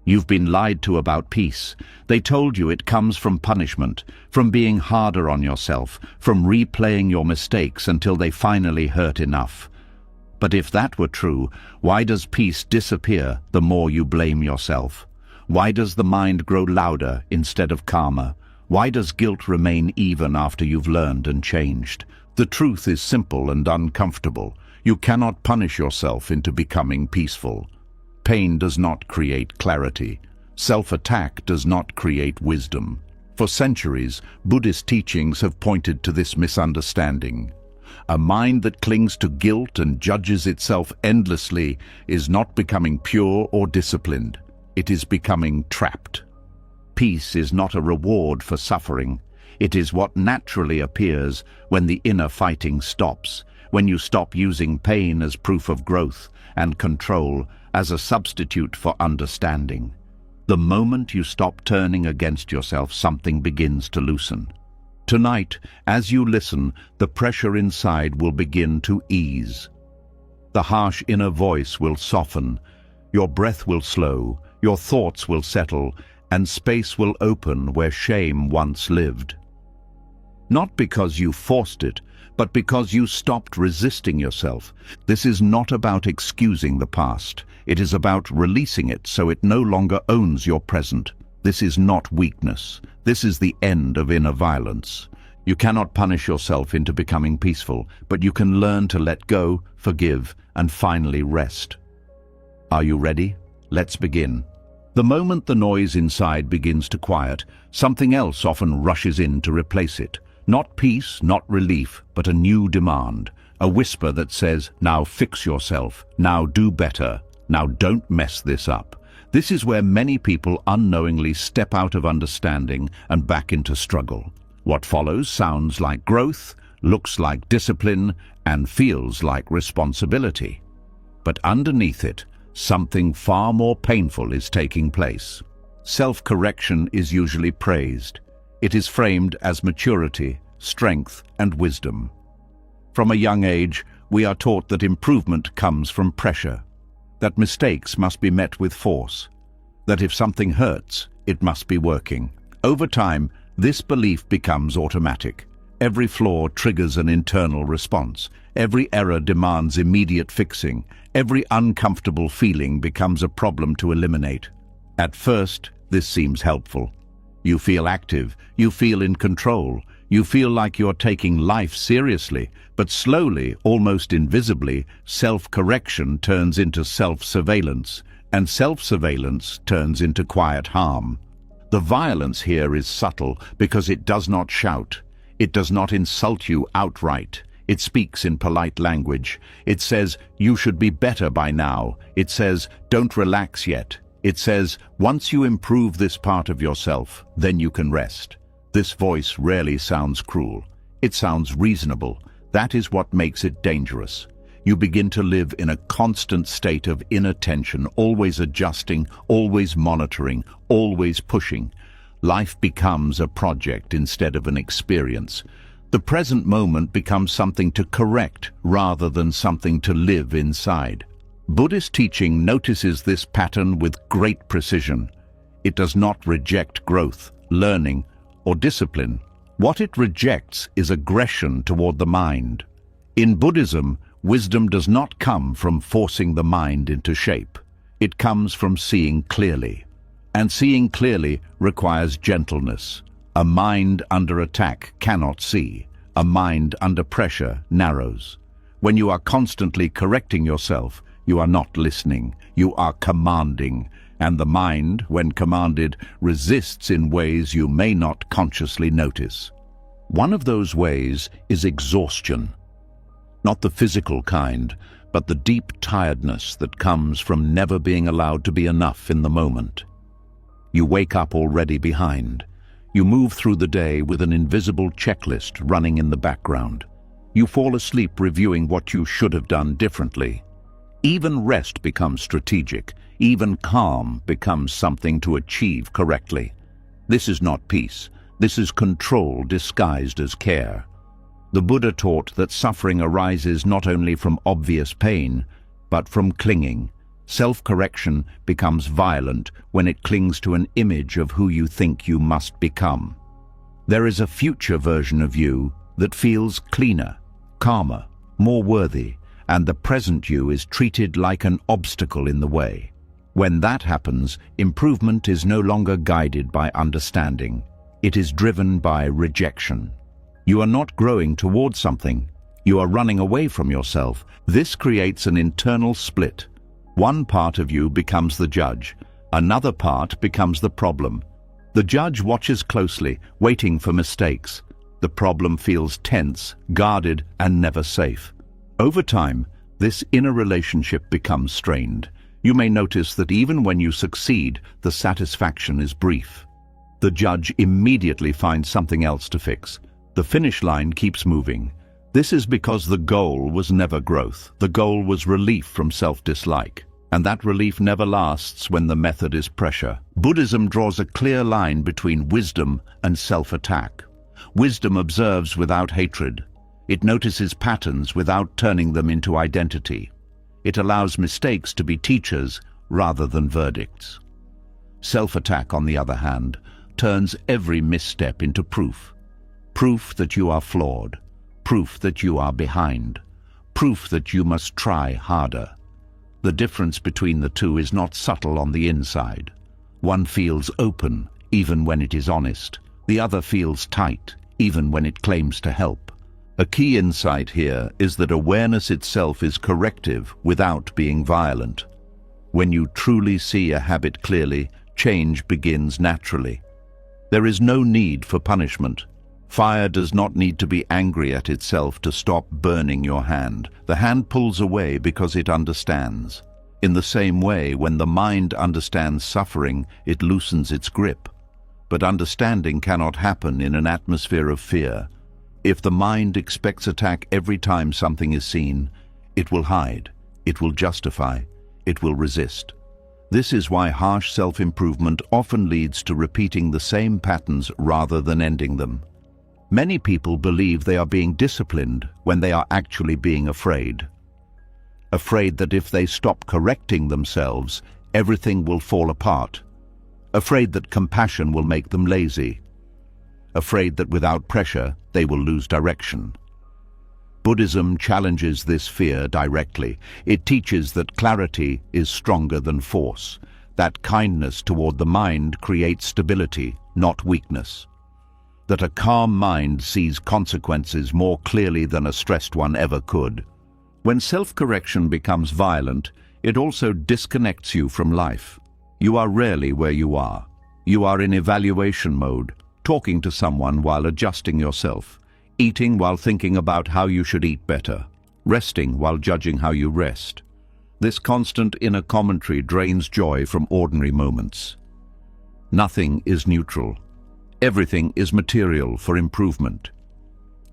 You've been lied to about peace. They told you it comes from punishment, from being harder on yourself, from replaying your mistakes until they finally hurt enough. But if that were true, why does peace disappear the more you blame yourself? Why does the mind grow louder instead of calmer? Why does guilt remain even after you've learned and changed? The truth is simple and uncomfortable. You cannot punish yourself into becoming peaceful. Pain does not create clarity. Self-attack does not create wisdom. For centuries, Buddhist teachings have pointed to this misunderstanding. A mind that clings to guilt and judges itself endlessly is not becoming pure or disciplined. It is becoming trapped. Peace is not a reward for suffering. It is what naturally appears when the inner fighting stops, when you stop using pain as proof of growth and control as a substitute for understanding. The moment you stop turning against yourself, something begins to loosen. Tonight, as you listen, the pressure inside will begin to ease. The harsh inner voice will soften, your breath will slow, your thoughts will settle, and space will open where shame once lived. Not because you forced it, but because you stopped resisting yourself. This is not about excusing the past. It is about releasing it so it no longer owns your present. This is not weakness. This is the end of inner violence. You cannot punish yourself into becoming peaceful, but you can learn to let go, forgive, and finally rest. Are you ready? Let's begin. The moment the noise inside begins to quiet, something else often rushes in to replace it. Not peace, not relief, but a new demand. A whisper that says, now fix yourself, now do better, now don't mess this up. This is where many people unknowingly step out of understanding and back into struggle. What follows sounds like growth, looks like discipline, and feels like responsibility. But underneath it, something far more painful is taking place. Self-correction is usually praised. It is framed as maturity, strength, and wisdom. From a young age, we are taught that improvement comes from pressure, that mistakes must be met with force, that if something hurts, it must be working. Over time, this belief becomes automatic. Every flaw triggers an internal response. Every error demands immediate fixing. Every uncomfortable feeling becomes a problem to eliminate. At first, this seems helpful. You feel active, you feel in control, you feel like you're taking life seriously, but slowly, almost invisibly, self-correction turns into self-surveillance, and self-surveillance turns into quiet harm. The violence here is subtle because it does not shout. It does not insult you outright. It speaks in polite language. It says, you should be better by now. It says, don't relax yet. It says, once you improve this part of yourself, then you can rest. This voice rarely sounds cruel. It sounds reasonable. That is what makes it dangerous. You begin to live in a constant state of inner tension, always adjusting, always monitoring, always pushing. Life becomes a project instead of an experience. The present moment becomes something to correct rather than something to live inside. Buddhist teaching notices this pattern with great precision. It does not reject growth, learning, or discipline. What it rejects is aggression toward the mind. In Buddhism, wisdom does not come from forcing the mind into shape. It comes from seeing clearly. And seeing clearly requires gentleness. A mind under attack cannot see. A mind under pressure narrows. When you are constantly correcting yourself, you are not listening, you are commanding, and the mind, when commanded, resists in ways you may not consciously notice. One of those ways is exhaustion. Not the physical kind, but the deep tiredness that comes from never being allowed to be enough in the moment. You wake up already behind. You move through the day with an invisible checklist running in the background. You fall asleep reviewing what you should have done differently. Even rest becomes strategic. Even calm becomes something to achieve correctly. This is not peace. This is control disguised as care. The Buddha taught that suffering arises not only from obvious pain, but from clinging, Self-correction becomes violent when it clings to an image of who you think you must become. There is a future version of you that feels cleaner, calmer, more worthy, and the present you is treated like an obstacle in the way. When that happens, improvement is no longer guided by understanding. It is driven by rejection. You are not growing towards something. You are running away from yourself. This creates an internal split. One part of you becomes the judge. Another part becomes the problem. The judge watches closely, waiting for mistakes. The problem feels tense, guarded, and never safe. Over time, this inner relationship becomes strained. You may notice that even when you succeed, the satisfaction is brief. The judge immediately finds something else to fix. The finish line keeps moving. This is because the goal was never growth. The goal was relief from self-dislike. And that relief never lasts when the method is pressure. Buddhism draws a clear line between wisdom and self-attack. Wisdom observes without hatred. It notices patterns without turning them into identity. It allows mistakes to be teachers rather than verdicts. Self-attack, on the other hand, turns every misstep into proof. Proof that you are flawed. Proof that you are behind. Proof that you must try harder. The difference between the two is not subtle on the inside. One feels open, even when it is honest. The other feels tight, even when it claims to help. A key insight here is that awareness itself is corrective without being violent. When you truly see a habit clearly, change begins naturally. There is no need for punishment. Fire does not need to be angry at itself to stop burning your hand. The hand pulls away because it understands. In the same way, when the mind understands suffering, it loosens its grip. But understanding cannot happen in an atmosphere of fear. If the mind expects attack every time something is seen, it will hide, it will justify, it will resist. This is why harsh self-improvement often leads to repeating the same patterns rather than ending them. Many people believe they are being disciplined when they are actually being afraid. Afraid that if they stop correcting themselves, everything will fall apart. Afraid that compassion will make them lazy. Afraid that without pressure, they will lose direction. Buddhism challenges this fear directly. It teaches that clarity is stronger than force, that kindness toward the mind creates stability, not weakness, that a calm mind sees consequences more clearly than a stressed one ever could. When self-correction becomes violent, it also disconnects you from life. You are rarely where you are. You are in evaluation mode, talking to someone while adjusting yourself, eating while thinking about how you should eat better, resting while judging how you rest. This constant inner commentary drains joy from ordinary moments. Nothing is neutral. Everything is material for improvement.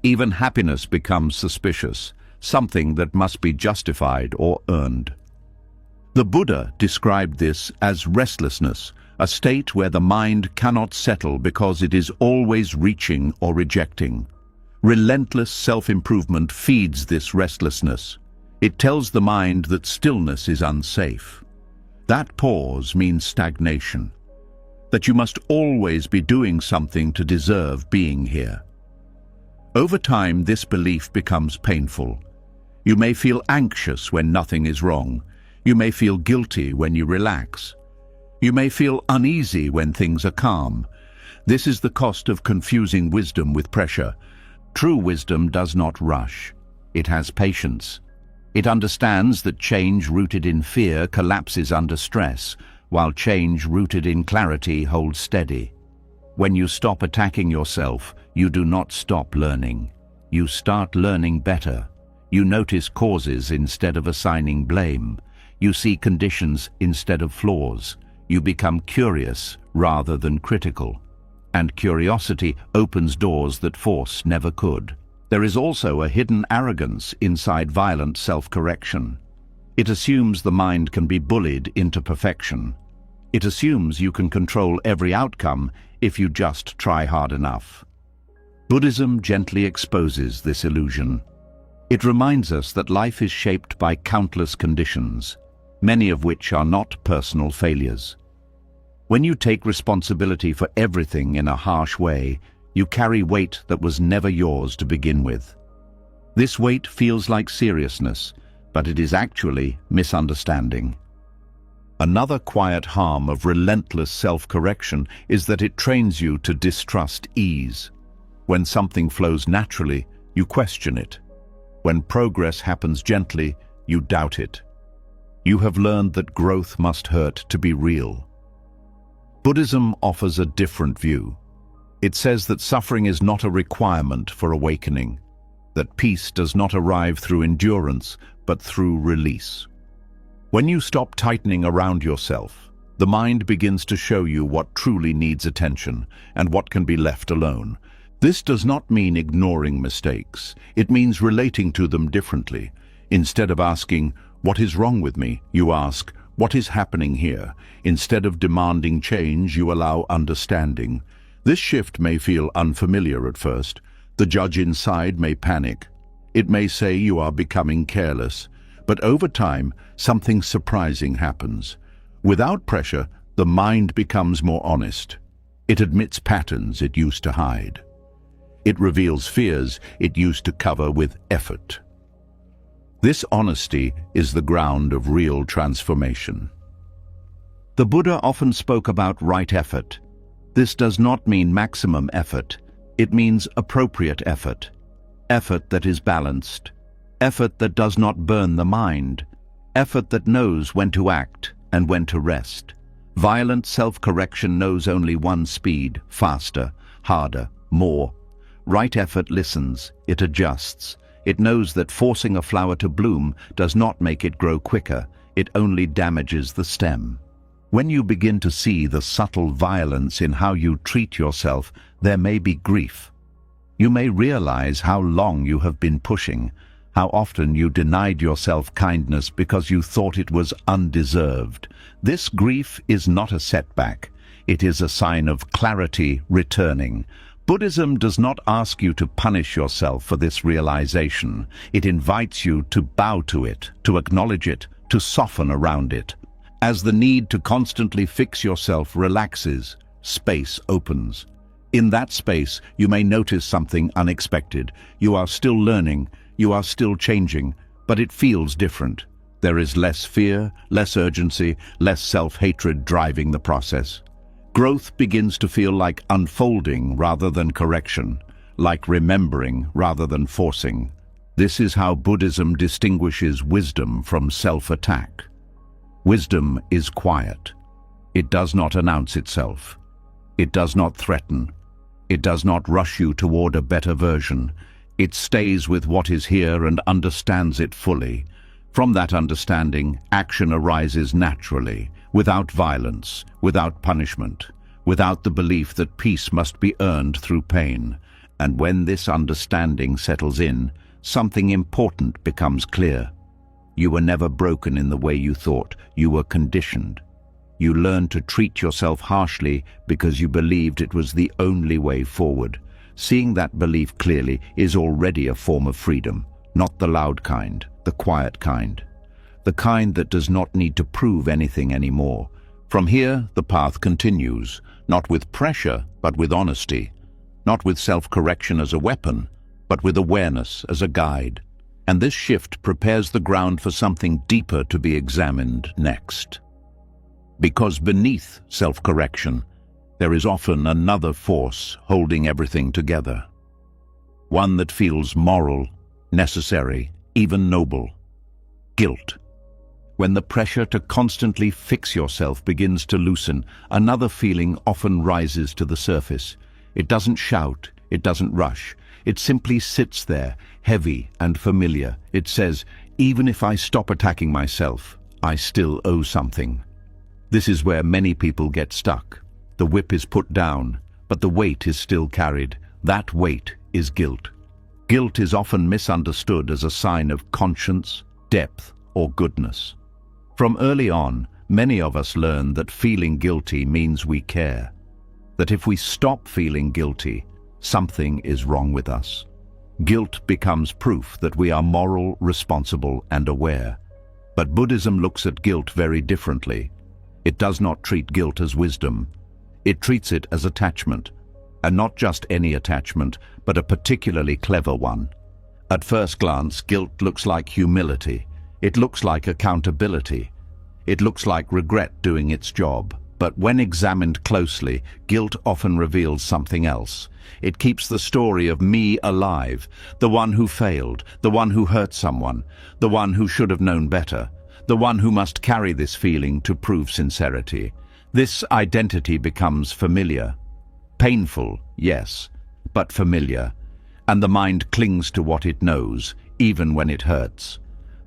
Even happiness becomes suspicious, something that must be justified or earned. The Buddha described this as restlessness, a state where the mind cannot settle because it is always reaching or rejecting. Relentless self-improvement feeds this restlessness. It tells the mind that stillness is unsafe. That pause means stagnation, that you must always be doing something to deserve being here. Over time, this belief becomes painful. You may feel anxious when nothing is wrong. You may feel guilty when you relax. You may feel uneasy when things are calm. This is the cost of confusing wisdom with pressure. True wisdom does not rush. It has patience. It understands that change rooted in fear collapses under stress, while change rooted in clarity holds steady. When you stop attacking yourself, you do not stop learning. You start learning better. You notice causes instead of assigning blame. You see conditions instead of flaws. You become curious rather than critical. And curiosity opens doors that force never could. There is also a hidden arrogance inside violent self-correction. It assumes the mind can be bullied into perfection. It assumes you can control every outcome if you just try hard enough. Buddhism gently exposes this illusion. It reminds us that life is shaped by countless conditions. many of which are not personal failures. When you take responsibility for everything in a harsh way, you carry weight that was never yours to begin with. This weight feels like seriousness, but it is actually misunderstanding. Another quiet harm of relentless self-correction is that it trains you to distrust ease. When something flows naturally, you question it. When progress happens gently, you doubt it. You have learned that growth must hurt to be real. Buddhism offers a different view. It says that suffering is not a requirement for awakening, that peace does not arrive through endurance, but through release. When you stop tightening around yourself, the mind begins to show you what truly needs attention and what can be left alone. This does not mean ignoring mistakes. It means relating to them differently. Instead of asking, "What is wrong with me?" you ask, "What is happening here?" Instead of demanding change, you allow understanding. This shift may feel unfamiliar at first. The judge inside may panic. It may say you are becoming careless. But over time, something surprising happens. Without pressure, the mind becomes more honest. It admits patterns it used to hide. It reveals fears it used to cover with effort. This honesty is the ground of real transformation. The Buddha often spoke about right effort. This does not mean maximum effort. It means appropriate effort. Effort that is balanced. Effort that does not burn the mind. Effort that knows when to act and when to rest. Violent self-correction knows only one speed: faster, harder, more. Right effort listens, it adjusts. It knows that forcing a flower to bloom does not make it grow quicker, it only damages the stem. When you begin to see the subtle violence in how you treat yourself, there may be grief. You may realize how long you have been pushing, how often you denied yourself kindness because you thought it was undeserved. This grief is not a setback. It is a sign of clarity returning. Buddhism does not ask you to punish yourself for this realization. It invites you to bow to it, to acknowledge it, to soften around it. As the need to constantly fix yourself relaxes, space opens. In that space, you may notice something unexpected. You are still learning, you are still changing, but it feels different. There is less fear, less urgency, less self-hatred driving the process. Growth begins to feel like unfolding rather than correction, like remembering rather than forcing. This is how Buddhism distinguishes wisdom from self-attack. Wisdom is quiet. It does not announce itself. It does not threaten. It does not rush you toward a better version. It stays with what is here and understands it fully. From that understanding, action arises naturally, without violence, without punishment, without the belief that peace must be earned through pain. And when this understanding settles in, something important becomes clear. You were never broken in the way you thought. You were conditioned. You learned to treat yourself harshly because you believed it was the only way forward. Seeing that belief clearly is already a form of freedom, not the loud kind, the quiet kind. The kind that does not need to prove anything anymore. From here, the path continues, not with pressure, but with honesty. Not with self-correction as a weapon, but with awareness as a guide. And this shift prepares the ground for something deeper to be examined next. Because beneath self-correction, there is often another force holding everything together. One that feels moral, necessary, even noble. Guilt. When the pressure to constantly fix yourself begins to loosen, another feeling often rises to the surface. It doesn't shout, it doesn't rush. It simply sits there, heavy and familiar. It says, even if I stop attacking myself, I still owe something. This is where many people get stuck. The whip is put down, but the weight is still carried. That weight is guilt. Guilt is often misunderstood as a sign of conscience, depth, or goodness. From early on, many of us learn that feeling guilty means we care. That if we stop feeling guilty, something is wrong with us. Guilt becomes proof that we are moral, responsible, and aware. But Buddhism looks at guilt very differently. It does not treat guilt as wisdom. It treats it as attachment. And not just any attachment, but a particularly clever one. At first glance, guilt looks like humility. It looks like accountability. It looks like regret doing its job. But when examined closely, guilt often reveals something else. It keeps the story of me alive, the one who failed, the one who hurt someone, the one who should have known better, the one who must carry this feeling to prove sincerity. This identity becomes familiar. Painful, yes, but familiar. And the mind clings to what it knows, even when it hurts.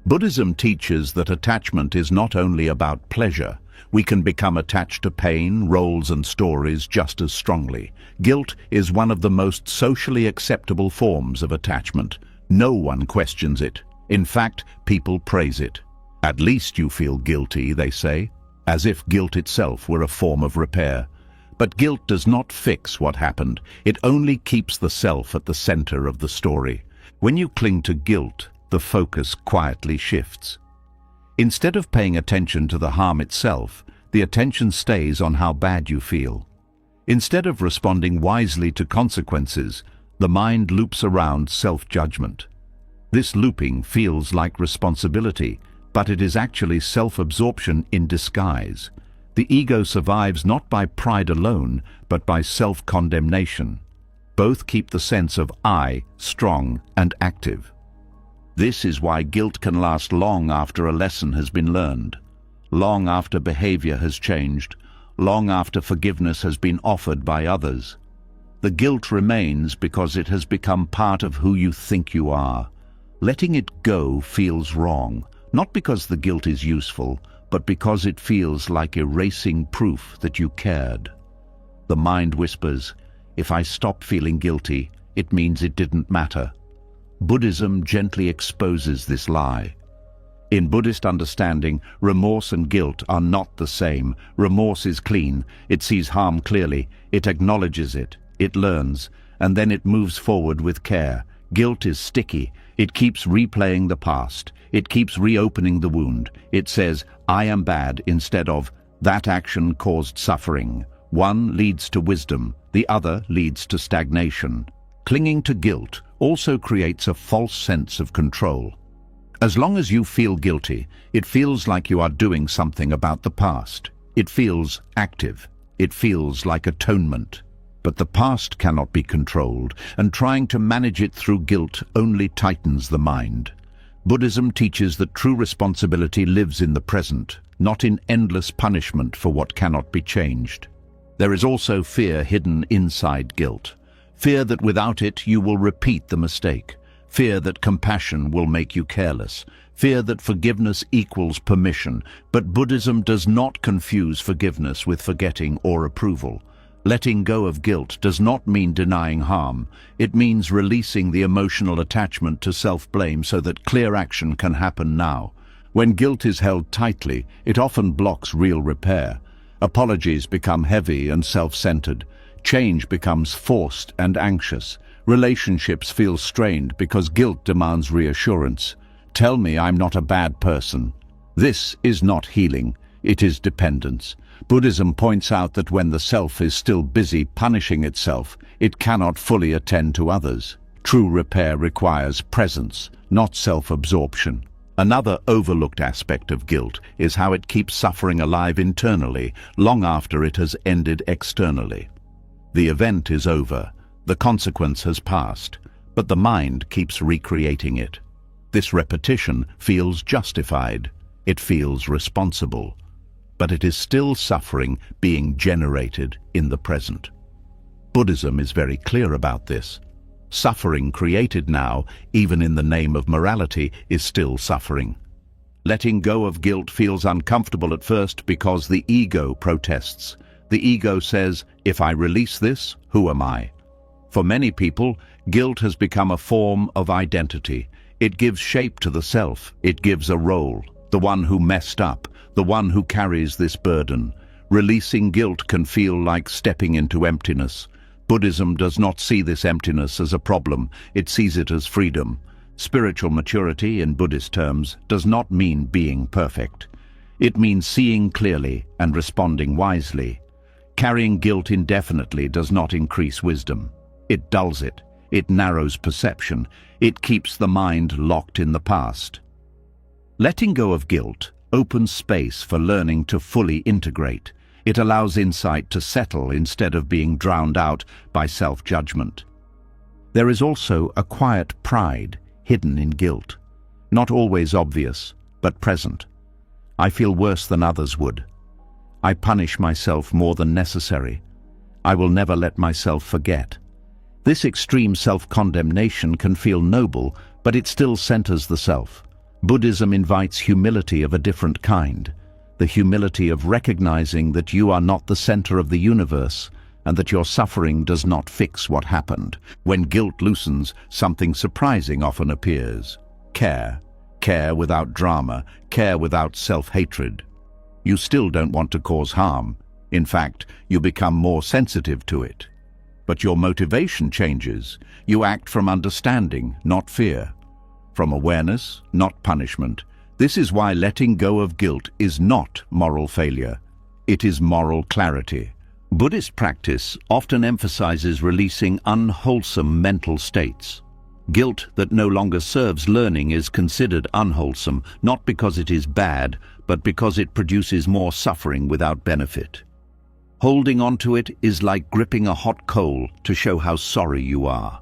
Buddhism teaches that attachment is not only about pleasure. We can become attached to pain, roles and stories just as strongly. Guilt is one of the most socially acceptable forms of attachment. No one questions it. In fact, people praise it. At least you feel guilty, they say, as if guilt itself were a form of repair. But guilt does not fix what happened. It only keeps the self at the center of the story. When you cling to guilt, the focus quietly shifts. Instead of paying attention to the harm itself, the attention stays on how bad you feel. Instead of responding wisely to consequences, the mind loops around self-judgment. This looping feels like responsibility, but it is actually self-absorption in disguise. The ego survives not by pride alone, but by self-condemnation. Both keep the sense of I strong and active. This is why guilt can last long after a lesson has been learned, long after behavior has changed, long after forgiveness has been offered by others. The guilt remains because it has become part of who you think you are. Letting it go feels wrong, not because the guilt is useful, but because it feels like erasing proof that you cared. The mind whispers, if I stop feeling guilty, it means it didn't matter. Buddhism gently exposes this lie. In Buddhist understanding, remorse and guilt are not the same. Remorse is clean, it sees harm clearly, it acknowledges it, it learns, and then it moves forward with care. Guilt is sticky, it keeps replaying the past, it keeps reopening the wound. It says, I am bad, instead of, that action caused suffering. One leads to wisdom, the other leads to stagnation. Clinging to guilt also creates a false sense of control. As long as you feel guilty, it feels like you are doing something about the past. It feels active. It feels like atonement. But the past cannot be controlled, and trying to manage it through guilt only tightens the mind. Buddhism teaches that true responsibility lives in the present, not in endless punishment for what cannot be changed. There is also fear hidden inside guilt. Fear that without it you will repeat the mistake. Fear that compassion will make you careless. Fear that forgiveness equals permission. But Buddhism does not confuse forgiveness with forgetting or approval. Letting go of guilt does not mean denying harm. It means releasing the emotional attachment to self-blame so that clear action can happen now. When guilt is held tightly, it often blocks real repair. Apologies become heavy and self-centered. Change becomes forced and anxious. Relationships feel strained because guilt demands reassurance. Tell me I'm not a bad person. This is not healing, it is dependence. Buddhism points out that when the self is still busy punishing itself, it cannot fully attend to others. True repair requires presence, not self-absorption. Another overlooked aspect of guilt is how it keeps suffering alive internally, long after it has ended externally. The event is over, the consequence has passed, but the mind keeps recreating it. This repetition feels justified, it feels responsible, but it is still suffering being generated in the present. Buddhism is very clear about this. Suffering created now, even in the name of morality, is still suffering. Letting go of guilt feels uncomfortable at first because the ego protests. The ego says, if I release this, who am I? For many people, guilt has become a form of identity. It gives shape to the self. It gives a role, the one who messed up, the one who carries this burden. Releasing guilt can feel like stepping into emptiness. Buddhism does not see this emptiness as a problem. It sees it as freedom. Spiritual maturity, in Buddhist terms, does not mean being perfect. It means seeing clearly and responding wisely. Carrying guilt indefinitely does not increase wisdom. It dulls it. It narrows perception. It keeps the mind locked in the past. Letting go of guilt opens space for learning to fully integrate. It allows insight to settle instead of being drowned out by self-judgment. There is also a quiet pride hidden in guilt, not always obvious, but present. I feel worse than others would. I punish myself more than necessary. I will never let myself forget. This extreme self-condemnation can feel noble, but it still centers the self. Buddhism invites humility of a different kind, the humility of recognizing that you are not the center of the universe and that your suffering does not fix what happened. When guilt loosens, something surprising often appears. Care. Care without drama. Care without self-hatred. You still don't want to cause harm. In fact, you become more sensitive to it. But your motivation changes. You act from understanding, not fear. From awareness, not punishment. This is why letting go of guilt is not moral failure. It is moral clarity. Buddhist practice often emphasizes releasing unwholesome mental states. Guilt that no longer serves learning is considered unwholesome, not because it is bad, but because it produces more suffering without benefit. Holding onto it is like gripping a hot coal to show how sorry you are.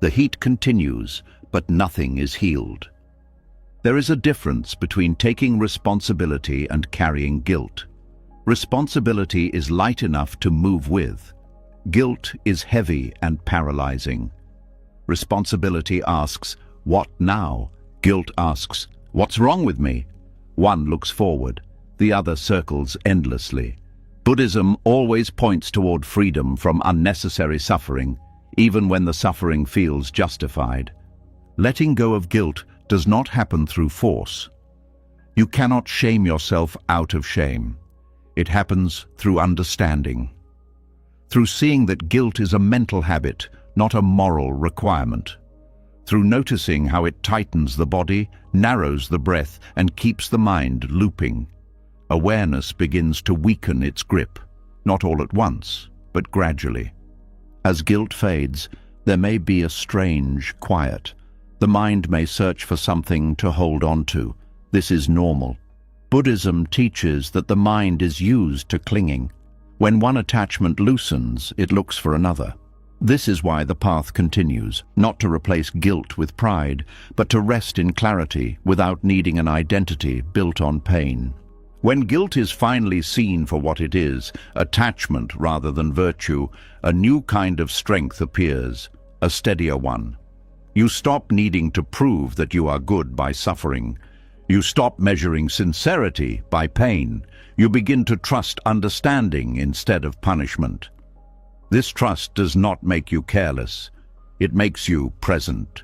The heat continues, but nothing is healed. There is a difference between taking responsibility and carrying guilt. Responsibility is light enough to move with. Guilt is heavy and paralyzing. Responsibility asks, "What now?" Guilt asks, "What's wrong with me?" One looks forward, the other circles endlessly. Buddhism always points toward freedom from unnecessary suffering, even when the suffering feels justified. Letting go of guilt does not happen through force. You cannot shame yourself out of shame. It happens through understanding, through seeing that guilt is a mental habit, not a moral requirement, through noticing how it tightens the body, narrows the breath, and keeps the mind looping. Awareness begins to weaken its grip, not all at once, but gradually. As guilt fades, there may be a strange quiet. The mind may search for something to hold on to. This is normal. Buddhism teaches that the mind is used to clinging. When one attachment loosens, it looks for another. This is why the path continues, not to replace guilt with pride, but to rest in clarity without needing an identity built on pain. When guilt is finally seen for what it is, attachment rather than virtue, a new kind of strength appears, a steadier one. You stop needing to prove that you are good by suffering. You stop measuring sincerity by pain. You begin to trust understanding instead of punishment. This trust does not make you careless. It makes you present.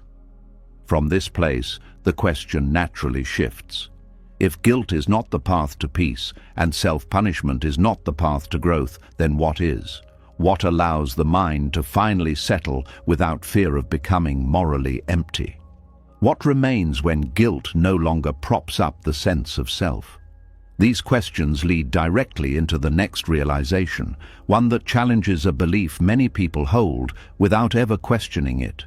From this place, the question naturally shifts. If guilt is not the path to peace, and self-punishment is not the path to growth, then what is? What allows the mind to finally settle without fear of becoming morally empty? What remains when guilt no longer props up the sense of self? These questions lead directly into the next realization, one that challenges a belief many people hold without ever questioning it: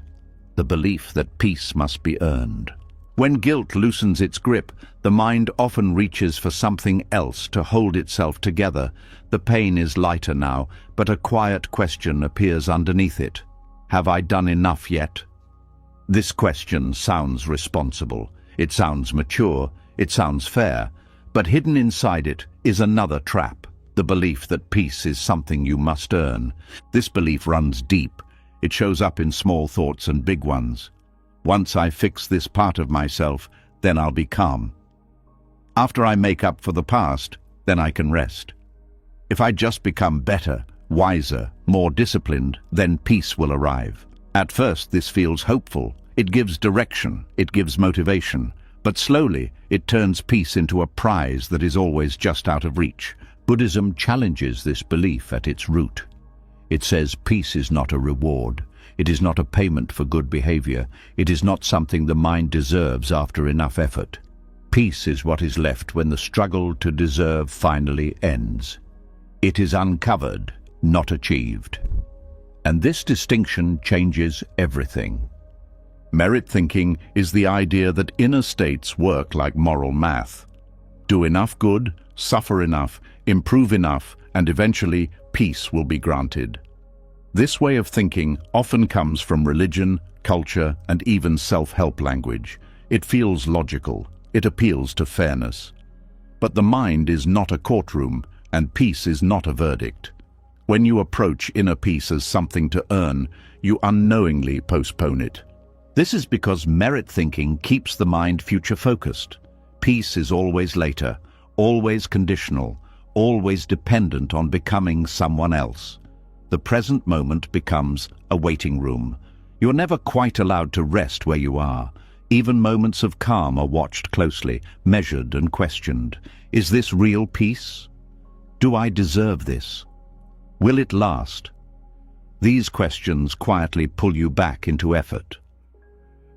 the belief that peace must be earned. When guilt loosens its grip, the mind often reaches for something else to hold itself together. The pain is lighter now, but a quiet question appears underneath it. Have I done enough yet? This question sounds responsible. It sounds mature. It sounds fair. But hidden inside it is another trap, the belief that peace is something you must earn. This belief runs deep. It shows up in small thoughts and big ones. Once I fix this part of myself, then I'll be calm. After I make up for the past, then I can rest. If I just become better, wiser, more disciplined, then peace will arrive. At first, this feels hopeful. It gives direction. It gives motivation. But slowly, it turns peace into a prize that is always just out of reach. Buddhism challenges this belief at its root. It says peace is not a reward. It is not a payment for good behavior. It is not something the mind deserves after enough effort. Peace is what is left when the struggle to deserve finally ends. It is uncovered, not achieved. And this distinction changes everything. Merit thinking is the idea that inner states work like moral math. Do enough good, suffer enough, improve enough, and eventually peace will be granted. This way of thinking often comes from religion, culture, and even self-help language. It feels logical. It appeals to fairness. But the mind is not a courtroom, and peace is not a verdict. When you approach inner peace as something to earn, you unknowingly postpone it. This is because merit thinking keeps the mind future-focused. Peace is always later, always conditional, always dependent on becoming someone else. The present moment becomes a waiting room. You're never quite allowed to rest where you are. Even moments of calm are watched closely, measured and questioned. Is this real peace? Do I deserve this? Will it last? These questions quietly pull you back into effort.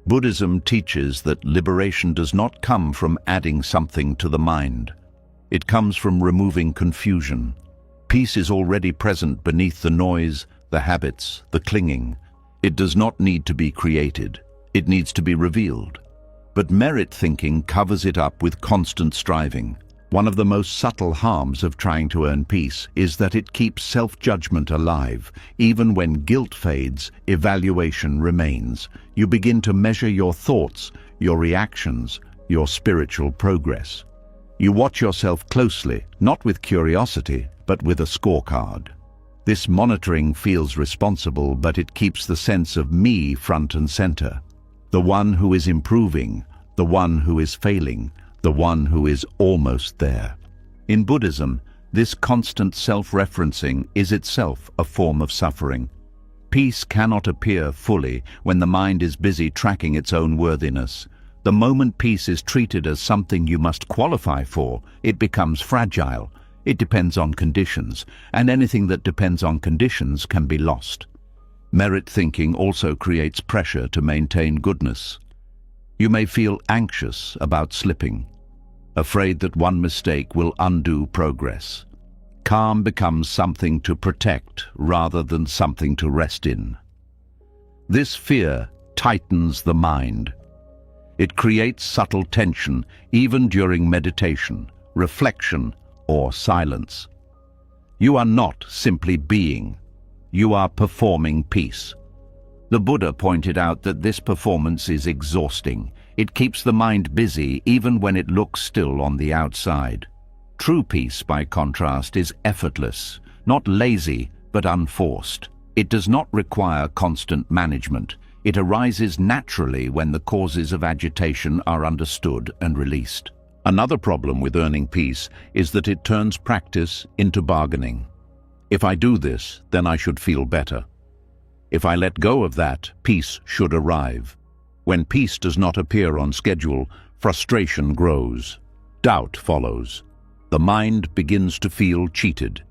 Buddhism teaches that liberation does not come from adding something to the mind. It comes from removing confusion. Peace is already present beneath the noise, the habits, the clinging. It does not need to be created. It needs to be revealed. But merit thinking covers it up with constant striving. One of the most subtle harms of trying to earn peace is that it keeps self-judgment alive. Even when guilt fades, evaluation remains. You begin to measure your thoughts, your reactions, your spiritual progress. You watch yourself closely, not with curiosity, but with a scorecard. This monitoring feels responsible, but it keeps the sense of me front and center. The one who is improving, the one who is failing, the one who is almost there. In Buddhism, this constant self-referencing is itself a form of suffering. Peace cannot appear fully when the mind is busy tracking its own worthiness. The moment peace is treated as something you must qualify for, it becomes fragile. It depends on conditions, and anything that depends on conditions can be lost. Merit thinking also creates pressure to maintain goodness. You may feel anxious about slipping, afraid that one mistake will undo progress. Calm becomes something to protect rather than something to rest in. This fear tightens the mind. It creates subtle tension even during meditation, reflection, or silence. You are not simply being. You are performing peace. The Buddha pointed out that this performance is exhausting. It keeps the mind busy even when it looks still on the outside. True peace, by contrast, is effortless, not lazy, but unforced. It does not require constant management. It arises naturally when the causes of agitation are understood and released. Another problem with earning peace is that it turns practice into bargaining. If I do this, then I should feel better. If I let go of that, peace should arrive. When peace does not appear on schedule, frustration grows. Doubt follows. The mind begins to feel cheated.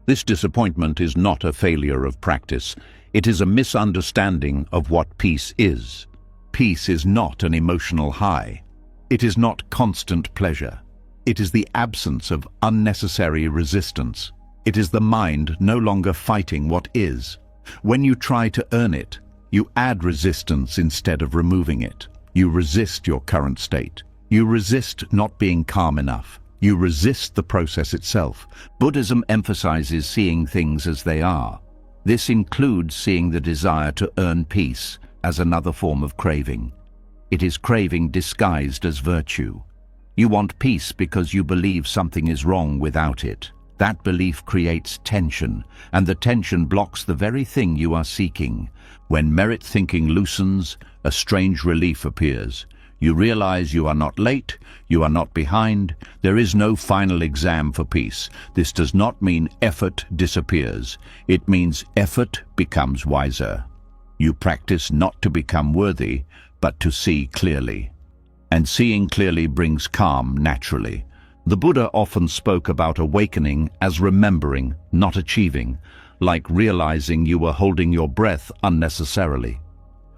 This disappointment is not a failure of practice. It is a misunderstanding of what peace is. Peace is not an emotional high. It is not constant pleasure. It is the absence of unnecessary resistance. It is the mind no longer fighting what is. When you try to earn it, you add resistance instead of removing it. You resist your current state. You resist not being calm enough. You resist the process itself. Buddhism emphasizes seeing things as they are. This includes seeing the desire to earn peace as another form of craving. It is craving disguised as virtue. You want peace because you believe something is wrong without it. That belief creates tension, and the tension blocks the very thing you are seeking. When merit thinking loosens, a strange relief appears. You realize you are not late, you are not behind. There is no final exam for peace. This does not mean effort disappears. It means effort becomes wiser. You practice not to become worthy, but to see clearly. And seeing clearly brings calm naturally. The Buddha often spoke about awakening as remembering, not achieving. like realizing you were holding your breath unnecessarily.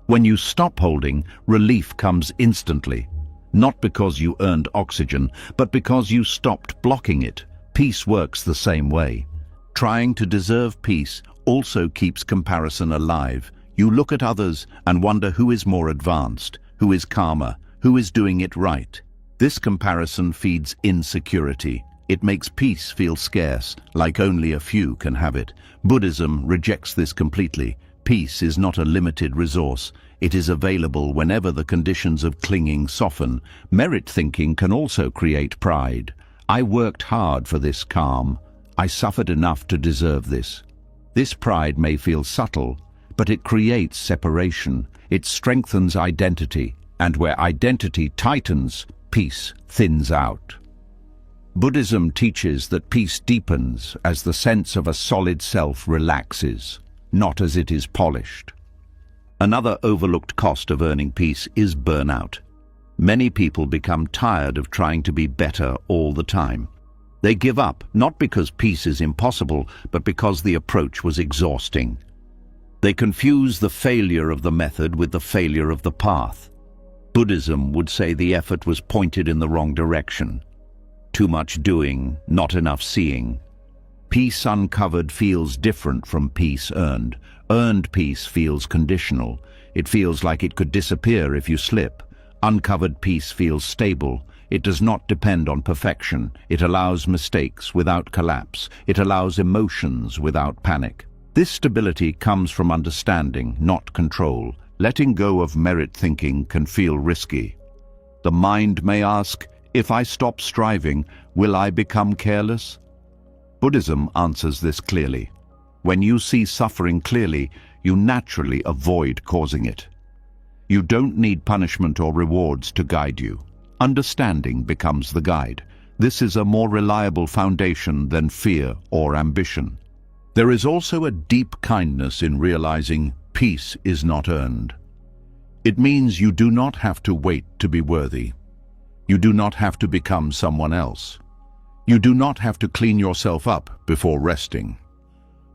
When you stop holding, relief comes instantly, not because you earned oxygen, but because you stopped blocking it. Peace works the same way. Trying to deserve peace also keeps comparison alive. You look at others and wonder who is more advanced, who is calmer, who is doing it right. This comparison feeds insecurity. It makes peace feel scarce, like only a few can have it. Buddhism rejects this completely. Peace is not a limited resource. It is available whenever the conditions of clinging soften. Merit thinking can also create pride. I worked hard for this calm. I suffered enough to deserve this. This pride may feel subtle, but it creates separation. It strengthens identity, and where identity tightens, peace thins out. Buddhism teaches that peace deepens as the sense of a solid self relaxes, not as it is polished. Another overlooked cost of earning peace is burnout. Many people become tired of trying to be better all the time. They give up, not because peace is impossible, but because the approach was exhausting. They confuse the failure of the method with the failure of the path. Buddhism would say the effort was pointed in the wrong direction. Too much doing, not enough seeing. Peace uncovered feels different from peace earned. Earned peace feels conditional. It feels like it could disappear if you slip. Uncovered peace feels stable. It does not depend on perfection. It allows mistakes without collapse. It allows emotions without panic. This stability comes from understanding, not control. Letting go of merit thinking can feel risky. The mind may ask, if I stop striving, will I become careless? Buddhism answers this clearly. When you see suffering clearly, you naturally avoid causing it. You don't need punishment or rewards to guide you. Understanding becomes the guide. This is a more reliable foundation than fear or ambition. There is also a deep kindness in realizing peace is not earned. It means you do not have to wait to be worthy. You do not have to become someone else. You do not have to clean yourself up before resting.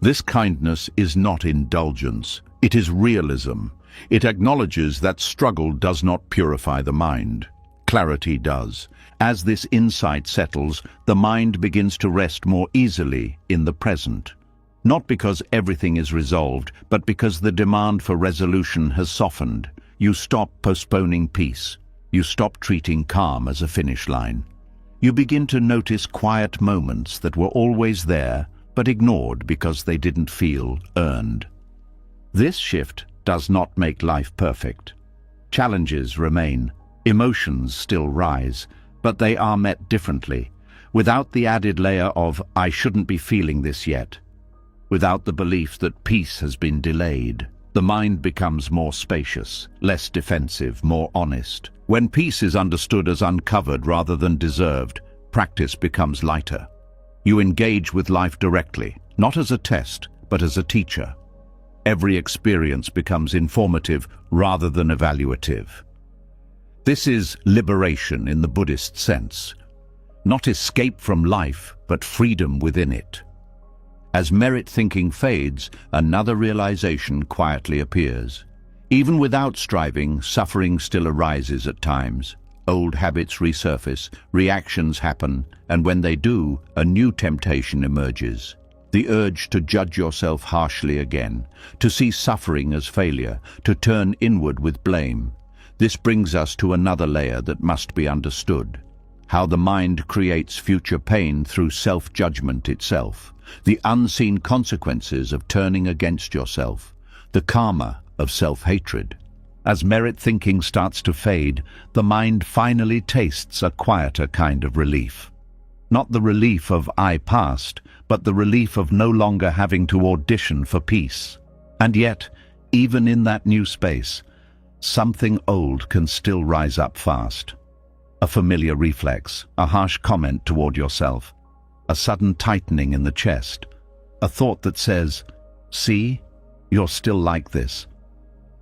This kindness is not indulgence. It is realism. It acknowledges that struggle does not purify the mind. Clarity does. As this insight settles, the mind begins to rest more easily in the present. Not because everything is resolved, but because the demand for resolution has softened. You stop postponing peace. You stop treating calm as a finish line. You begin to notice quiet moments that were always there, but ignored because they didn't feel earned. This shift does not make life perfect. Challenges remain. Emotions still rise, but they are met differently, without the added layer of, I shouldn't be feeling this yet. Without the belief that peace has been delayed. The mind becomes more spacious, less defensive, more honest. When peace is understood as uncovered rather than deserved, practice becomes lighter. You engage with life directly, not as a test, but as a teacher. Every experience becomes informative rather than evaluative. This is liberation in the Buddhist sense. Not escape from life, but freedom within it. As merit thinking fades, another realization quietly appears. Even without striving, suffering still arises at times. Old habits resurface, reactions happen, and when they do, a new temptation emerges. The urge to judge yourself harshly again, to see suffering as failure, to turn inward with blame. This brings us to another layer that must be understood. How the mind creates future pain through self-judgment itself. The unseen consequences of turning against yourself. The karma of self-hatred. As merit thinking starts to fade, the mind finally tastes a quieter kind of relief. Not the relief of I passed, but the relief of no longer having to audition for peace. And yet, even in that new space, something old can still rise up fast. A familiar reflex, a harsh comment toward yourself, a sudden tightening in the chest, a thought that says, see, you're still like this.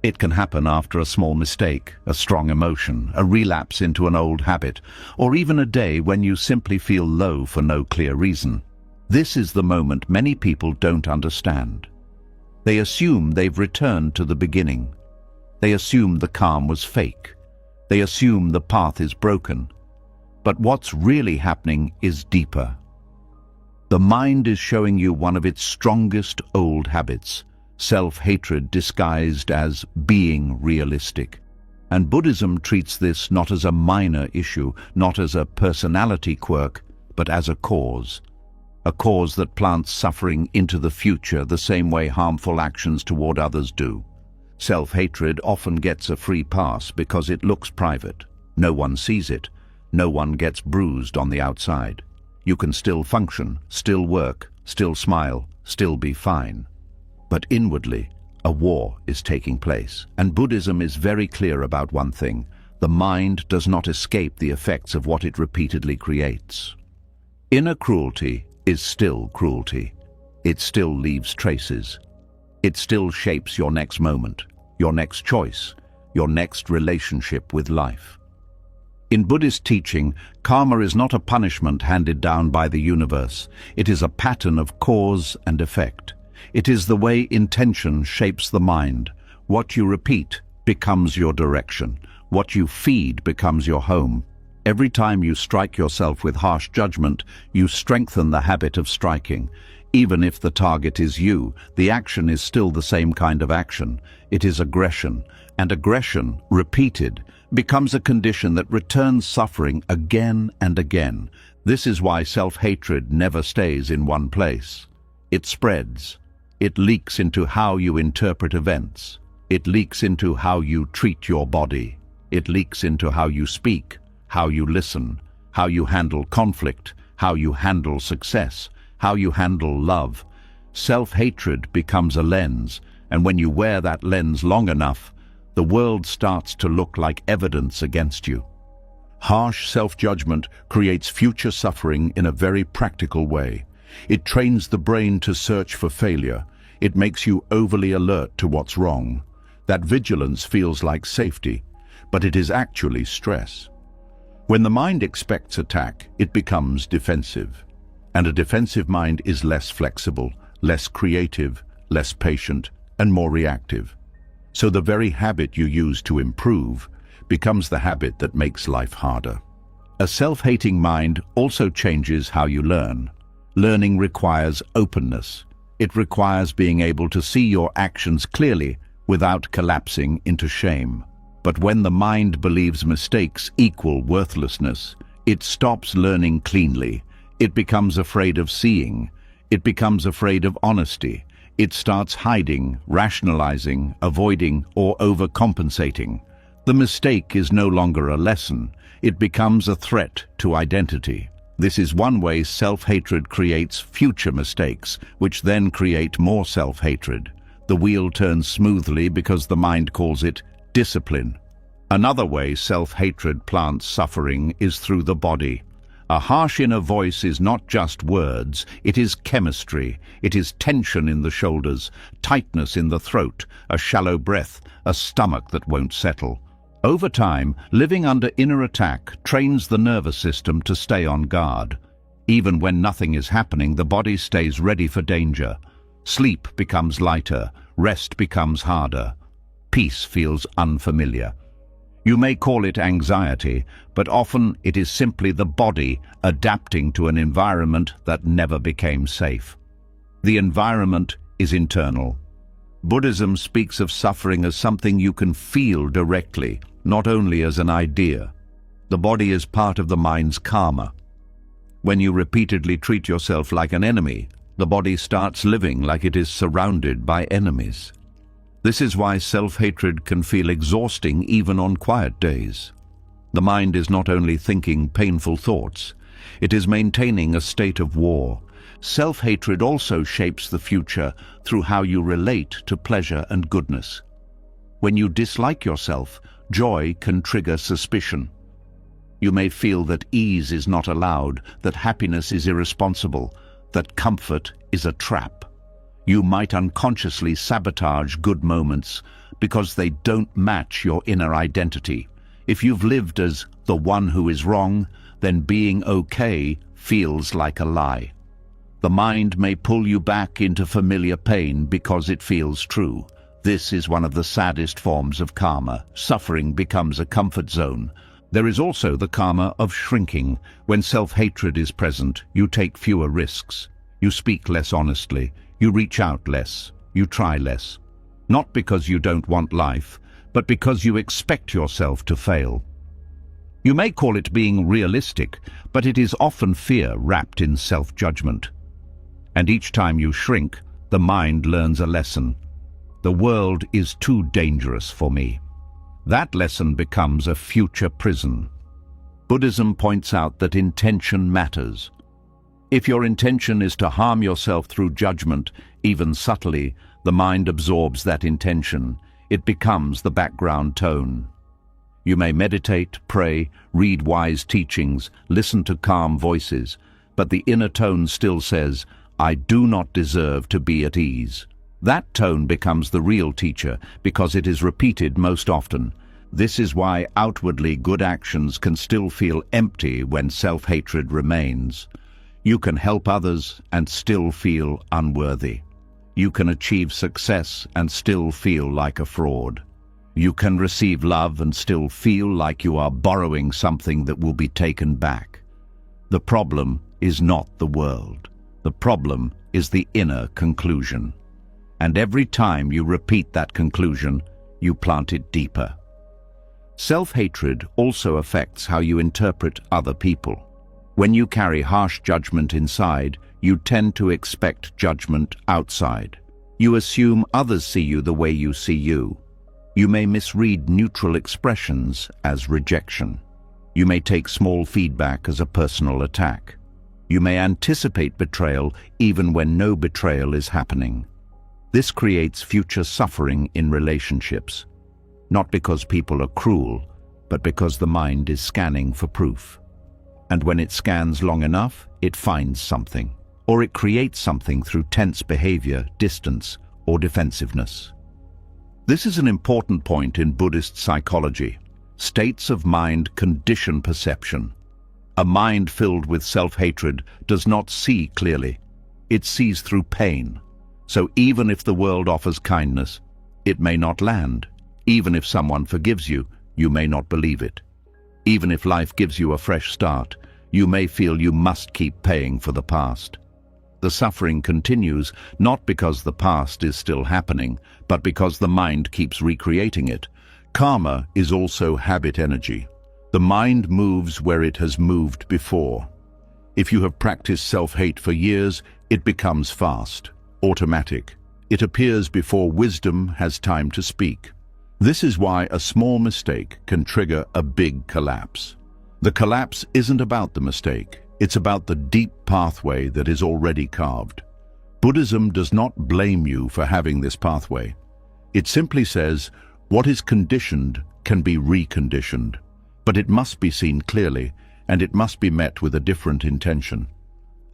It can happen after a small mistake, a strong emotion, a relapse into an old habit, or even a day when you simply feel low for no clear reason. This is the moment many people don't understand. They assume they've returned to the beginning. They assume the calm was fake. They assume the path is broken. But what's really happening is deeper. The mind is showing you one of its strongest old habits, self-hatred disguised as being realistic. And Buddhism treats this not as a minor issue, not as a personality quirk, but as a cause that plants suffering into the future the same way harmful actions toward others do. Self-hatred often gets a free pass because it looks private. No one sees it. No one gets bruised on the outside. You can still function, still work, still smile, still be fine. But inwardly, a war is taking place. And Buddhism is very clear about one thing: the mind does not escape the effects of what it repeatedly creates. Inner cruelty is still cruelty. It still leaves traces. It still shapes your next moment, your next choice, your next relationship with life. In Buddhist teaching, karma is not a punishment handed down by the universe. It is a pattern of cause and effect. It is the way intention shapes the mind. What you repeat becomes your direction. What you feed becomes your home. Every time you strike yourself with harsh judgment, you strengthen the habit of striking. Even if the target is you, the action is still the same kind of action. It is aggression, and aggression, repeated, becomes a condition that returns suffering again and again. This is why self-hatred never stays in one place. It spreads. It leaks into how you interpret events. It leaks into how you treat your body. It leaks into how you speak, how you listen, how you handle conflict, how you handle success, how you handle love. Self-hatred becomes a lens, and when you wear that lens long enough, the world starts to look like evidence against you. Harsh self-judgment creates future suffering in a very practical way. It trains the brain to search for failure. It makes you overly alert to what's wrong. That vigilance feels like safety, but it is actually stress. When the mind expects attack, it becomes defensive. And a defensive mind is less flexible, less creative, less patient, and more reactive. So the very habit you use to improve becomes the habit that makes life harder. A self-hating mind also changes how you learn. Learning requires openness. It requires being able to see your actions clearly without collapsing into shame. But when the mind believes mistakes equal worthlessness, it stops learning cleanly. It becomes afraid of seeing. It becomes afraid of honesty. It starts hiding, rationalizing, avoiding, or overcompensating. The mistake is no longer a lesson. It becomes a threat to identity. This is one way self-hatred creates future mistakes, which then create more self-hatred. The wheel turns smoothly because the mind calls it discipline. Another way self-hatred plants suffering is through the body. A harsh inner voice is not just words, it is chemistry. It is tension in the shoulders, tightness in the throat, a shallow breath, a stomach that won't settle. Over time, living under inner attack trains the nervous system to stay on guard. Even when nothing is happening, the body stays ready for danger. Sleep becomes lighter, rest becomes harder. Peace feels unfamiliar. You may call it anxiety, but often it is simply the body adapting to an environment that never became safe. The environment is internal. Buddhism speaks of suffering as something you can feel directly, not only as an idea. The body is part of the mind's karma. When you repeatedly treat yourself like an enemy, the body starts living like it is surrounded by enemies. This is why self-hatred can feel exhausting even on quiet days. The mind is not only thinking painful thoughts, it is maintaining a state of war. Self-hatred also shapes the future through how you relate to pleasure and goodness. When you dislike yourself, joy can trigger suspicion. You may feel that ease is not allowed, that happiness is irresponsible, that comfort is a trap. You might unconsciously sabotage good moments because they don't match your inner identity. If you've lived as the one who is wrong, then being okay feels like a lie. The mind may pull you back into familiar pain because it feels true. This is one of the saddest forms of karma. Suffering becomes a comfort zone. There is also the karma of shrinking. When self-hatred is present, you take fewer risks. You speak less honestly. You reach out less. You try less. Not because you don't want life, but because you expect yourself to fail. You may call it being realistic, but it is often fear wrapped in self-judgment. And each time you shrink, the mind learns a lesson. The world is too dangerous for me. That lesson becomes a future prison. Buddhism points out that intention matters. If your intention is to harm yourself through judgment, even subtly, the mind absorbs that intention. It becomes the background tone. You may meditate, pray, read wise teachings, listen to calm voices, but the inner tone still says, "I do not deserve to be at ease." That tone becomes the real teacher because it is repeated most often. This is why outwardly good actions can still feel empty when self-hatred remains. You can help others and still feel unworthy. You can achieve success and still feel like a fraud. You can receive love and still feel like you are borrowing something that will be taken back. The problem is not the world. The problem is the inner conclusion. And every time you repeat that conclusion, you plant it deeper. Self-hatred also affects how you interpret other people. When you carry harsh judgment inside, you tend to expect judgment outside. You assume others see you the way you see you. You may misread neutral expressions as rejection. You may take small feedback as a personal attack. You may anticipate betrayal even when no betrayal is happening. This creates future suffering in relationships, not because people are cruel, but because the mind is scanning for proof. And when it scans long enough, it finds something, or it creates something through tense behavior, distance, or defensiveness. This is an important point in Buddhist psychology. States of mind condition perception. A mind filled with self-hatred does not see clearly. It sees through pain. So even if the world offers kindness, it may not land. Even if someone forgives you, you may not believe it. Even if life gives you a fresh start, you may feel you must keep paying for the past. The suffering continues not because the past is still happening, but because the mind keeps recreating it. Karma is also habit energy. The mind moves where it has moved before. If you have practiced self-hate for years, it becomes fast, automatic. It appears before wisdom has time to speak. This is why a small mistake can trigger a big collapse. The collapse isn't about the mistake. It's about the deep pathway that is already carved. Buddhism does not blame you for having this pathway. It simply says, what is conditioned can be reconditioned. But it must be seen clearly, and it must be met with a different intention.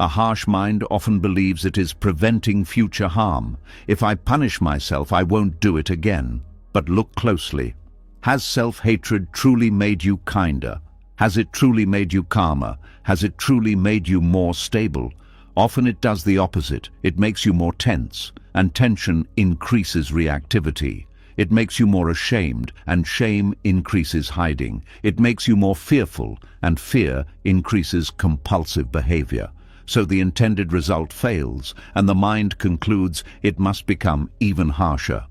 A harsh mind often believes it is preventing future harm. If I punish myself, I won't do it again. But look closely. Has self-hatred truly made you kinder? Has it truly made you calmer? Has it truly made you more stable? Often it does the opposite. It makes you more tense, and tension increases reactivity. It makes you more ashamed, and shame increases hiding. It makes you more fearful, and fear increases compulsive behavior. So the intended result fails, and the mind concludes it must become even harsher.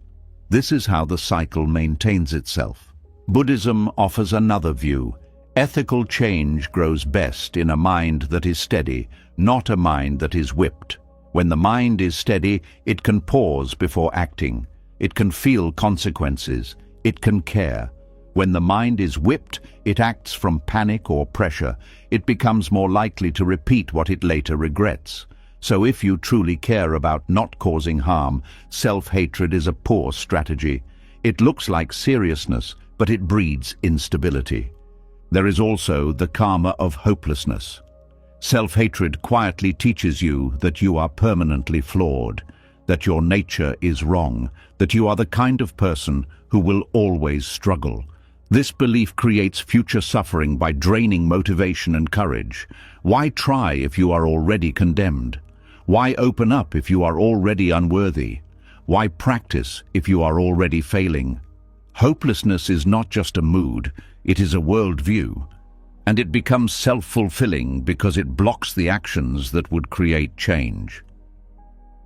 This is how the cycle maintains itself. Buddhism offers another view. Ethical change grows best in a mind that is steady, not a mind that is whipped. When the mind is steady, it can pause before acting. It can feel consequences. It can care. When the mind is whipped, it acts from panic or pressure. It becomes more likely to repeat what it later regrets. So if you truly care about not causing harm, self-hatred is a poor strategy. It looks like seriousness, but it breeds instability. There is also the karma of hopelessness. Self-hatred quietly teaches you that you are permanently flawed, that your nature is wrong, that you are the kind of person who will always struggle. This belief creates future suffering by draining motivation and courage. Why try if you are already condemned? Why open up if you are already unworthy? Why practice if you are already failing? Hopelessness is not just a mood, it is a worldview. And it becomes self-fulfilling because it blocks the actions that would create change.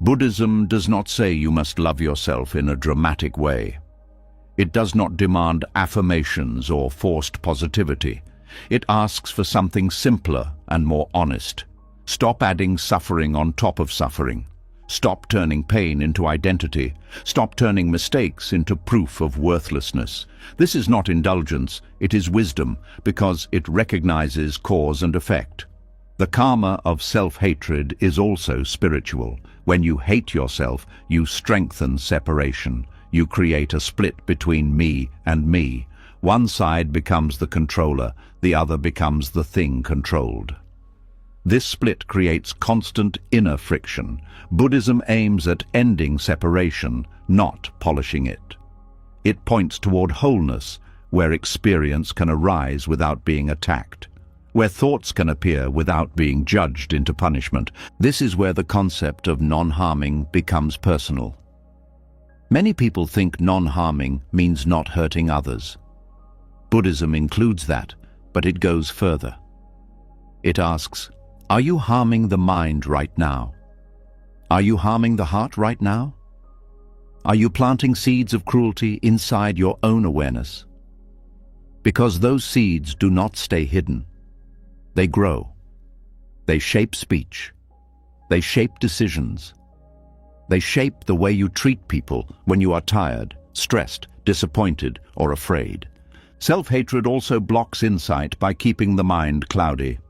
Buddhism does not say you must love yourself in a dramatic way. It does not demand affirmations or forced positivity. It asks for something simpler and more honest. Stop adding suffering on top of suffering. Stop turning pain into identity. Stop turning mistakes into proof of worthlessness. This is not indulgence, it is wisdom, because it recognizes cause and effect. The karma of self-hatred is also spiritual. When you hate yourself, you strengthen separation. You create a split between me and me. One side becomes the controller, the other becomes the thing controlled. This split creates constant inner friction. Buddhism aims at ending separation, not polishing it. It points toward wholeness, where experience can arise without being attacked, where thoughts can appear without being judged into punishment. This is where the concept of non-harming becomes personal. Many people think non-harming means not hurting others. Buddhism includes that, but it goes further. It asks, are you harming the mind right now? Are you harming the heart right now? Are you planting seeds of cruelty inside your own awareness? Because those seeds do not stay hidden. They grow. They shape speech. They shape decisions. They shape the way you treat people when you are tired, stressed, disappointed, or afraid. Self-hatred also blocks insight by keeping the mind cloudy.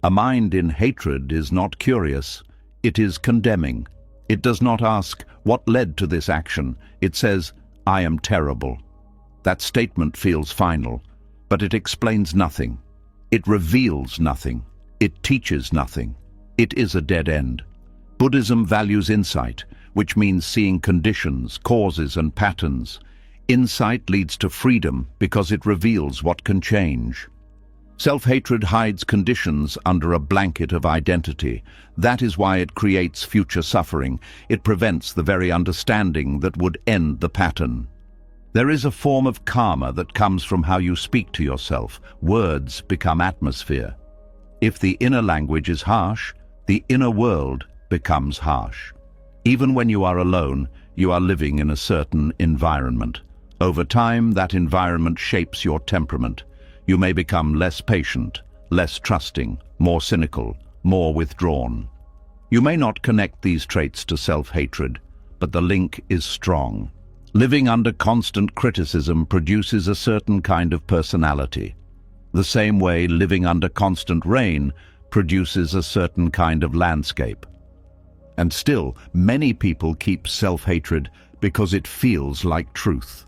A mind in hatred is not curious, it is condemning. It does not ask, what led to this action? It says, I am terrible. That statement feels final, but it explains nothing. It reveals nothing. It teaches nothing. It is a dead end. Buddhism values insight, which means seeing conditions, causes, and patterns. Insight leads to freedom because it reveals what can change. Self-hatred hides conditions under a blanket of identity. That is why it creates future suffering. It prevents the very understanding that would end the pattern. There is a form of karma that comes from how you speak to yourself. Words become atmosphere. If the inner language is harsh, the inner world becomes harsh. Even when you are alone, you are living in a certain environment. Over time, that environment shapes your temperament. You may become less patient, less trusting, more cynical, more withdrawn. You may not connect these traits to self-hatred, but the link is strong. Living under constant criticism produces a certain kind of personality. The same way living under constant rain produces a certain kind of landscape. And still, many people keep self-hatred because it feels like truth.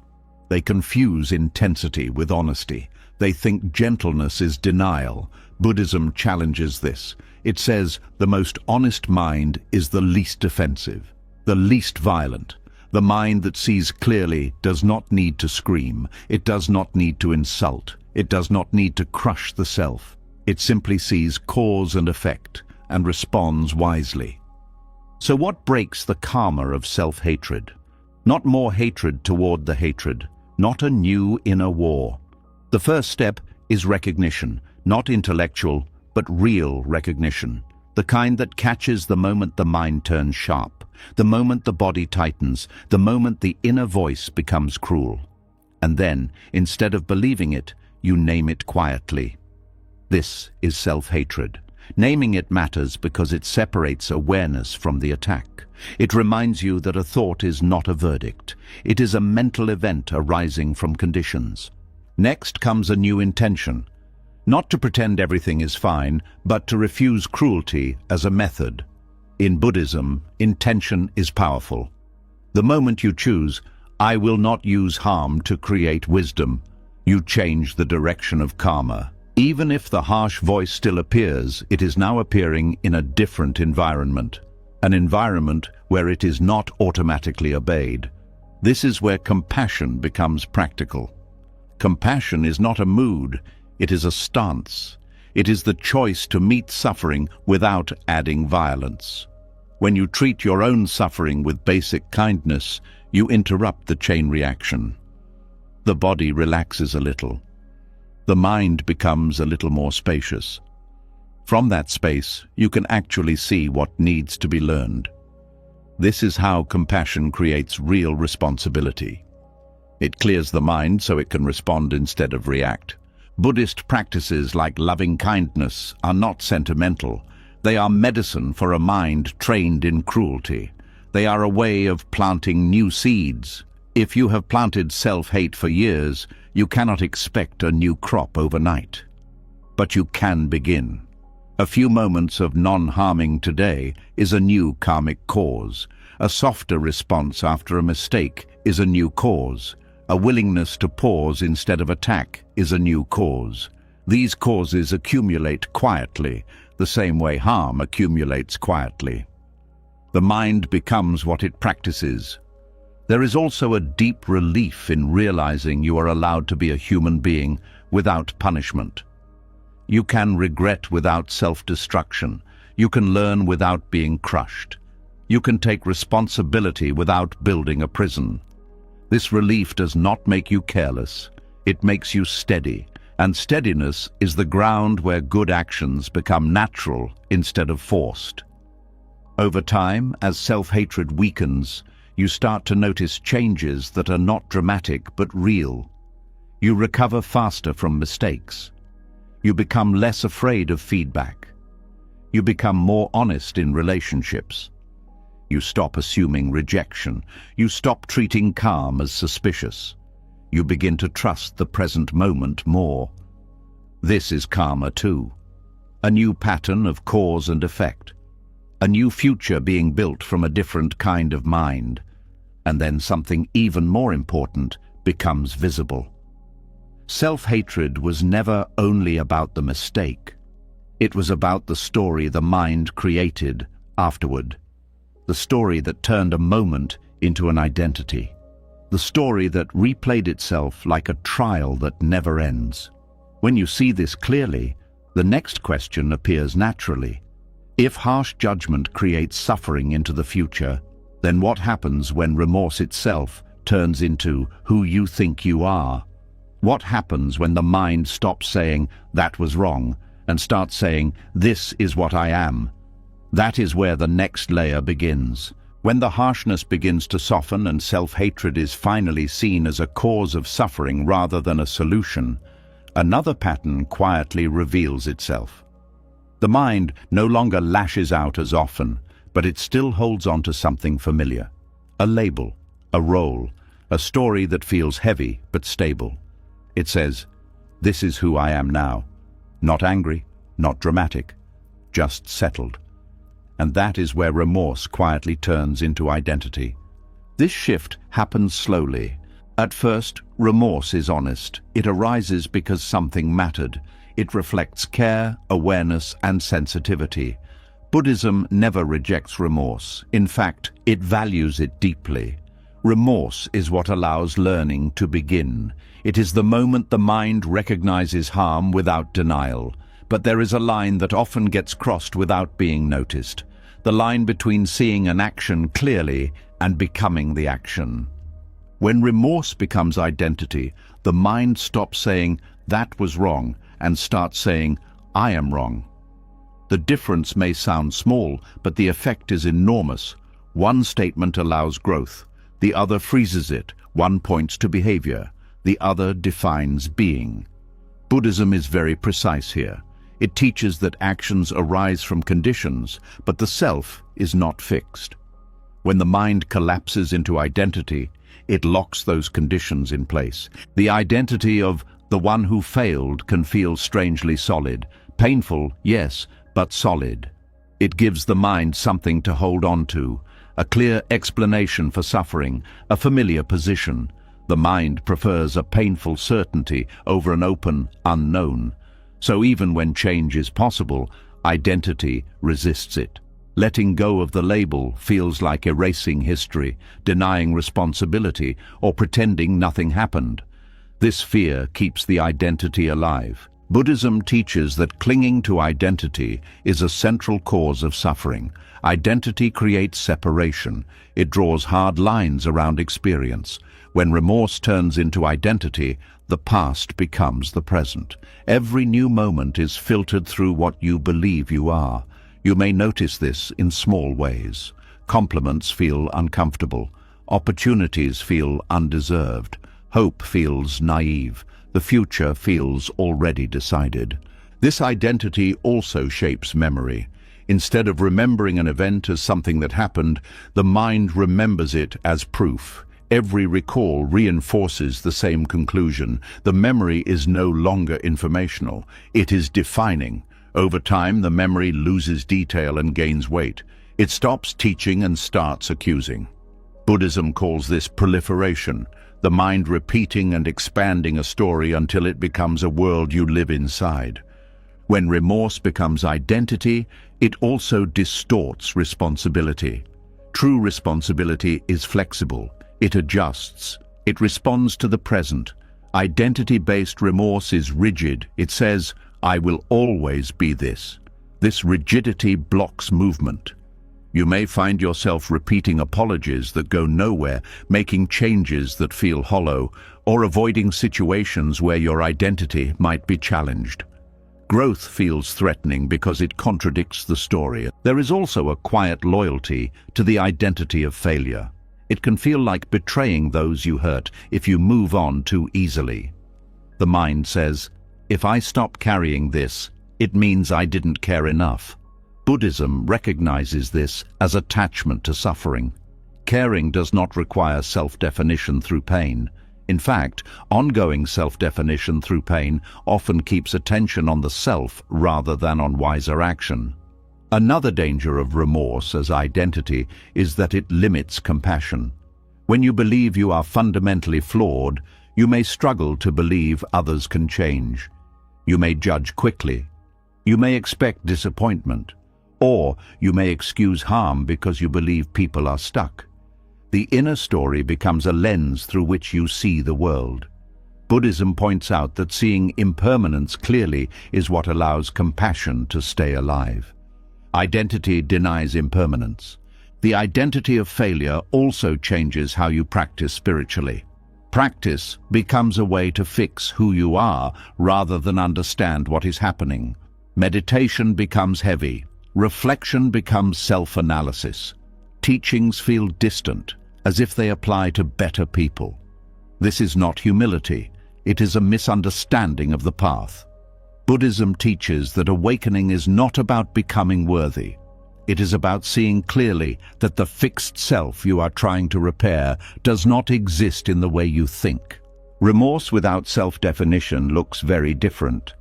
They confuse intensity with honesty. They think gentleness is denial. Buddhism challenges this. It says the most honest mind is the least offensive, the least violent. The mind that sees clearly does not need to scream. It does not need to insult. It does not need to crush the self. It simply sees cause and effect and responds wisely. So what breaks the karma of self-hatred? Not more hatred toward the hatred, not a new inner war. The first step is recognition, not intellectual, but real recognition. The kind that catches the moment the mind turns sharp, the moment the body tightens, the moment the inner voice becomes cruel. And then, instead of believing it, you name it quietly. This is self-hatred. Naming it matters because it separates awareness from the attack. It reminds you that a thought is not a verdict. It is a mental event arising from conditions. Next comes a new intention. Not to pretend everything is fine, but to refuse cruelty as a method. In Buddhism, intention is powerful. The moment you choose, I will not use harm to create wisdom, you change the direction of karma. Even if the harsh voice still appears, it is now appearing in a different environment. An environment where it is not automatically obeyed. This is where compassion becomes practical. Compassion is not a mood, it is a stance. It is the choice to meet suffering without adding violence. When you treat your own suffering with basic kindness, you interrupt the chain reaction. The body relaxes a little. The mind becomes a little more spacious. From that space, you can actually see what needs to be learned. This is how compassion creates real responsibility. It clears the mind so it can respond instead of react. Buddhist practices like loving kindness are not sentimental. They are medicine for a mind trained in cruelty. They are a way of planting new seeds. If you have planted self-hate for years, you cannot expect a new crop overnight. But you can begin. A few moments of non-harming today is a new karmic cause. A softer response after a mistake is a new cause. A willingness to pause instead of attack is a new cause. These causes accumulate quietly, the same way harm accumulates quietly. The mind becomes what it practices. There is also a deep relief in realizing you are allowed to be a human being without punishment. You can regret without self-destruction. You can learn without being crushed. You can take responsibility without building a prison. This relief does not make you careless. It makes you steady, and steadiness is the ground where good actions become natural instead of forced. Over time, as self-hatred weakens, you start to notice changes that are not dramatic but real. You recover faster from mistakes. You become less afraid of feedback. You become more honest in relationships. You stop assuming rejection. You stop treating calm as suspicious. You begin to trust the present moment more. This is karma too. A new pattern of cause and effect. A new future being built from a different kind of mind. And then something even more important becomes visible. Self-hatred was never only about the mistake. It was about the story the mind created afterward. The story that turned a moment into an identity. The story that replayed itself like a trial that never ends. When you see this clearly, the next question appears naturally. If harsh judgment creates suffering into the future, then what happens when remorse itself turns into who you think you are? What happens when the mind stops saying, "That was wrong," and starts saying, "This is what I am"? That is where the next layer begins. When the harshness begins to soften and self-hatred is finally seen as a cause of suffering rather than a solution, another pattern quietly reveals itself. The mind no longer lashes out as often, but it still holds on to something familiar. A label, a role, a story that feels heavy but stable. It says, "This is who I am now." Not angry, not dramatic, just settled. And that is where remorse quietly turns into identity. This shift happens slowly. At first, remorse is honest. It arises because something mattered. It reflects care, awareness, and sensitivity. Buddhism never rejects remorse. In fact, it values it deeply. Remorse is what allows learning to begin. It is the moment the mind recognizes harm without denial. But there is a line that often gets crossed without being noticed. The line between seeing an action clearly and becoming the action. When remorse becomes identity, the mind stops saying, "That was wrong," and starts saying, "I am wrong." The difference may sound small, but the effect is enormous. One statement allows growth. The other freezes it. One points to behavior. The other defines being. Buddhism is very precise here. It teaches that actions arise from conditions, but the self is not fixed. When the mind collapses into identity, it locks those conditions in place. The identity of the one who failed can feel strangely solid. Painful, yes, but solid. It gives the mind something to hold on to, a clear explanation for suffering, a familiar position. The mind prefers a painful certainty over an open unknown. So even when change is possible, identity resists it. Letting go of the label feels like erasing history, denying responsibility, or pretending nothing happened. This fear keeps the identity alive. Buddhism teaches that clinging to identity is a central cause of suffering. Identity creates separation. It draws hard lines around experience. When remorse turns into identity, the past becomes the present. Every new moment is filtered through what you believe you are. You may notice this in small ways. Compliments feel uncomfortable. Opportunities feel undeserved. Hope feels naive. The future feels already decided. This identity also shapes memory. Instead of remembering an event as something that happened, the mind remembers it as proof. Every recall reinforces the same conclusion. The memory is no longer informational. It is defining. Over time, the memory loses detail and gains weight. It stops teaching and starts accusing. Buddhism calls this proliferation, the mind repeating and expanding a story until it becomes a world you live inside. When remorse becomes identity, it also distorts responsibility. True responsibility is flexible. It adjusts. It responds to the present. Identity-based remorse is rigid. It says, "I will always be this." This rigidity blocks movement. You may find yourself repeating apologies that go nowhere, making changes that feel hollow, or avoiding situations where your identity might be challenged. Growth feels threatening because it contradicts the story. There is also a quiet loyalty to the identity of failure. It can feel like betraying those you hurt if you move on too easily. The mind says, "If I stop carrying this, it means I didn't care enough." Buddhism recognizes this as attachment to suffering. Caring does not require self-definition through pain. In fact, ongoing self-definition through pain often keeps attention on the self rather than on wiser action. Another danger of remorse as identity is that it limits compassion. When you believe you are fundamentally flawed, you may struggle to believe others can change. You may judge quickly. You may expect disappointment. Or you may excuse harm because you believe people are stuck. The inner story becomes a lens through which you see the world. Buddhism points out that seeing impermanence clearly is what allows compassion to stay alive. Identity denies impermanence. The identity of failure also changes how you practice spiritually. Practice becomes a way to fix who you are rather than understand what is happening. Meditation becomes heavy. Reflection becomes self-analysis. Teachings feel distant, as if they apply to better people. This is not humility. It is a misunderstanding of the path. Buddhism teaches that awakening is not about becoming worthy. It is about seeing clearly that the fixed self you are trying to repair does not exist in the way you think. Remorse without self-definition looks very different.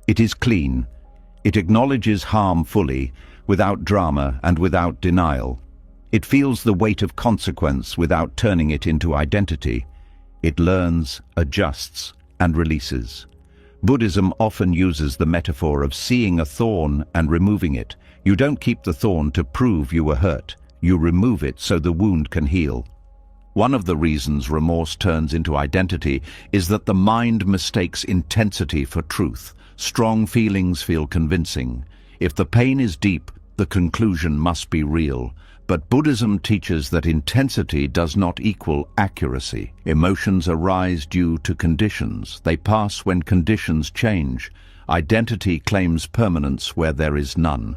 It is clean. It acknowledges harm fully, without drama and without denial. It feels the weight of consequence without turning it into identity. It learns, adjusts, and releases. Buddhism often uses the metaphor of seeing a thorn and removing it. You don't keep the thorn to prove you were hurt. You remove it so the wound can heal. One of the reasons remorse turns into identity is that the mind mistakes intensity for truth. Strong feelings feel convincing. If the pain is deep, the conclusion must be real. But Buddhism teaches that intensity does not equal accuracy. Emotions arise due to conditions. They pass when conditions change. Identity claims permanence where there is none.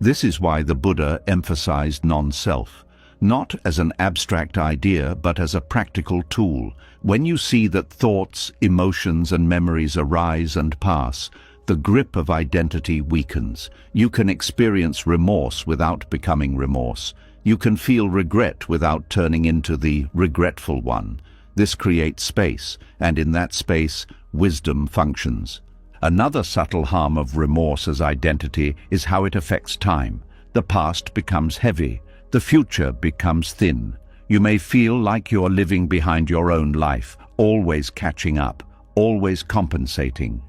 This is why the Buddha emphasized non-self, not as an abstract idea, but as a practical tool. When you see that thoughts, emotions, and memories arise and pass, the grip of identity weakens. You can experience remorse without becoming remorse. You can feel regret without turning into the regretful one. This creates space, and in that space, wisdom functions. Another subtle harm of remorse as identity is how it affects time. The past becomes heavy. The future becomes thin. You may feel like you're living behind your own life, always catching up, always compensating.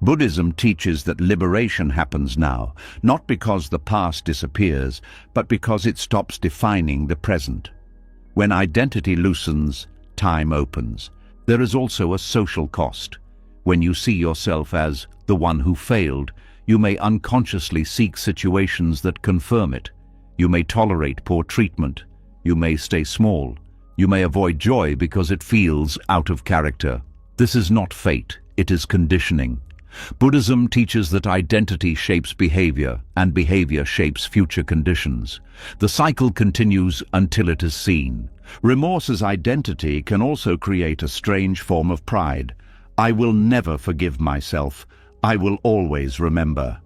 Buddhism teaches that liberation happens now, not because the past disappears, but because it stops defining the present. When identity loosens, time opens. There is also a social cost. When you see yourself as the one who failed, you may unconsciously seek situations that confirm it. You may tolerate poor treatment. You may stay small. You may avoid joy because it feels out of character. This is not fate, it is conditioning. Buddhism teaches that identity shapes behavior, and behavior shapes future conditions. The cycle continues until it is seen. Remorse as identity can also create a strange form of pride. I will never forgive myself. I will always remember.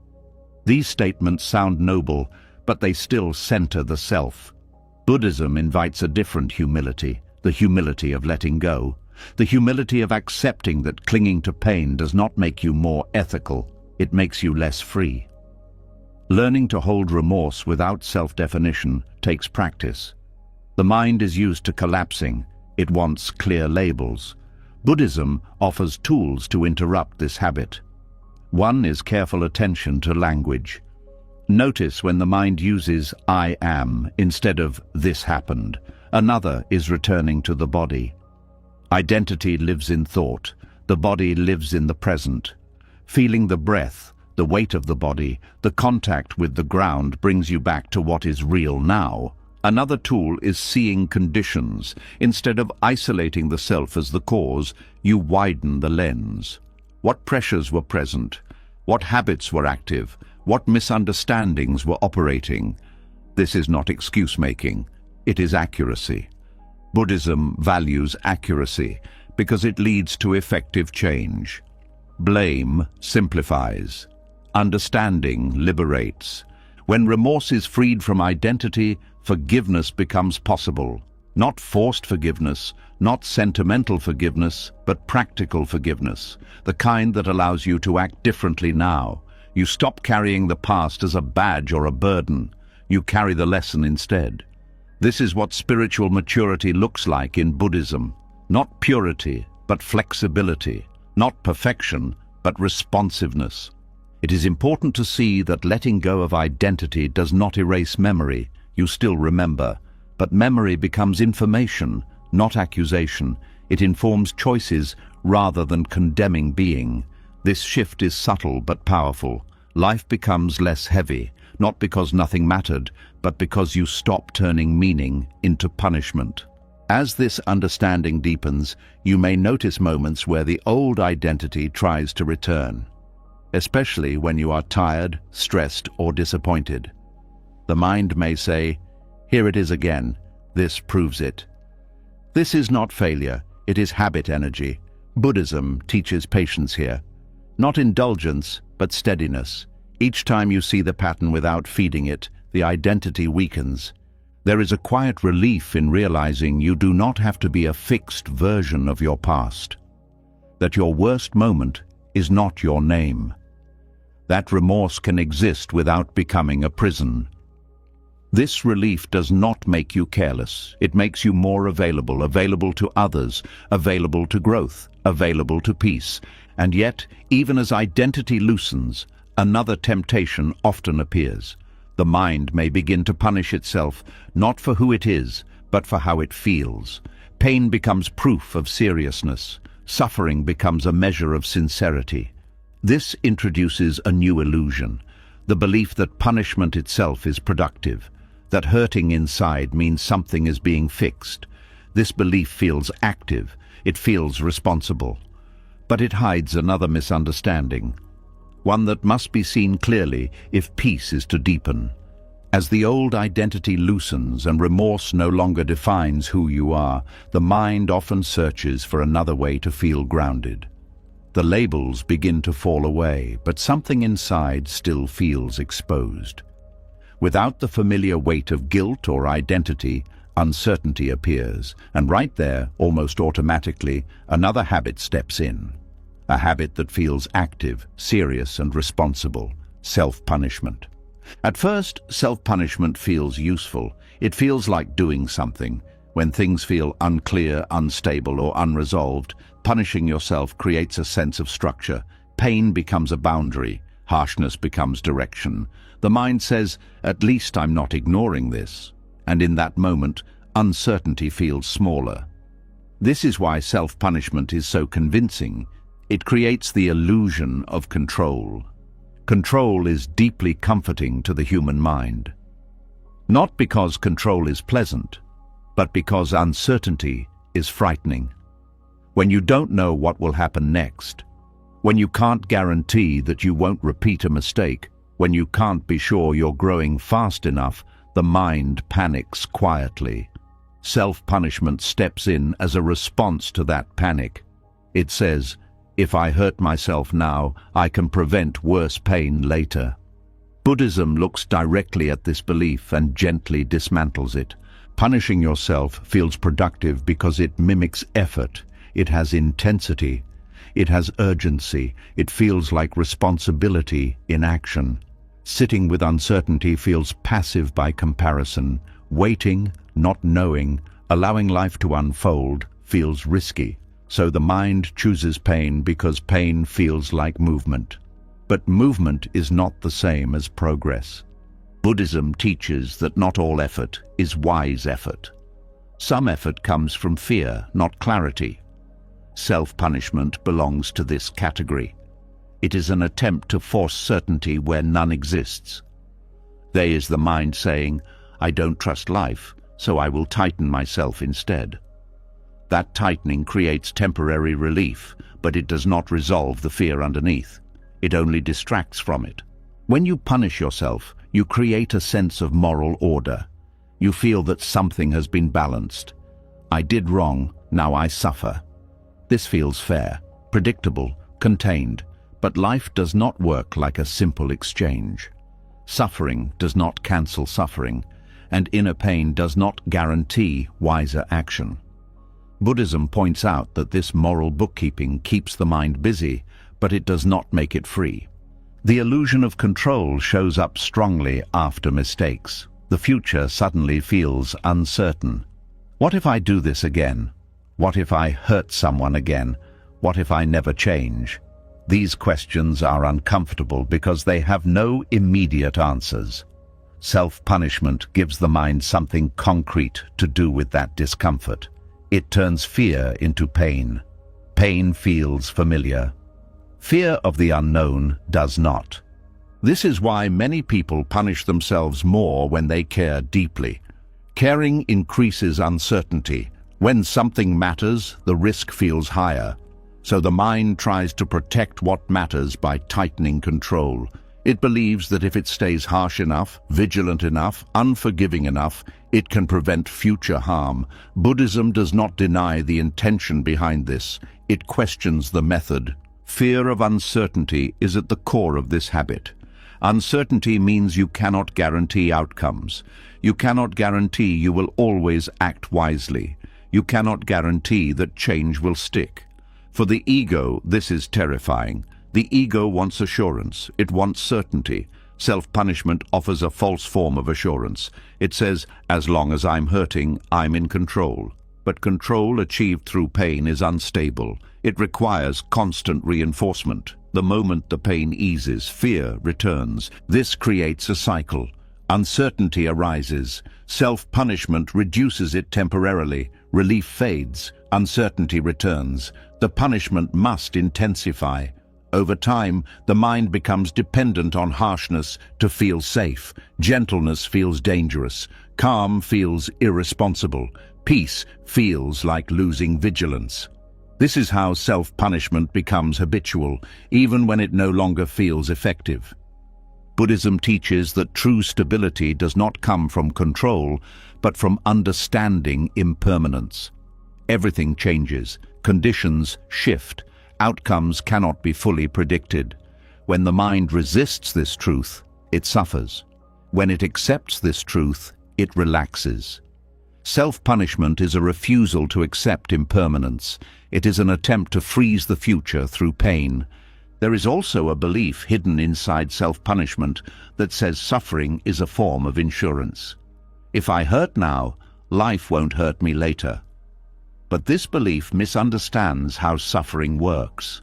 These statements sound noble, but they still center the self. Buddhism invites a different humility, the humility of letting go, the humility of accepting that clinging to pain does not make you more ethical, it makes you less free. Learning to hold remorse without self-definition takes practice. The mind is used to collapsing, it wants clear labels. Buddhism offers tools to interrupt this habit. One is careful attention to language. Notice when the mind uses I am instead of this happened. Another is returning to the body. Identity lives in thought. The body lives in the present. Feeling the breath, the weight of the body, the contact with the ground brings you back to what is real now. Another tool is seeing conditions. Instead of isolating the self as the cause, you widen the lens. What pressures were present? What habits were active? What misunderstandings were operating? This is not excuse-making. It is accuracy. Buddhism values accuracy because it leads to effective change. Blame simplifies. Understanding liberates. When remorse is freed from identity, forgiveness becomes possible. Not forced forgiveness, not sentimental forgiveness, but practical forgiveness, the kind that allows you to act differently now. You stop carrying the past as a badge or a burden. You carry the lesson instead. This is what spiritual maturity looks like in Buddhism. Not purity, but flexibility. Not perfection, but responsiveness. It is important to see that letting go of identity does not erase memory. You still remember. But memory becomes information, not accusation. It informs choices rather than condemning being. This shift is subtle but powerful. Life becomes less heavy, not because nothing mattered, but because you stop turning meaning into punishment. As this understanding deepens, you may notice moments where the old identity tries to return, especially when you are tired, stressed, or disappointed. The mind may say, "Here it is again. This proves it." This is not failure, it is habit energy. Buddhism teaches patience here. Not indulgence, but steadiness. Each time you see the pattern without feeding it, the identity weakens. There is a quiet relief in realizing you do not have to be a fixed version of your past. That your worst moment is not your name. That remorse can exist without becoming a prison. This relief does not make you careless. It makes you more available, available to others, available to growth, available to peace. And yet, even as identity loosens, another temptation often appears. The mind may begin to punish itself, not for who it is, but for how it feels. Pain becomes proof of seriousness. Suffering becomes a measure of sincerity. This introduces a new illusion, the belief that punishment itself is productive, that hurting inside means something is being fixed. This belief feels active, it feels responsible. But it hides another misunderstanding, one that must be seen clearly if peace is to deepen. As the old identity loosens and remorse no longer defines who you are, the mind often searches for another way to feel grounded. The labels begin to fall away, but something inside still feels exposed. Without the familiar weight of guilt or identity, uncertainty appears, and right there, almost automatically, another habit steps in. A habit that feels active, serious, and responsible: self-punishment. At first, self-punishment feels useful. It feels like doing something. When things feel unclear, unstable, or unresolved, punishing yourself creates a sense of structure. Pain becomes a boundary. Harshness becomes direction. The mind says, "At least I'm not ignoring this." And in that moment, uncertainty feels smaller. This is why self-punishment is so convincing. It creates the illusion of control. Control is deeply comforting to the human mind. Not because control is pleasant, but because uncertainty is frightening. When you don't know what will happen next, when you can't guarantee that you won't repeat a mistake, when you can't be sure you're growing fast enough, the mind panics quietly. Self-punishment steps in as a response to that panic. It says, if I hurt myself now, I can prevent worse pain later. Buddhism looks directly at this belief and gently dismantles it. Punishing yourself feels productive because it mimics effort. It has intensity. It has urgency. It feels like responsibility in action. Sitting with uncertainty feels passive by comparison. Waiting, not knowing, allowing life to unfold feels risky. So the mind chooses pain because pain feels like movement. But movement is not the same as progress. Buddhism teaches that not all effort is wise effort. Some effort comes from fear, not clarity. Self-punishment belongs to this category. It is an attempt to force certainty where none exists. There is the mind saying, I don't trust life, so I will tighten myself instead. That tightening creates temporary relief, but it does not resolve the fear underneath. It only distracts from it. When you punish yourself, you create a sense of moral order. You feel that something has been balanced. I did wrong, now I suffer. This feels fair, predictable, contained, but life does not work like a simple exchange. Suffering does not cancel suffering, and inner pain does not guarantee wiser action. Buddhism points out that this moral bookkeeping keeps the mind busy, but it does not make it free. The illusion of control shows up strongly after mistakes. The future suddenly feels uncertain. What if I do this again? What if I hurt someone again? What if I never change? These questions are uncomfortable because they have no immediate answers. Self-punishment gives the mind something concrete to do with that discomfort. It turns fear into pain. Pain feels familiar. Fear of the unknown does not. This is why many people punish themselves more when they care deeply. Caring increases uncertainty. When something matters, the risk feels higher. So the mind tries to protect what matters by tightening control. It believes that if it stays harsh enough, vigilant enough, unforgiving enough, it can prevent future harm. Buddhism does not deny the intention behind this. It questions the method. Fear of uncertainty is at the core of this habit. Uncertainty means you cannot guarantee outcomes. You cannot guarantee you will always act wisely. You cannot guarantee that change will stick. For the ego, this is terrifying. The ego wants assurance. It wants certainty. Self-punishment offers a false form of assurance. It says, as long as I'm hurting, I'm in control. But control achieved through pain is unstable. It requires constant reinforcement. The moment the pain eases, fear returns. This creates a cycle. Uncertainty arises. Self-punishment reduces it temporarily. Relief fades. Uncertainty returns. The punishment must intensify. Over time, the mind becomes dependent on harshness to feel safe. Gentleness feels dangerous. Calm feels irresponsible. Peace feels like losing vigilance. This is how self-punishment becomes habitual, even when it no longer feels effective. Buddhism teaches that true stability does not come from control, but from understanding impermanence. Everything changes. Conditions shift. Outcomes cannot be fully predicted. When the mind resists this truth, it suffers. When it accepts this truth, it relaxes. Self-punishment is a refusal to accept impermanence. It is an attempt to freeze the future through pain. There is also a belief hidden inside self-punishment that says suffering is a form of insurance. If I hurt now, life won't hurt me later. But this belief misunderstands how suffering works.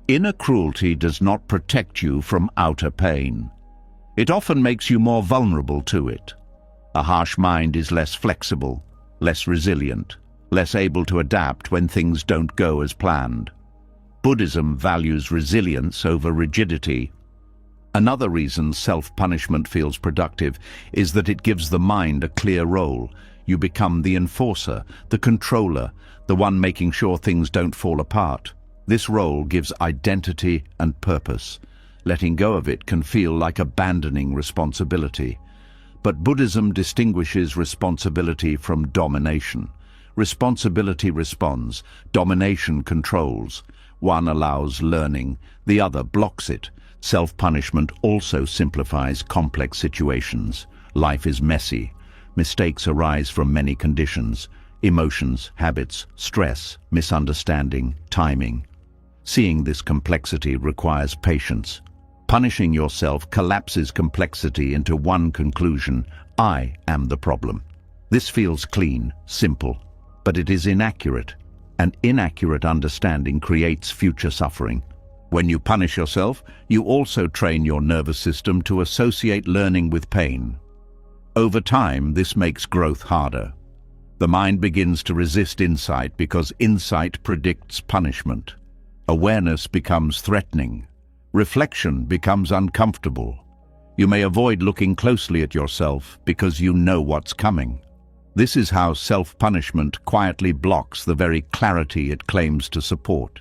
Inner cruelty does not protect you from outer pain. It often makes you more vulnerable to it. A harsh mind is less flexible, less resilient, less able to adapt when things don't go as planned. Buddhism values resilience over rigidity. Another reason self-punishment feels productive is that it gives the mind a clear role. You become the enforcer, the controller, the one making sure things don't fall apart. This role gives identity and purpose. Letting go of it can feel like abandoning responsibility. But Buddhism distinguishes responsibility from domination. Responsibility responds, domination controls. One allows learning, the other blocks it. Self-punishment also simplifies complex situations. Life is messy. Mistakes arise from many conditions: emotions, habits, stress, misunderstanding, timing. Seeing this complexity requires patience. Punishing yourself collapses complexity into one conclusion: I am the problem. This feels clean, simple, but it is inaccurate, and inaccurate understanding creates future suffering. When you punish yourself, you also train your nervous system to associate learning with pain. Over time, this makes growth harder. The mind begins to resist insight because insight predicts punishment. Awareness becomes threatening. Reflection becomes uncomfortable. You may avoid looking closely at yourself because you know what's coming. This is how self-punishment quietly blocks the very clarity it claims to support.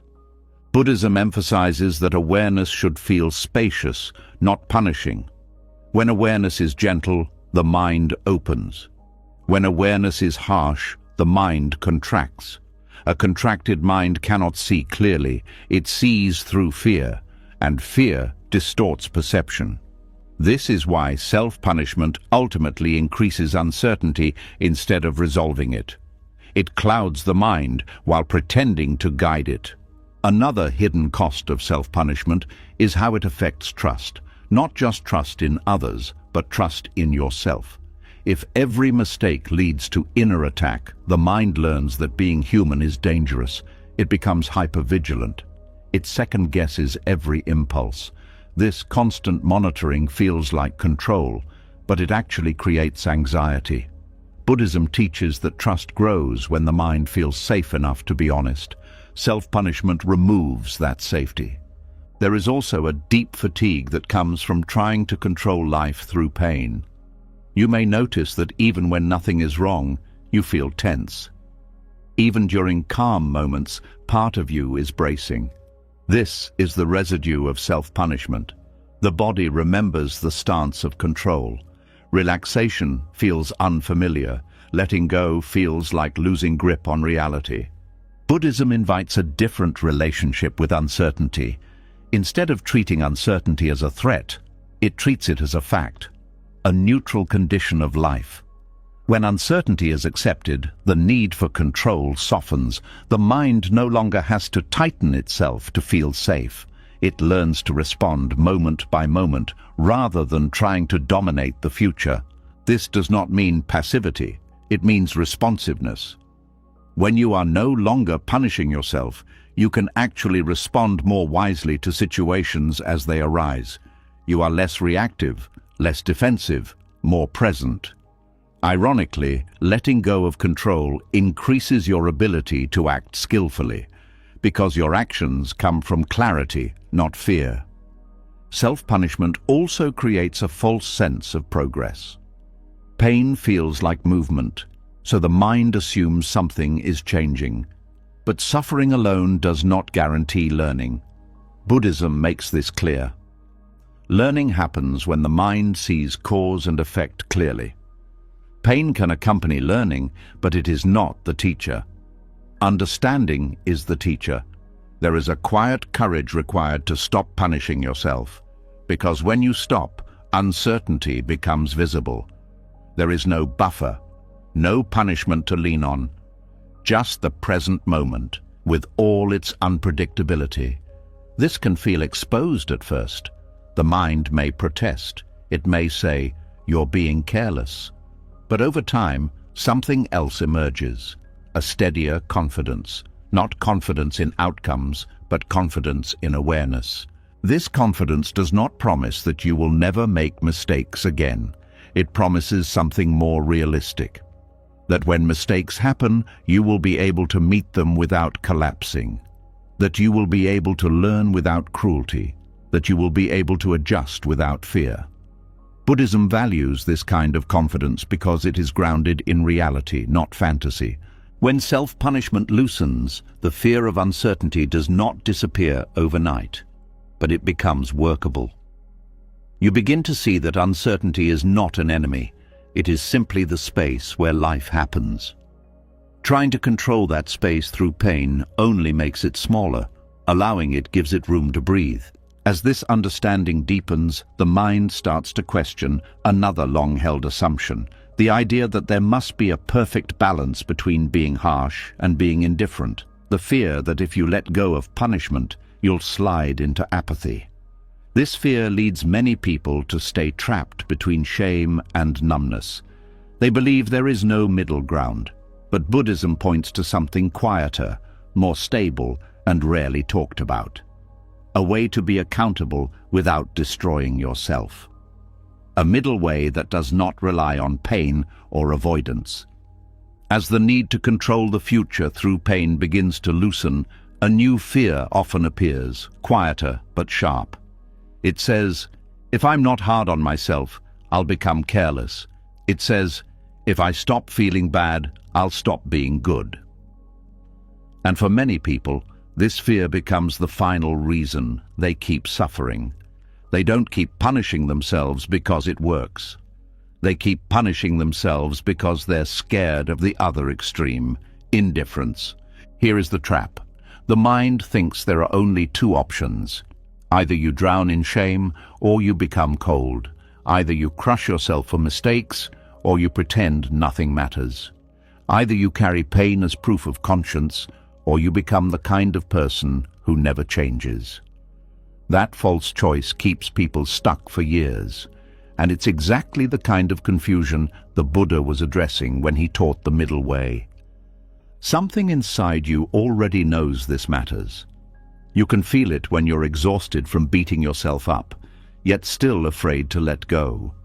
Buddhism emphasizes that awareness should feel spacious, not punishing. When awareness is gentle, the mind opens. When awareness is harsh, the mind contracts. A contracted mind cannot see clearly. It sees through fear, and fear distorts perception. This is why self-punishment ultimately increases uncertainty instead of resolving it. It clouds the mind while pretending to guide it. Another hidden cost of self-punishment is how it affects trust. Not just trust in others, but trust in yourself. If every mistake leads to inner attack, the mind learns that being human is dangerous. It becomes hypervigilant. It second-guesses every impulse. This constant monitoring feels like control, but it actually creates anxiety. Buddhism teaches that trust grows when the mind feels safe enough to be honest. Self-punishment removes that safety. There is also a deep fatigue that comes from trying to control life through pain. You may notice that even when nothing is wrong, you feel tense. Even during calm moments, part of you is bracing. This is the residue of self-punishment. The body remembers the stance of control. Relaxation feels unfamiliar. Letting go feels like losing grip on reality. Buddhism invites a different relationship with uncertainty. Instead of treating uncertainty as a threat, it treats it as a fact, a neutral condition of life. When uncertainty is accepted, the need for control softens. The mind no longer has to tighten itself to feel safe. It learns to respond moment by moment, rather than trying to dominate the future. This does not mean passivity. It means responsiveness. When you are no longer punishing yourself, you can actually respond more wisely to situations as they arise. You are less reactive, less defensive, more present. Ironically, letting go of control increases your ability to act skillfully, because your actions come from clarity, not fear. Self-punishment also creates a false sense of progress. Pain feels like movement, so the mind assumes something is changing. But suffering alone does not guarantee learning. Buddhism makes this clear. Learning happens when the mind sees cause and effect clearly. Pain can accompany learning, but it is not the teacher. Understanding is the teacher. There is a quiet courage required to stop punishing yourself, because when you stop, uncertainty becomes visible. There is no buffer, no punishment to lean on, just the present moment, with all its unpredictability. This can feel exposed at first. The mind may protest. It may say, "You're being careless." But over time, something else emerges, a steadier confidence. Not confidence in outcomes, but confidence in awareness. This confidence does not promise that you will never make mistakes again. It promises something more realistic. That when mistakes happen, you will be able to meet them without collapsing. that you will be able to learn without cruelty, that you will be able to adjust without fear. Buddhism values this kind of confidence because it is grounded in reality, not fantasy. When self-punishment loosens, the fear of uncertainty does not disappear overnight, but it becomes workable. You begin to see that uncertainty is not an enemy. It is simply the space where life happens. Trying to control that space through pain only makes it smaller. Allowing it gives it room to breathe. As this understanding deepens, the mind starts to question another long-held assumption, the idea that there must be a perfect balance between being harsh and being indifferent, the fear that if you let go of punishment, you'll slide into apathy. This fear leads many people to stay trapped between shame and numbness. They believe there is no middle ground, but Buddhism points to something quieter, more stable, and rarely talked about. A way to be accountable without destroying yourself. A middle way that does not rely on pain or avoidance. As the need to control the future through pain begins to loosen, a new fear often appears, quieter but sharp. It says, if I'm not hard on myself, I'll become careless. It says, if I stop feeling bad, I'll stop being good. And for many people, this fear becomes the final reason they keep suffering. They don't keep punishing themselves because it works. They keep punishing themselves because they're scared of the other extreme, indifference. Here is the trap. The mind thinks there are only two options. Either you drown in shame or you become cold. Either you crush yourself for mistakes or you pretend nothing matters. Either you carry pain as proof of conscience or you become the kind of person who never changes. That false choice keeps people stuck for years, and it's exactly the kind of confusion the Buddha was addressing when he taught the middle way. Something inside you already knows this matters. You can feel it when you're exhausted from beating yourself up, yet still afraid to let go.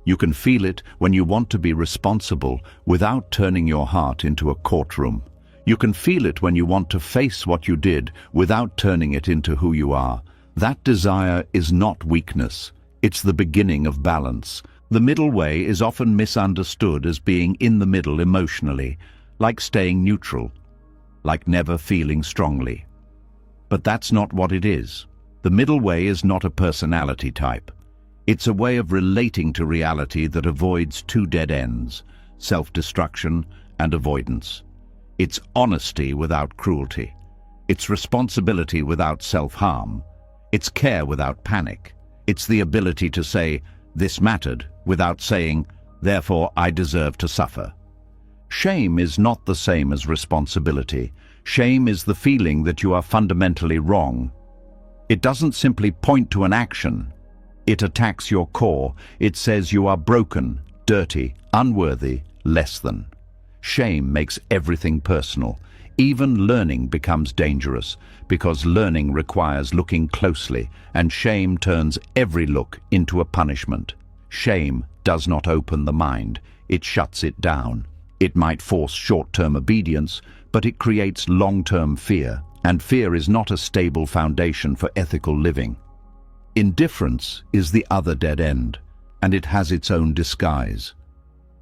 You can feel it when you want to be responsible without turning your heart into a courtroom. You can feel it when you want to face what you did without turning it into who you are. That desire is not weakness. It's the beginning of balance. The middle way is often misunderstood as being in the middle emotionally, like staying neutral, like never feeling strongly. But that's not what it is. The middle way is not a personality type. It's a way of relating to reality that avoids two dead ends, self-destruction and avoidance. It's honesty without cruelty. It's responsibility without self-harm. It's care without panic. It's the ability to say, this mattered, without saying, therefore I deserve to suffer. Shame is not the same as responsibility. Shame is the feeling that you are fundamentally wrong. It doesn't simply point to an action. It attacks your core. It says you are broken, dirty, unworthy, less than. Shame makes everything personal. Even learning becomes dangerous because learning requires looking closely, and shame turns every look into a punishment. Shame does not open the mind. It shuts it down. It might force short-term obedience, but it creates long-term fear, and fear is not a stable foundation for ethical living. Indifference is the other dead end, and it has its own disguise.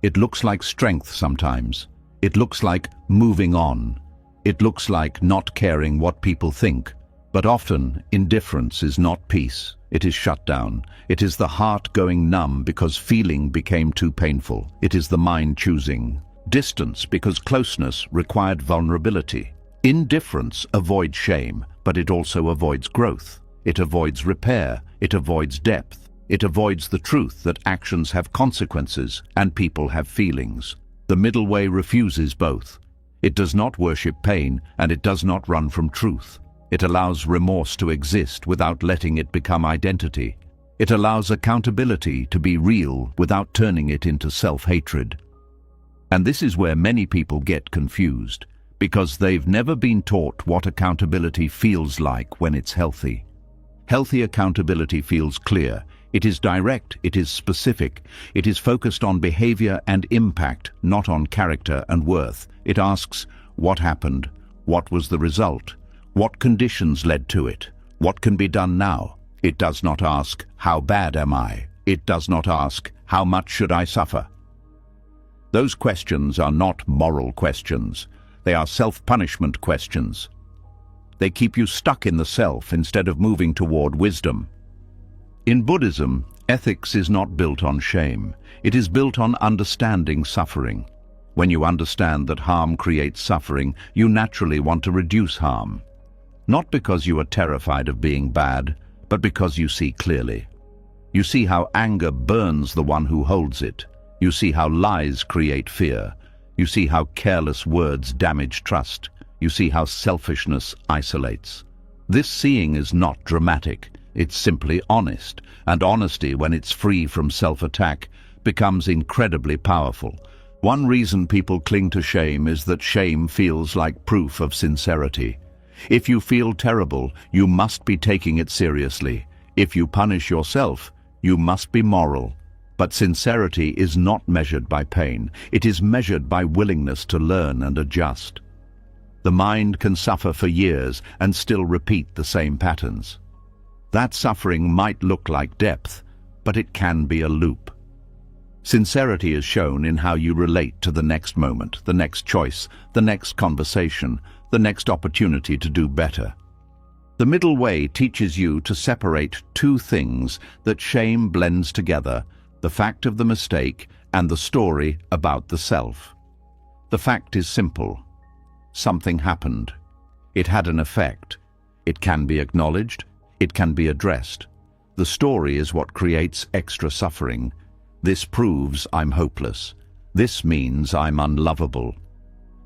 It looks like strength sometimes. It looks like moving on. It looks like not caring what people think. But often, indifference is not peace. It is shutdown. It is the heart going numb because feeling became too painful. It is the mind choosing distance because closeness required vulnerability. Indifference avoids shame, but it also avoids growth. It avoids repair. It avoids depth. It avoids the truth that actions have consequences and people have feelings. The middle way refuses both. It does not worship pain, and it does not run from truth. It allows remorse to exist without letting it become identity. It allows accountability to be real without turning it into self-hatred. And this is where many people get confused, because they've never been taught what accountability feels like when it's healthy. Healthy accountability feels clear. It is direct, it is specific, it is focused on behavior and impact, not on character and worth. It asks, what happened? What was the result? What conditions led to it? What can be done now? It does not ask, how bad am I? It does not ask, how much should I suffer? Those questions are not moral questions. They are self-punishment questions. They keep you stuck in the self instead of moving toward wisdom. In Buddhism, ethics is not built on shame. It is built on understanding suffering. When you understand that harm creates suffering, you naturally want to reduce harm. Not because you are terrified of being bad, but because you see clearly. You see how anger burns the one who holds it. You see how lies create fear. You see how careless words damage trust. You see how selfishness isolates. This seeing is not dramatic. It's simply honest. And honesty, when it's free from self-attack, becomes incredibly powerful. One reason people cling to shame is that shame feels like proof of sincerity. If you feel terrible, you must be taking it seriously. If you punish yourself, you must be moral. But sincerity is not measured by pain. It is measured by willingness to learn and adjust. The mind can suffer for years and still repeat the same patterns. That suffering might look like depth, but it can be a loop. Sincerity is shown in how you relate to the next moment, the next choice, the next conversation, the next opportunity to do better. The middle way teaches you to separate two things that shame blends together: the fact of the mistake and the story about the self. The fact is simple. Something happened. It had an effect. It can be acknowledged. It can be addressed. The story is what creates extra suffering. This proves I'm hopeless. This means I'm unlovable.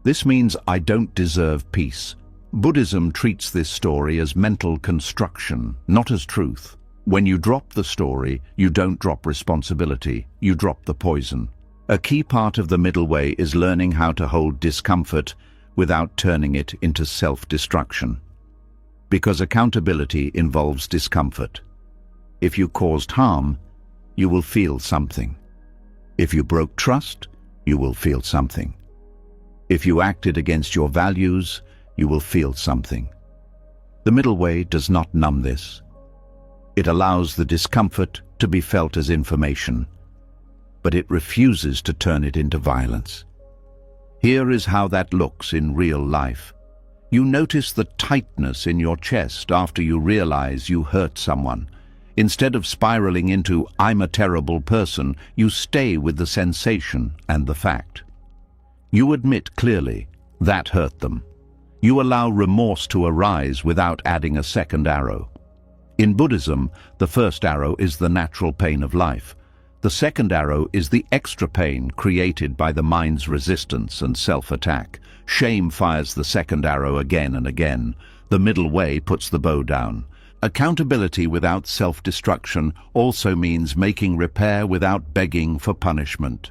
This means I don't deserve peace. Buddhism treats this story as mental construction, not as truth. When you drop the story, you don't drop responsibility, you drop the poison. A key part of the middle way is learning how to hold discomfort without turning it into self-destruction. Because accountability involves discomfort. If you caused harm, you will feel something. If you broke trust, you will feel something. If you acted against your values, you will feel something. The middle way does not numb this. It allows the discomfort to be felt as information, but it refuses to turn it into violence. Here is how that looks in real life. You notice the tightness in your chest after you realize you hurt someone. Instead of spiraling into "I'm a terrible person," you stay with the sensation and the fact. You admit clearly that hurt them. You allow remorse to arise without adding a second arrow. In Buddhism, the first arrow is the natural pain of life. The second arrow is the extra pain created by the mind's resistance and self-attack. Shame fires the second arrow again and again. The middle way puts the bow down. Accountability without self-destruction also means making repair without begging for punishment.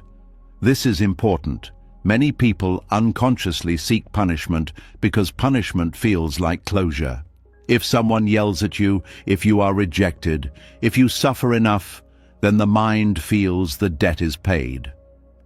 This is important. Many people unconsciously seek punishment because punishment feels like closure. If someone yells at you, if you are rejected, if you suffer enough, then the mind feels the debt is paid.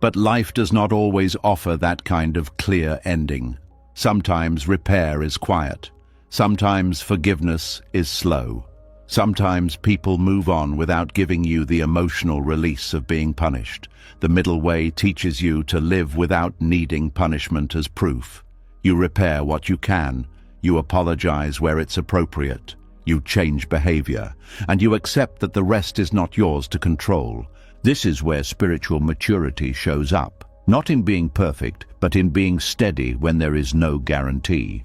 But life does not always offer that kind of clear ending. Sometimes repair is quiet. Sometimes forgiveness is slow. Sometimes people move on without giving you the emotional release of being punished. The middle way teaches you to live without needing punishment as proof. You repair what you can. You apologize where it's appropriate. You change behavior. And you accept that the rest is not yours to control. This is where spiritual maturity shows up. Not in being perfect, but in being steady when there is no guarantee.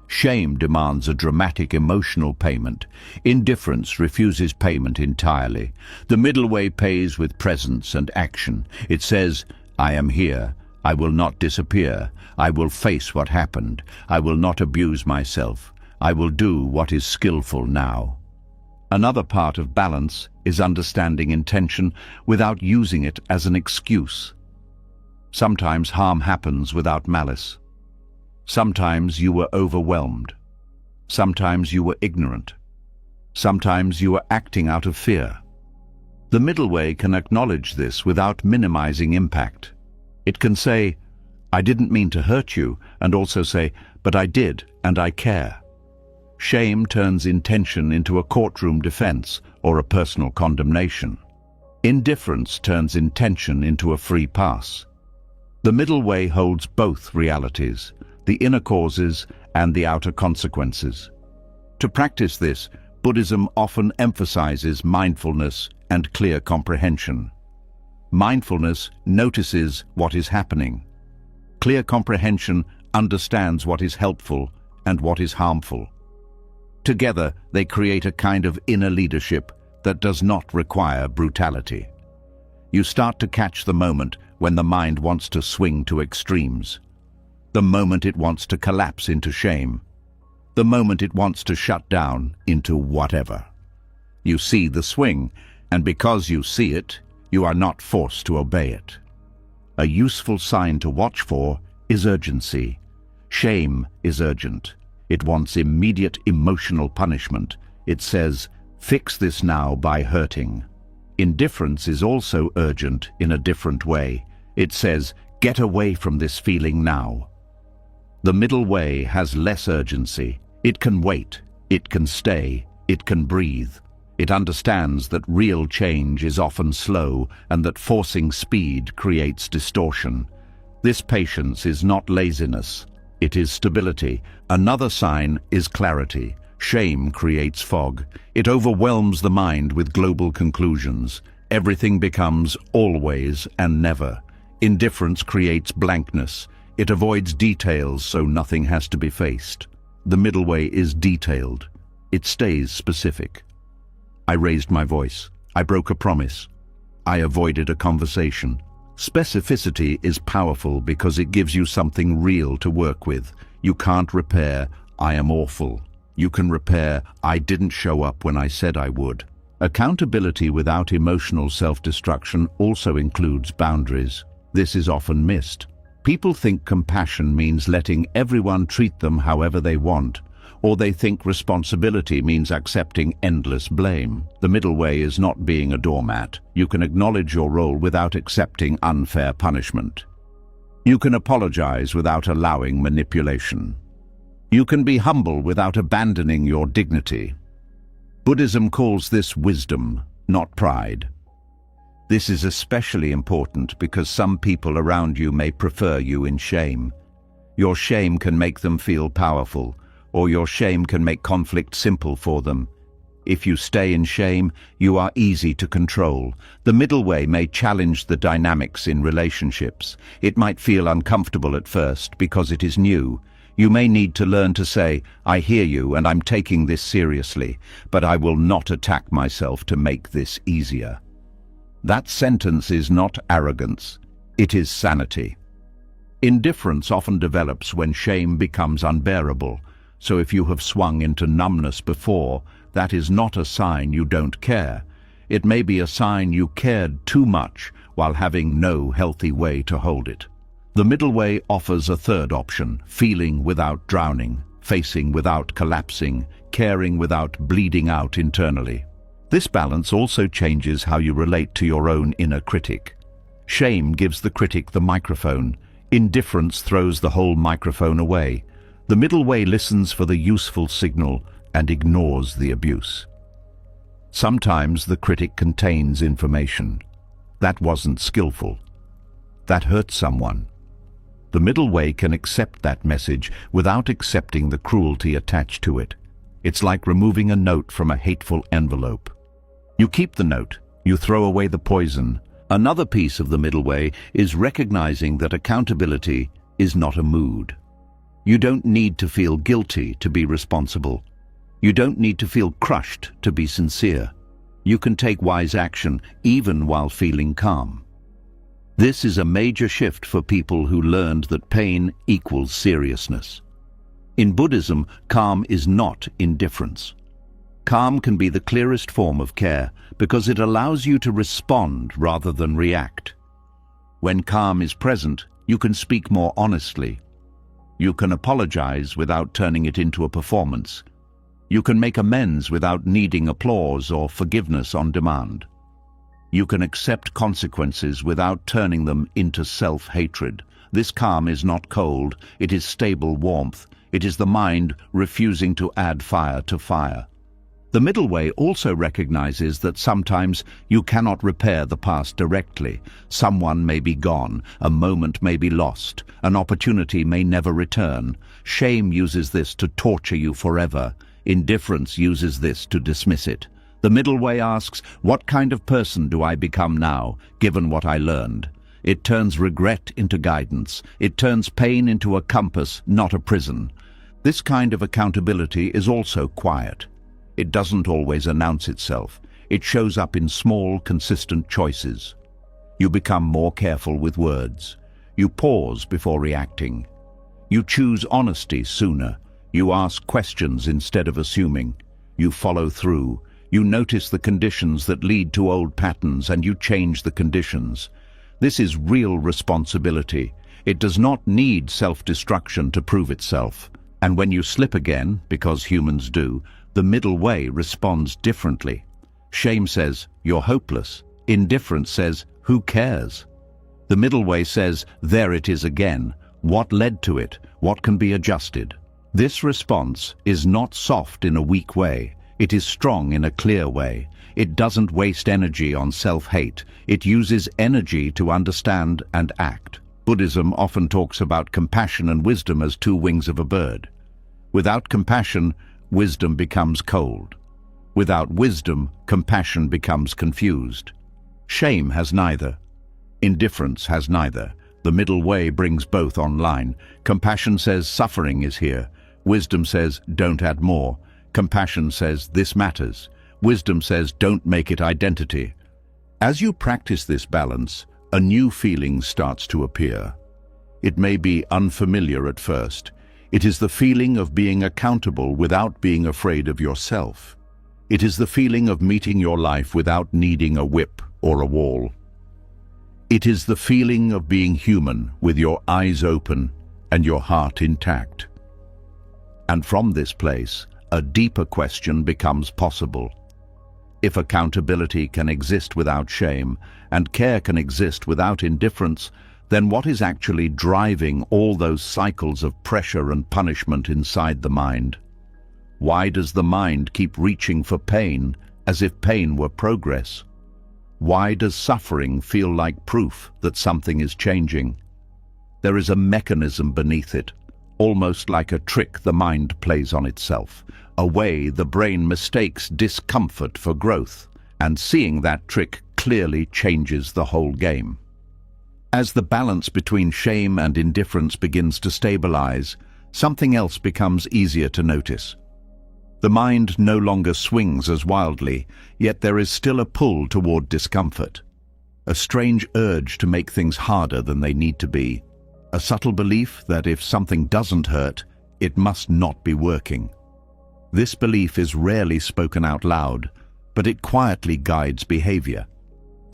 Shame demands a dramatic emotional payment. Indifference refuses payment entirely. The middle way pays with presence and action. It says, I am here. I will not disappear. I will face what happened. I will not abuse myself. I will do what is skillful now. Another part of balance is understanding intention without using it as an excuse. Sometimes harm happens without malice. Sometimes you were overwhelmed. Sometimes you were ignorant. Sometimes you were acting out of fear. The middle way can acknowledge this without minimizing impact. It can say, I didn't mean to hurt you, and also say, but I did, and I care. Shame turns intention into a courtroom defense or a personal condemnation. Indifference turns intention into a free pass. The middle way holds both realities, the inner causes and the outer consequences. To practice this, Buddhism often emphasizes mindfulness and clear comprehension. Mindfulness notices what is happening. Clear comprehension understands what is helpful and what is harmful. Together, they create a kind of inner leadership that does not require brutality. You start to catch the moment when the mind wants to swing to extremes, the moment it wants to collapse into shame, the moment it wants to shut down into whatever. You see the swing, and because you see it, you are not forced to obey it. A useful sign to watch for is urgency. Shame is urgent. It wants immediate emotional punishment. It says, "Fix this now by hurting." Indifference is also urgent in a different way. It says, "Get away from this feeling now." The middle way has less urgency. It can wait, it can stay, it can breathe. It understands that real change is often slow and that forcing speed creates distortion. This patience is not laziness. It is stability. Another sign is clarity. Shame creates fog. It overwhelms the mind with global conclusions. Everything becomes always and never. Indifference creates blankness. It avoids details so nothing has to be faced. The middle way is detailed. It stays specific. I raised my voice. I broke a promise. I avoided a conversation. Specificity is powerful because it gives you something real to work with. You can't repair, "I am awful." You can repair, "I didn't show up when I said I would." Accountability without emotional self-destruction also includes boundaries. This is often missed. People think compassion means letting everyone treat them however they want, or they think responsibility means accepting endless blame. The middle way is not being a doormat. You can acknowledge your role without accepting unfair punishment. You can apologize without allowing manipulation. You can be humble without abandoning your dignity. Buddhism calls this wisdom, not pride. This is especially important because some people around you may prefer you in shame. Your shame can make them feel powerful, or your shame can make conflict simple for them. If you stay in shame, you are easy to control. The middle way may challenge the dynamics in relationships. It might feel uncomfortable at first because it is new. You may need to learn to say, "I hear you and I'm taking this seriously, but I will not attack myself to make this easier." That sentence is not arrogance, it is sanity. Indifference often develops when shame becomes unbearable. So if you have swung into numbness before, that is not a sign you don't care. It may be a sign you cared too much while having no healthy way to hold it. The middle way offers a third option: feeling without drowning, facing without collapsing, caring without bleeding out internally. This balance also changes how you relate to your own inner critic. Shame gives the critic the microphone. Indifference throws the whole microphone away. The middle way listens for the useful signal and ignores the abuse. Sometimes the critic contains information. That wasn't skillful. That hurt someone. The middle way can accept that message without accepting the cruelty attached to it. It's like removing a note from a hateful envelope. You keep the note, you throw away the poison. Another piece of the middle way is recognizing that accountability is not a mood. You don't need to feel guilty to be responsible. You don't need to feel crushed to be sincere. You can take wise action even while feeling calm. This is a major shift for people who learned that pain equals seriousness. In Buddhism, calm is not indifference. Calm can be the clearest form of care because it allows you to respond rather than react. When calm is present, you can speak more honestly. You can apologize without turning it into a performance. You can make amends without needing applause or forgiveness on demand. You can accept consequences without turning them into self-hatred. This calm is not cold, it is stable warmth. It is the mind refusing to add fire to fire. The middle way also recognizes that sometimes you cannot repair the past directly. Someone may be gone, a moment may be lost, an opportunity may never return. Shame uses this to torture you forever. Indifference uses this to dismiss it. The middle way asks, what kind of person do I become now, given what I learned? It turns regret into guidance. It turns pain into a compass, not a prison. This kind of accountability is also quiet. It doesn't always announce itself. It shows up in small, consistent choices. You become more careful with words. You pause before reacting. You choose honesty sooner. You ask questions instead of assuming. You follow through. You notice the conditions that lead to old patterns and you change the conditions. This is real responsibility. It does not need self-destruction to prove itself. And when you slip again, because humans do, the middle way responds differently. Shame says, you're hopeless. Indifference says, who cares? The middle way says, there it is again. What led to it? What can be adjusted? This response is not soft in a weak way. It is strong in a clear way. It doesn't waste energy on self-hate. It uses energy to understand and act. Buddhism often talks about compassion and wisdom as two wings of a bird. Without compassion, wisdom becomes cold. Without wisdom, compassion becomes confused. Shame has neither. Indifference has neither. The middle way brings both online. Compassion says suffering is here. Wisdom says don't add more. Compassion says this matters. Wisdom says don't make it identity. As you practice this balance, a new feeling starts to appear. It may be unfamiliar at first. It is the feeling of being accountable without being afraid of yourself. It is the feeling of meeting your life without needing a whip or a wall. It is the feeling of being human with your eyes open and your heart intact. And from this place, a deeper question becomes possible. If accountability can exist without shame and care can exist without indifference, then what is actually driving all those cycles of pressure and punishment inside the mind? Why does the mind keep reaching for pain as if pain were progress? Why does suffering feel like proof that something is changing? There is a mechanism beneath it, almost like a trick the mind plays on itself, a way the brain mistakes discomfort for growth, and seeing that trick clearly changes the whole game. As the balance between shame and indifference begins to stabilize, something else becomes easier to notice. The mind no longer swings as wildly, yet there is still a pull toward discomfort. A strange urge to make things harder than they need to be. A subtle belief that if something doesn't hurt, it must not be working. This belief is rarely spoken out loud, but it quietly guides behavior.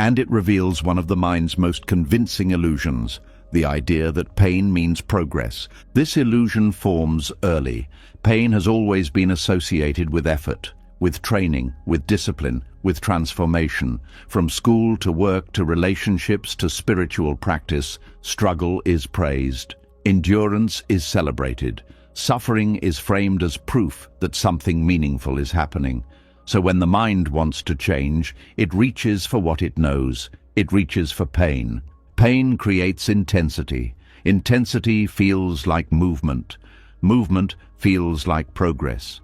And it reveals one of the mind's most convincing illusions, the idea that pain means progress. This illusion forms early. Pain has always been associated with effort, with training, with discipline, with transformation. From school to work to relationships to spiritual practice, struggle is praised. Endurance is celebrated. Suffering is framed as proof that something meaningful is happening. So when the mind wants to change, it reaches for what it knows. It reaches for pain. Pain creates intensity. Intensity feels like movement. Movement feels like progress.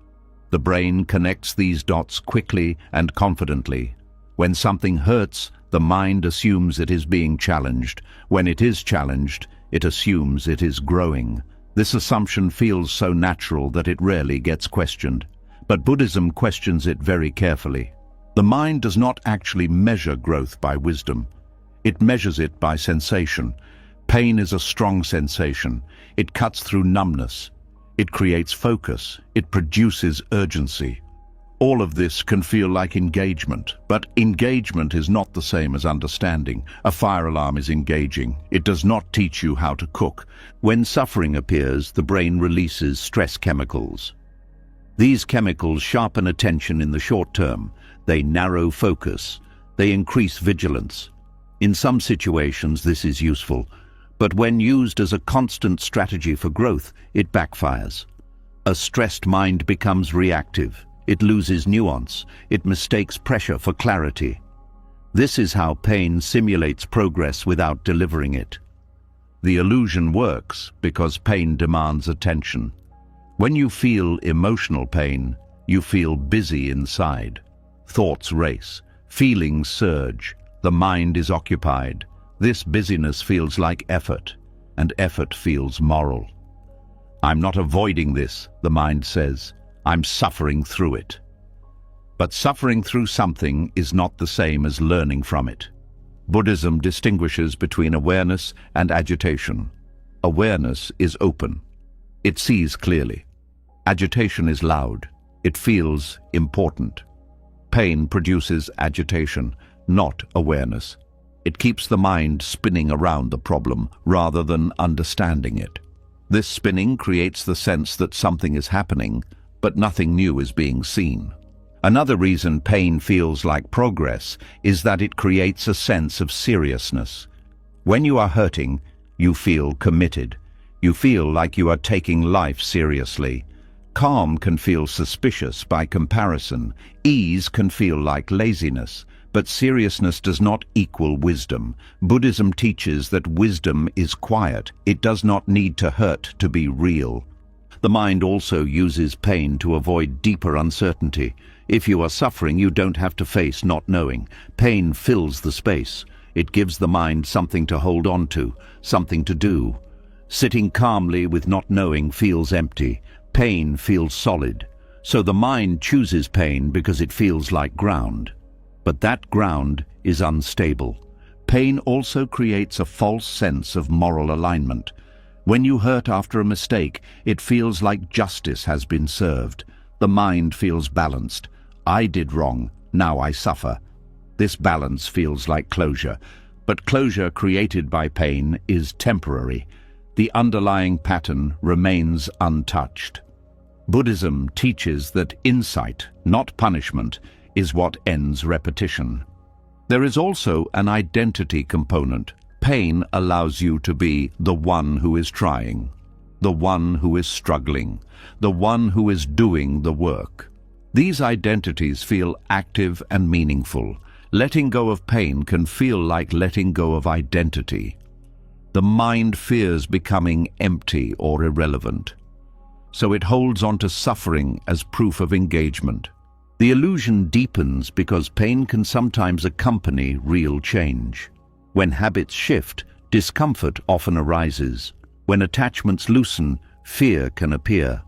The brain connects these dots quickly and confidently. When something hurts, the mind assumes it is being challenged. When it is challenged, it assumes it is growing. This assumption feels so natural that it rarely gets questioned. But Buddhism questions it very carefully. The mind does not actually measure growth by wisdom. It measures it by sensation. Pain is a strong sensation. It cuts through numbness. It creates focus. It produces urgency. All of this can feel like engagement, but engagement is not the same as understanding. A fire alarm is engaging. It does not teach you how to cook. When suffering appears, the brain releases stress chemicals. These chemicals sharpen attention in the short term. They narrow focus. They increase vigilance. In some situations, this is useful, but when used as a constant strategy for growth, it backfires. A stressed mind becomes reactive. It loses nuance. It mistakes pressure for clarity. This is how pain simulates progress without delivering it. The illusion works because pain demands attention. When you feel emotional pain, you feel busy inside. Thoughts race, feelings surge, the mind is occupied. This busyness feels like effort, and effort feels moral. I'm not avoiding this, the mind says. I'm suffering through it. But suffering through something is not the same as learning from it. Buddhism distinguishes between awareness and agitation. Awareness is open. It sees clearly. Agitation is loud. It feels important. Pain produces agitation, not awareness. It keeps the mind spinning around the problem rather than understanding it. This spinning creates the sense that something is happening, but nothing new is being seen. Another reason pain feels like progress is that it creates a sense of seriousness. When you are hurting, you feel committed. You feel like you are taking life seriously. Calm can feel suspicious by comparison. Ease can feel like laziness. But seriousness does not equal wisdom. Buddhism teaches that wisdom is quiet. It does not need to hurt to be real. The mind also uses pain to avoid deeper uncertainty. If you are suffering, you don't have to face not knowing. Pain fills the space. It gives the mind something to hold on to, something to do. Sitting calmly with not knowing feels empty. Pain feels solid. So the mind chooses pain because it feels like ground. But that ground is unstable. Pain also creates a false sense of moral alignment. When you hurt after a mistake, it feels like justice has been served. The mind feels balanced. I did wrong, now I suffer. This balance feels like closure. But closure created by pain is temporary. The underlying pattern remains untouched. Buddhism teaches that insight, not punishment, is what ends repetition. There is also an identity component. Pain allows you to be the one who is trying, the one who is struggling, the one who is doing the work. These identities feel active and meaningful. Letting go of pain can feel like letting go of identity. The mind fears becoming empty or irrelevant, so it holds on to suffering as proof of engagement. The illusion deepens because pain can sometimes accompany real change. When habits shift, discomfort often arises. When attachments loosen, fear can appear.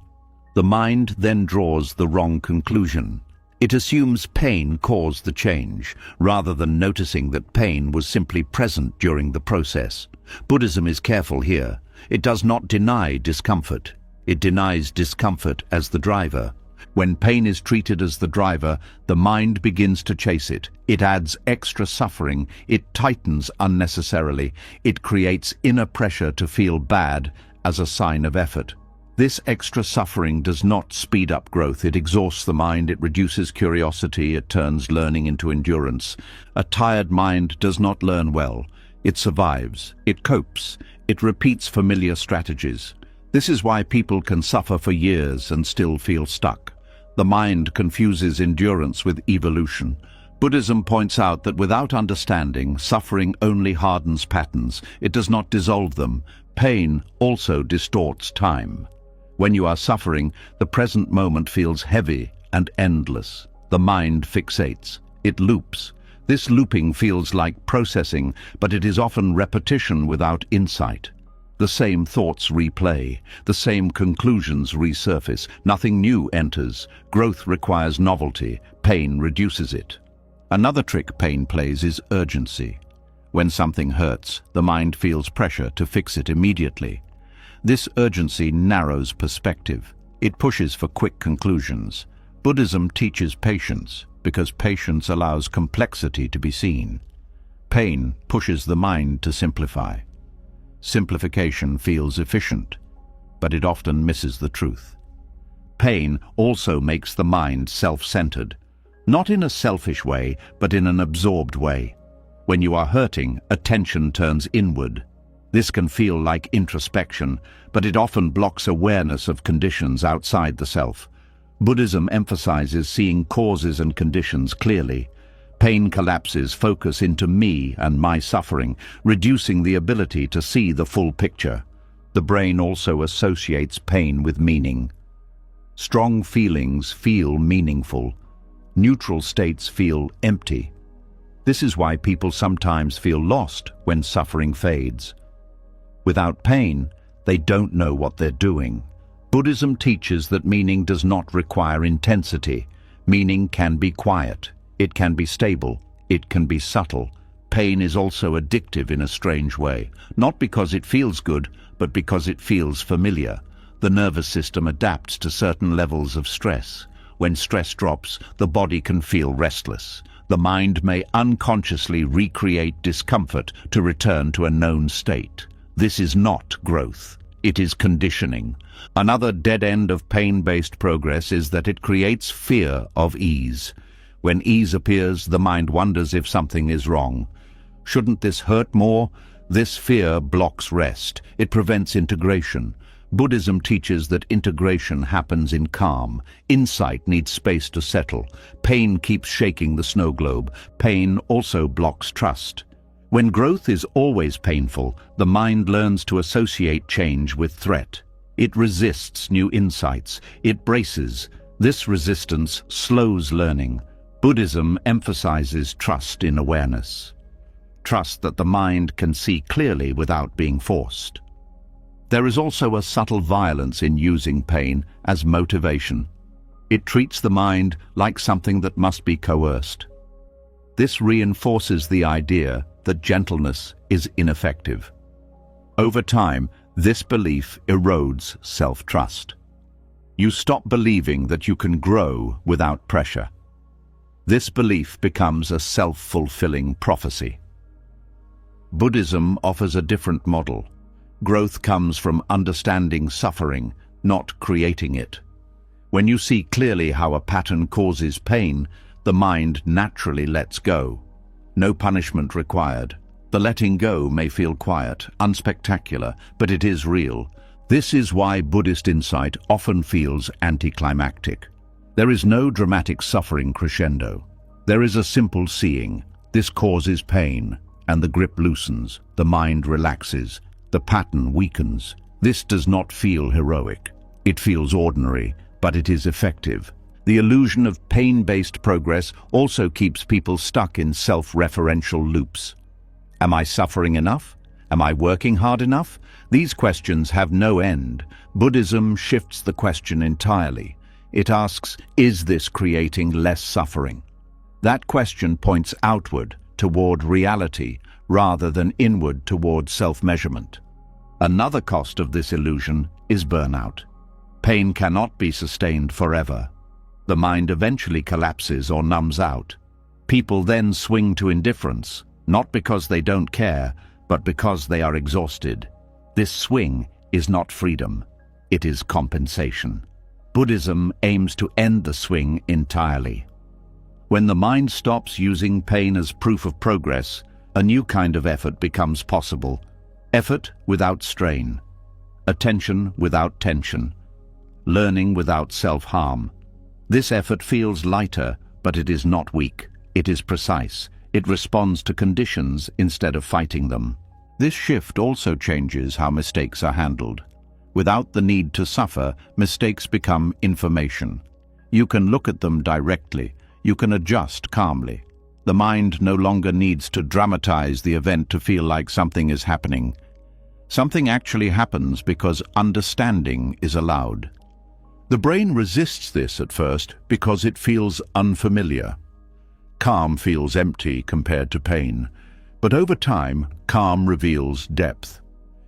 The mind then draws the wrong conclusion. It assumes pain caused the change, rather than noticing that pain was simply present during the process. Buddhism is careful here. It does not deny discomfort. It denies discomfort as the driver. When pain is treated as the driver, the mind begins to chase it. It adds extra suffering. It tightens unnecessarily. It creates inner pressure to feel bad as a sign of effort. This extra suffering does not speed up growth. It exhausts the mind. It reduces curiosity. It turns learning into endurance. A tired mind does not learn well. It survives. It copes. It repeats familiar strategies. This is why people can suffer for years and still feel stuck. The mind confuses endurance with evolution. Buddhism points out that without understanding, suffering only hardens patterns. It does not dissolve them. Pain also distorts time. When you are suffering, the present moment feels heavy and endless. The mind fixates. It loops. This looping feels like processing, but it is often repetition without insight. The same thoughts replay. The same conclusions resurface. Nothing new enters. Growth requires novelty. Pain reduces it. Another trick pain plays is urgency. When something hurts, the mind feels pressure to fix it immediately. This urgency narrows perspective. It pushes for quick conclusions. Buddhism teaches patience because patience allows complexity to be seen. Pain pushes the mind to simplify. Simplification feels efficient, but it often misses the truth. Pain also makes the mind self-centered, not in a selfish way, but in an absorbed way. When you are hurting, attention turns inward. This can feel like introspection, but it often blocks awareness of conditions outside the self. Buddhism emphasizes seeing causes and conditions clearly. Pain collapses focus into me and my suffering, reducing the ability to see the full picture. The brain also associates pain with meaning. Strong feelings feel meaningful. Neutral states feel empty. This is why people sometimes feel lost when suffering fades. Without pain, they don't know what they're doing. Buddhism teaches that meaning does not require intensity. Meaning can be quiet. It can be stable. It can be subtle. Pain is also addictive in a strange way, not because it feels good, but because it feels familiar. The nervous system adapts to certain levels of stress. When stress drops, the body can feel restless. The mind may unconsciously recreate discomfort to return to a known state. This is not growth. It is conditioning. Another dead end of pain-based progress is that it creates fear of ease. When ease appears, the mind wonders if something is wrong. Shouldn't this hurt more? This fear blocks rest. It prevents integration. Buddhism teaches that integration happens in calm. Insight needs space to settle. Pain keeps shaking the snow globe. Pain also blocks trust. When growth is always painful, the mind learns to associate change with threat. It resists new insights. It braces. This resistance slows learning. Buddhism emphasizes trust in awareness. Trust that the mind can see clearly without being forced. There is also a subtle violence in using pain as motivation. It treats the mind like something that must be coerced. This reinforces the idea that gentleness is ineffective. Over time, this belief erodes self-trust. You stop believing that you can grow without pressure. This belief becomes a self-fulfilling prophecy. Buddhism offers a different model. Growth comes from understanding suffering, not creating it. When you see clearly how a pattern causes pain, the mind naturally lets go. No punishment required. The letting go may feel quiet, unspectacular, but it is real. This is why Buddhist insight often feels anticlimactic. There is no dramatic suffering crescendo. There is a simple seeing. This causes pain, and the grip loosens. The mind relaxes. The pattern weakens. This does not feel heroic. It feels ordinary, but it is effective. The illusion of pain-based progress also keeps people stuck in self-referential loops. Am I suffering enough? Am I working hard enough? These questions have no end. Buddhism shifts the question entirely. It asks, is this creating less suffering? That question points outward, toward reality, rather than inward toward self-measurement. Another cost of this illusion is burnout. Pain cannot be sustained forever. The mind eventually collapses or numbs out. People then swing to indifference, not because they don't care, but because they are exhausted. This swing is not freedom. It is compensation. Buddhism aims to end the swing entirely. When the mind stops using pain as proof of progress, a new kind of effort becomes possible. Effort without strain. Attention without tension. Learning without self-harm. This effort feels lighter, but it is not weak. It is precise. It responds to conditions instead of fighting them. This shift also changes how mistakes are handled. Without the need to suffer, mistakes become information. You can look at them directly. You can adjust calmly. The mind no longer needs to dramatize the event to feel like something is happening. Something actually happens because understanding is allowed. The brain resists this at first because it feels unfamiliar. Calm feels empty compared to pain. But over time, calm reveals depth.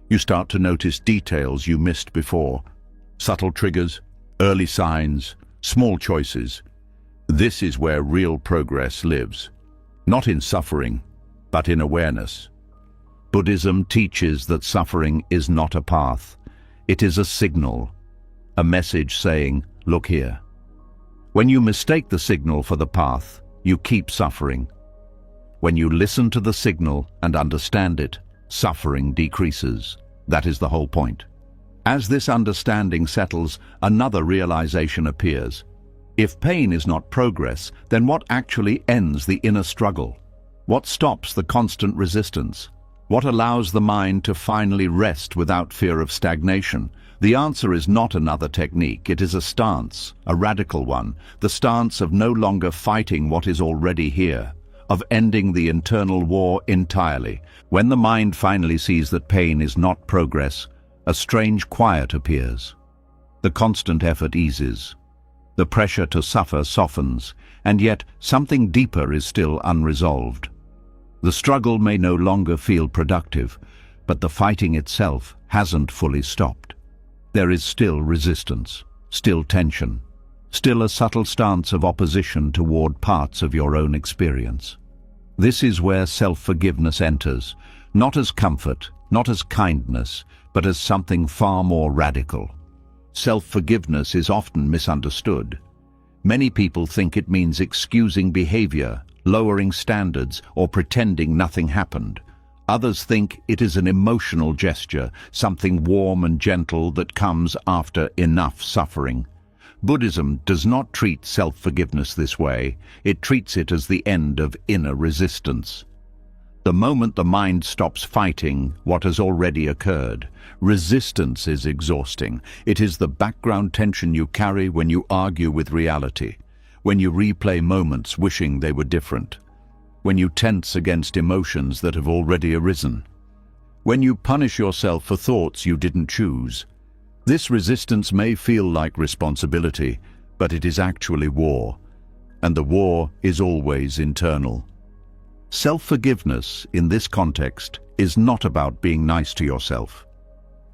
You start to notice details you missed before. Subtle triggers, early signs, small choices. This is where real progress lives. Not in suffering, but in awareness. Buddhism teaches that suffering is not a path. It is a signal, a message saying, look here. When you mistake the signal for the path, you keep suffering. When you listen to the signal and understand it, suffering decreases. That is the whole point. As this understanding settles, another realization appears. If pain is not progress, then what actually ends the inner struggle? What stops the constant resistance? What allows the mind to finally rest without fear of stagnation? The answer is not another technique, it is a stance, a radical one, the stance of no longer fighting what is already here, of ending the internal war entirely. When the mind finally sees that pain is not progress, a strange quiet appears. The constant effort eases. The pressure to suffer softens, and yet something deeper is still unresolved. The struggle may no longer feel productive, but the fighting itself hasn't fully stopped. There is still resistance, still tension, still a subtle stance of opposition toward parts of your own experience. This is where self-forgiveness enters, not as comfort, not as kindness, but as something far more radical. Self-forgiveness is often misunderstood. Many people think it means excusing behavior, lowering standards, or pretending nothing happened. Others think it is an emotional gesture, something warm and gentle that comes after enough suffering. Buddhism does not treat self-forgiveness this way. It treats it as the end of inner resistance. The moment the mind stops fighting what has already occurred, resistance is exhausting. It is the background tension you carry when you argue with reality, when you replay moments wishing they were different, when you tense against emotions that have already arisen, when you punish yourself for thoughts you didn't choose. This resistance may feel like responsibility, but it is actually war, and the war is always internal. Self-forgiveness, in this context, is not about being nice to yourself.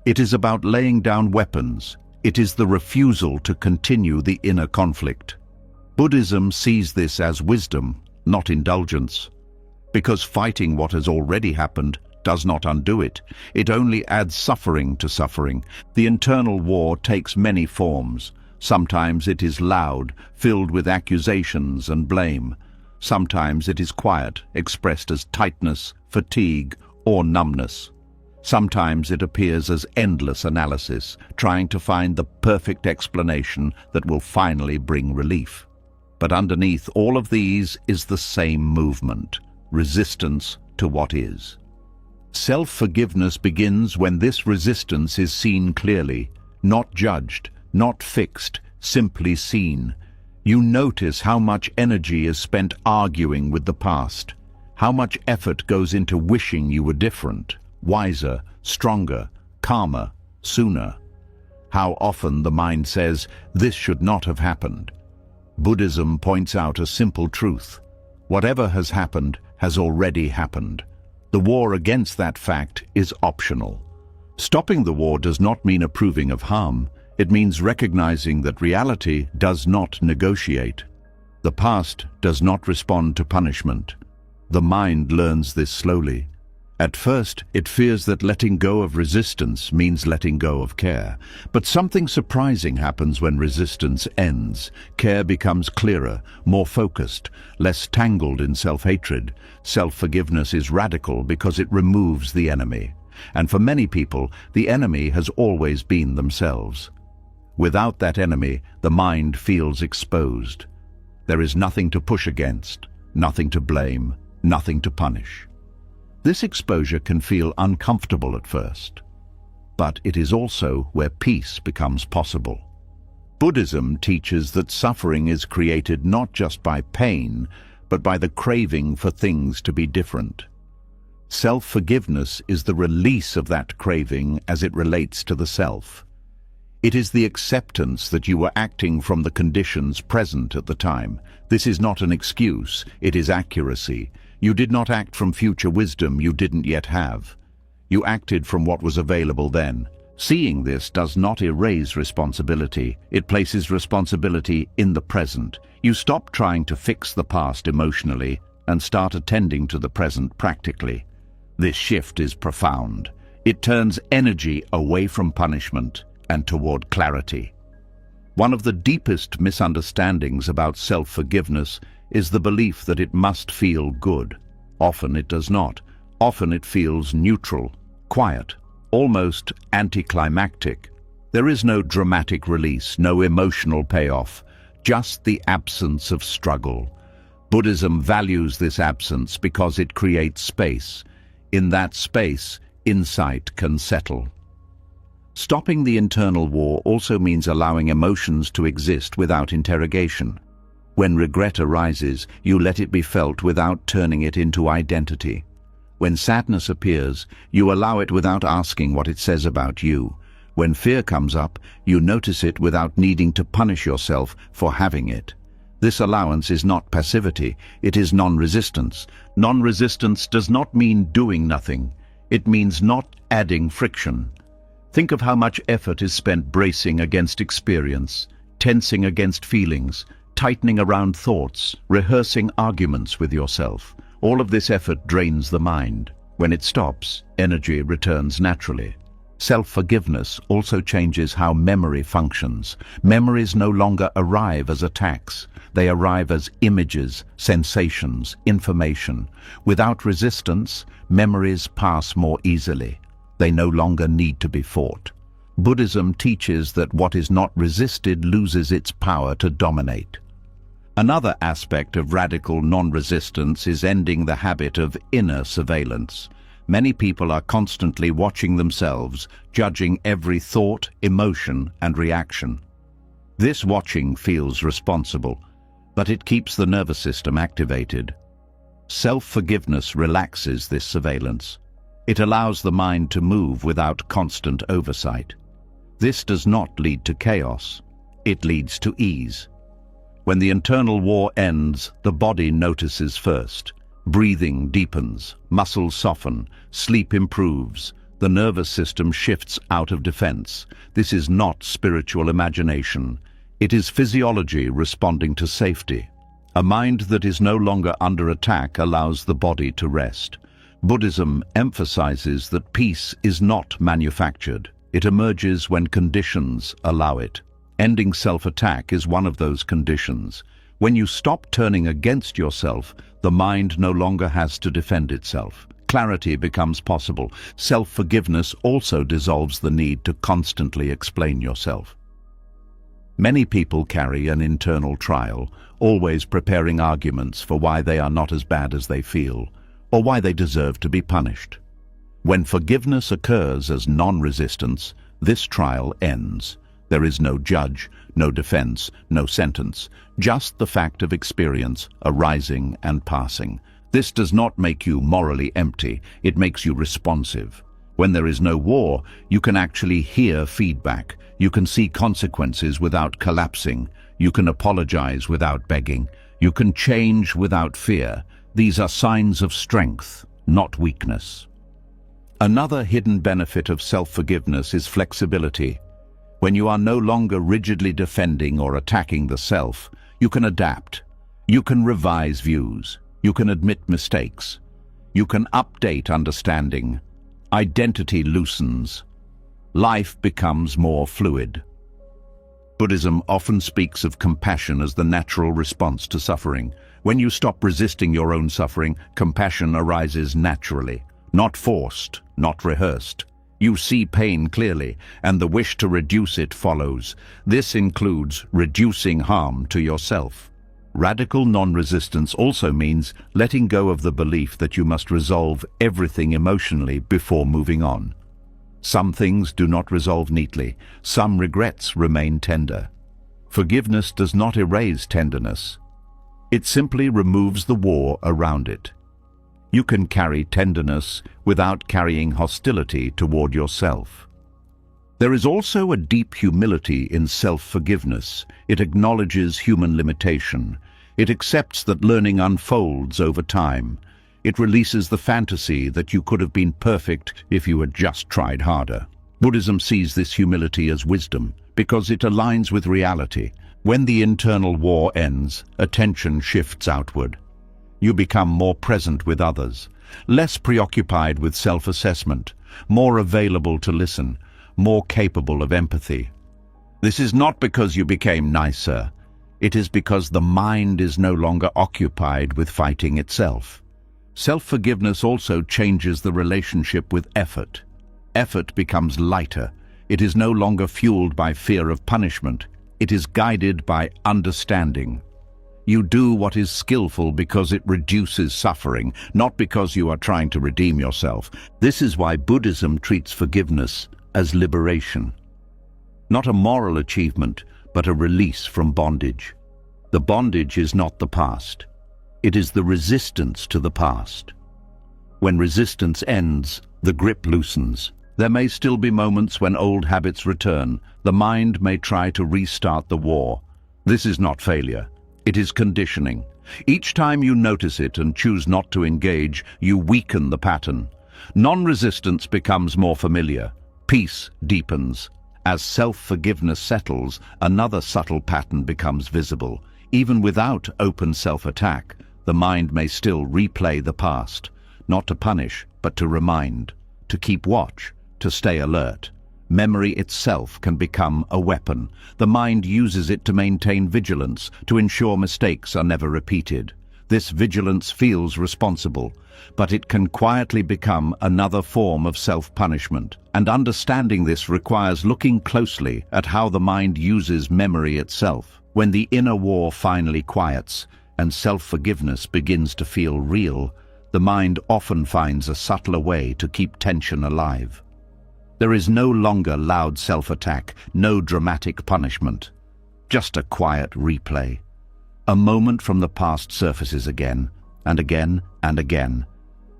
It is about laying down weapons. It is the refusal to continue the inner conflict. Buddhism sees this as wisdom, not indulgence. Because fighting what has already happened does not undo it. It only adds suffering to suffering. The internal war takes many forms. Sometimes it is loud, filled with accusations and blame. Sometimes it is quiet, expressed as tightness, fatigue, or numbness. Sometimes it appears as endless analysis, trying to find the perfect explanation that will finally bring relief. But underneath all of these is the same movement, resistance to what is. Self-forgiveness begins when this resistance is seen clearly, not judged, not fixed, simply seen. You notice how much energy is spent arguing with the past, how much effort goes into wishing you were different, wiser, stronger, calmer, sooner. How often the mind says, "This should not have happened." Buddhism points out a simple truth. Whatever has happened has already happened. The war against that fact is optional. Stopping the war does not mean approving of harm. It means recognizing that reality does not negotiate. The past does not respond to punishment. The mind learns this slowly. At first, it fears that letting go of resistance means letting go of care. But something surprising happens when resistance ends. Care becomes clearer, more focused, less tangled in self-hatred. Self-forgiveness is radical because it removes the enemy. And for many people, the enemy has always been themselves. Without that enemy, the mind feels exposed. There is nothing to push against, nothing to blame, nothing to punish. This exposure can feel uncomfortable at first, but it is also where peace becomes possible. Buddhism teaches that suffering is created not just by pain, but by the craving for things to be different. Self-forgiveness is the release of that craving as it relates to the self. It is the acceptance that you were acting from the conditions present at the time. This is not an excuse, it is accuracy. You did not act from future wisdom you didn't yet have. You acted from what was available then. Seeing this does not erase responsibility. It places responsibility in the present. You stop trying to fix the past emotionally and start attending to the present practically. This shift is profound. It turns energy away from punishment and toward clarity. One of the deepest misunderstandings about self-forgiveness is the belief that it must feel good. Often it does not. Often it feels neutral, quiet, almost anticlimactic. There is no dramatic release, no emotional payoff, just the absence of struggle. Buddhism values this absence because it creates space. In that space, insight can settle. Stopping the internal war also means allowing emotions to exist without interrogation. When regret arises, you let it be felt without turning it into identity. When sadness appears, you allow it without asking what it says about you. When fear comes up, you notice it without needing to punish yourself for having it. This allowance is not passivity, it is non-resistance. Non-resistance does not mean doing nothing. It means not adding friction. Think of how much effort is spent bracing against experience, tensing against feelings, tightening around thoughts, rehearsing arguments with yourself. All of this effort drains the mind. When it stops, energy returns naturally. Self-forgiveness also changes how memory functions. Memories no longer arrive as attacks. They arrive as images, sensations, information. Without resistance, memories pass more easily. They no longer need to be fought. Buddhism teaches that what is not resisted loses its power to dominate. Another aspect of radical non-resistance is ending the habit of inner surveillance. Many people are constantly watching themselves, judging every thought, emotion, and reaction. This watching feels responsible, but it keeps the nervous system activated. Self-forgiveness relaxes this surveillance. It allows the mind to move without constant oversight. This does not lead to chaos. It leads to ease. When the internal war ends, the body notices first. Breathing deepens, muscles soften, sleep improves. The nervous system shifts out of defense. This is not spiritual imagination. It is physiology responding to safety. A mind that is no longer under attack allows the body to rest. Buddhism emphasizes that peace is not manufactured. It emerges when conditions allow it. Ending self-attack is one of those conditions. When you stop turning against yourself, the mind no longer has to defend itself. Clarity becomes possible. Self-forgiveness also dissolves the need to constantly explain yourself. Many people carry an internal trial, always preparing arguments for why they are not as bad as they feel, or why they deserve to be punished. When forgiveness occurs as non-resistance, this trial ends. There is no judge, no defense, no sentence, just the fact of experience arising and passing. This does not make you morally empty, it makes you responsive. When there is no war, you can actually hear feedback. You can see consequences without collapsing. You can apologize without begging. You can change without fear. These are signs of strength, not weakness. Another hidden benefit of self-forgiveness is flexibility. When you are no longer rigidly defending or attacking the self, you can adapt. You can revise views. You can admit mistakes. You can update understanding. Identity loosens. Life becomes more fluid. Buddhism often speaks of compassion as the natural response to suffering. When you stop resisting your own suffering, compassion arises naturally, not forced, not rehearsed. You see pain clearly, and the wish to reduce it follows. This includes reducing harm to yourself. Radical non-resistance also means letting go of the belief that you must resolve everything emotionally before moving on. Some things do not resolve neatly. Some regrets remain tender. Forgiveness does not erase tenderness. It simply removes the war around it. You can carry tenderness without carrying hostility toward yourself. There is also a deep humility in self-forgiveness. It acknowledges human limitation. It accepts that learning unfolds over time. It releases the fantasy that you could have been perfect if you had just tried harder. Buddhism sees this humility as wisdom because it aligns with reality. When the internal war ends, attention shifts outward. You become more present with others, less preoccupied with self-assessment, more available to listen, more capable of empathy. This is not because you became nicer. It is because the mind is no longer occupied with fighting itself. Self-forgiveness also changes the relationship with effort. Effort becomes lighter. It is no longer fueled by fear of punishment. It is guided by understanding. You do what is skillful because it reduces suffering, not because you are trying to redeem yourself. This is why Buddhism treats forgiveness as liberation. Not a moral achievement, but a release from bondage. The bondage is not the past. It is the resistance to the past. When resistance ends, the grip loosens. There may still be moments when old habits return. The mind may try to restart the war. This is not failure. It is conditioning. Each time you notice it and choose not to engage, you weaken the pattern. Non-resistance becomes more familiar. Peace deepens. As self-forgiveness settles, another subtle pattern becomes visible. Even without open self-attack, the mind may still replay the past, not to punish, but to remind, to keep watch, to stay alert. Memory itself can become a weapon. The mind uses it to maintain vigilance, to ensure mistakes are never repeated. This vigilance feels responsible, but it can quietly become another form of self-punishment. And understanding this requires looking closely at how the mind uses memory itself. When the inner war finally quiets and self-forgiveness begins to feel real, the mind often finds a subtler way to keep tension alive. There is no longer loud self-attack, no dramatic punishment. Just a quiet replay. A moment from the past surfaces again, and again, and again.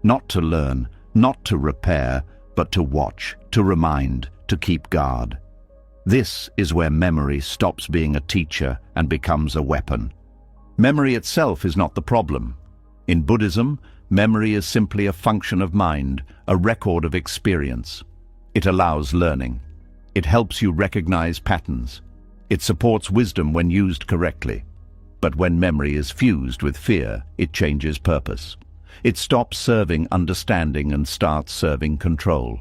Not to learn, not to repair, but to watch, to remind, to keep guard. This is where memory stops being a teacher and becomes a weapon. Memory itself is not the problem. In Buddhism, memory is simply a function of mind, a record of experience. It allows learning. It helps you recognize patterns. It supports wisdom when used correctly. But when memory is fused with fear, it changes purpose. It stops serving understanding and starts serving control.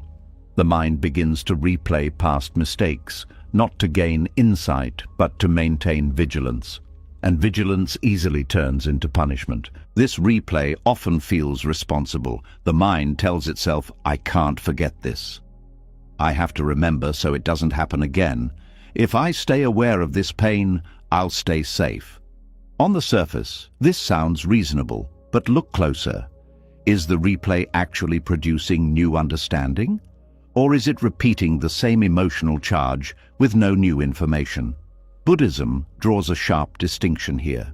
The mind begins to replay past mistakes, not to gain insight, but to maintain vigilance. And vigilance easily turns into punishment. This replay often feels responsible. The mind tells itself, I can't forget this. I have to remember so it doesn't happen again. If I stay aware of this pain, I'll stay safe. On the surface, this sounds reasonable, but look closer. Is the replay actually producing new understanding? Or is it repeating the same emotional charge with no new information? Buddhism draws a sharp distinction here.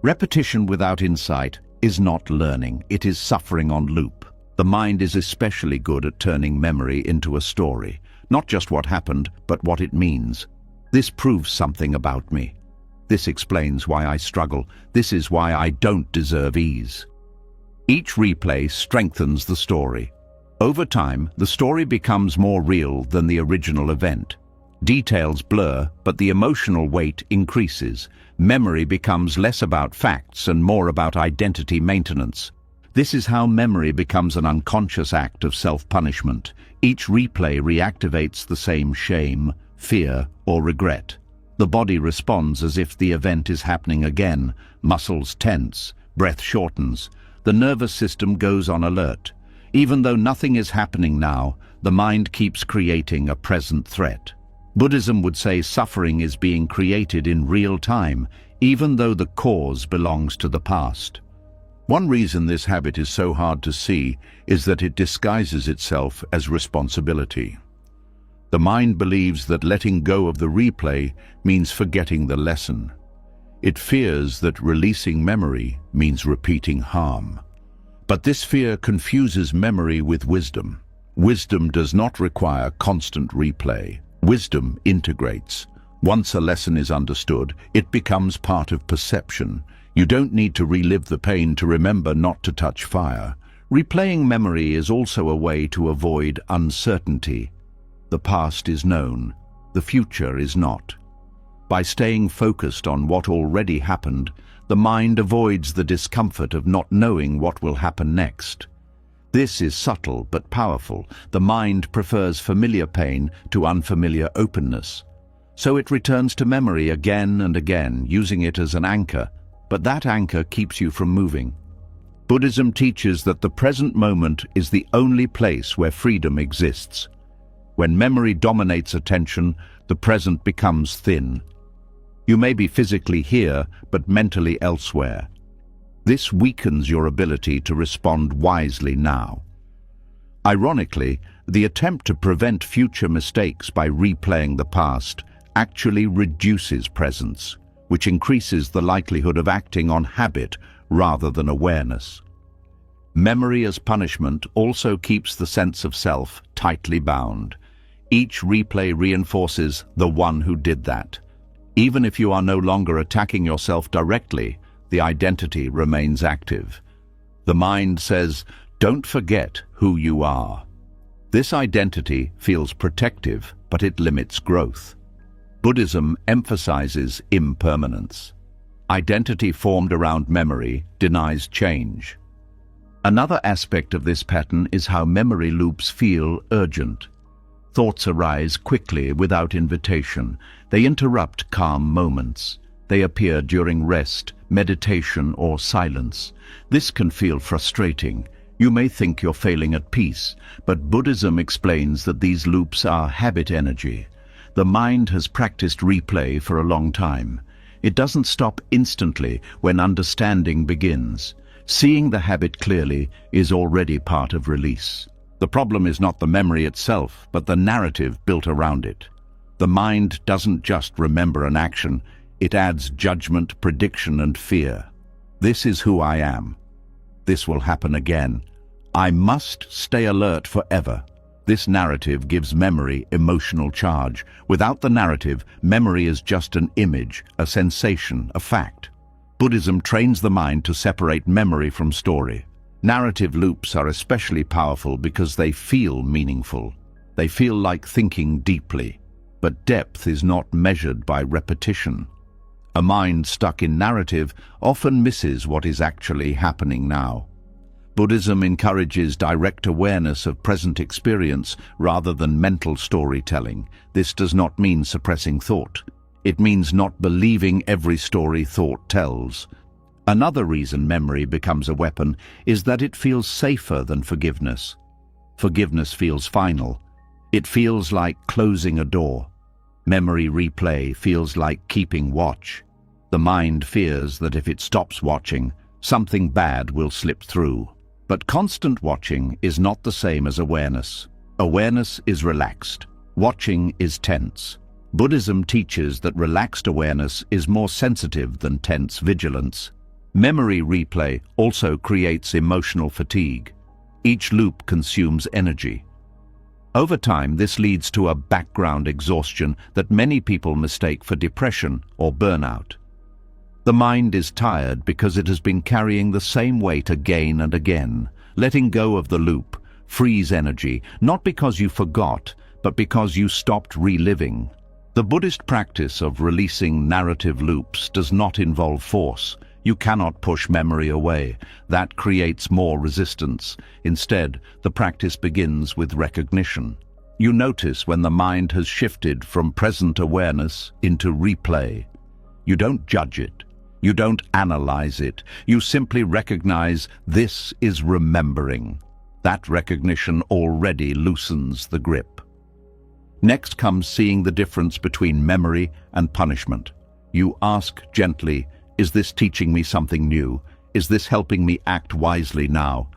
Repetition without insight is not learning, it is suffering on loop. The mind is especially good at turning memory into a story, not just what happened, but what it means. This proves something about me. This explains why I struggle. This is why I don't deserve ease. Each replay strengthens the story. Over time, the story becomes more real than the original event. Details blur, but the emotional weight increases. Memory becomes less about facts and more about identity maintenance. This is how memory becomes an unconscious act of self-punishment. Each replay reactivates the same shame, fear, or regret. The body responds as if the event is happening again. Muscles tense, breath shortens. The nervous system goes on alert. Even though nothing is happening now, the mind keeps creating a present threat. Buddhism would say suffering is being created in real time, even though the cause belongs to the past. One reason this habit is so hard to see is that it disguises itself as responsibility. The mind believes that letting go of the replay means forgetting the lesson. It fears that releasing memory means repeating harm. But this fear confuses memory with wisdom. Wisdom does not require constant replay. Wisdom integrates. Once a lesson is understood, it becomes part of perception. You don't need to relive the pain to remember not to touch fire. Replaying memory is also a way to avoid uncertainty. The past is known, the future is not. By staying focused on what already happened, the mind avoids the discomfort of not knowing what will happen next. This is subtle but powerful. The mind prefers familiar pain to unfamiliar openness. So it returns to memory again and again, using it as an anchor. But that anchor keeps you from moving. Buddhism teaches that the present moment is the only place where freedom exists. When memory dominates attention, the present becomes thin. You may be physically here, but mentally elsewhere. This weakens your ability to respond wisely now. Ironically, the attempt to prevent future mistakes by replaying the past actually reduces presence, which increases the likelihood of acting on habit rather than awareness. Memory as punishment also keeps the sense of self tightly bound. Each replay reinforces the one who did that. Even if you are no longer attacking yourself directly, the identity remains active. The mind says, "Don't forget who you are." This identity feels protective, but it limits growth. Buddhism emphasizes impermanence. Identity formed around memory denies change. Another aspect of this pattern is how memory loops feel urgent. Thoughts arise quickly without invitation. They interrupt calm moments. They appear during rest, meditation, or silence. This can feel frustrating. You may think you're failing at peace, but Buddhism explains that these loops are habit energy. The mind has practiced replay for a long time. It doesn't stop instantly when understanding begins. Seeing the habit clearly is already part of release. The problem is not the memory itself, but the narrative built around it. The mind doesn't just remember an action, it adds judgment, prediction, and fear. This is who I am. This will happen again. I must stay alert forever. This narrative gives memory emotional charge. Without the narrative, memory is just an image, a sensation, a fact. Buddhism trains the mind to separate memory from story. Narrative loops are especially powerful because they feel meaningful. They feel like thinking deeply. But depth is not measured by repetition. A mind stuck in narrative often misses what is actually happening now. Buddhism encourages direct awareness of present experience rather than mental storytelling. This does not mean suppressing thought. It means not believing every story thought tells. Another reason memory becomes a weapon is that it feels safer than forgiveness. Forgiveness feels final. It feels like closing a door. Memory replay feels like keeping watch. The mind fears that if it stops watching, something bad will slip through. But constant watching is not the same as awareness. Awareness is relaxed. Watching is tense. Buddhism teaches that relaxed awareness is more sensitive than tense vigilance. Memory replay also creates emotional fatigue. Each loop consumes energy. Over time, this leads to a background exhaustion that many people mistake for depression or burnout. The mind is tired because it has been carrying the same weight again and again. Letting go of the loop frees energy, not because you forgot, but because you stopped reliving. The Buddhist practice of releasing narrative loops does not involve force. You cannot push memory away. That creates more resistance. Instead, the practice begins with recognition. You notice when the mind has shifted from present awareness into replay. You don't judge it. You don't analyze it. You simply recognize this is remembering. That recognition already loosens the grip. Next comes seeing the difference between memory and punishment. You ask gently, is this teaching me something new? Is this helping me act wisely now?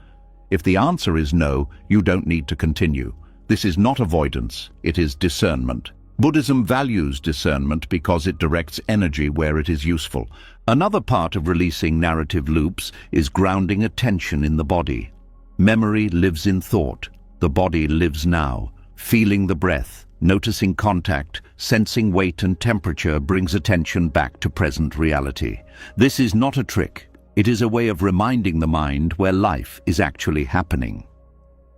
If the answer is no, you don't need to continue. This is not avoidance, it is discernment. Buddhism values discernment because it directs energy where it is useful. Another part of releasing narrative loops is grounding attention in the body. Memory lives in thought. The body lives now. Feeling the breath, noticing contact, sensing weight and temperature brings attention back to present reality. This is not a trick. It is a way of reminding the mind where life is actually happening.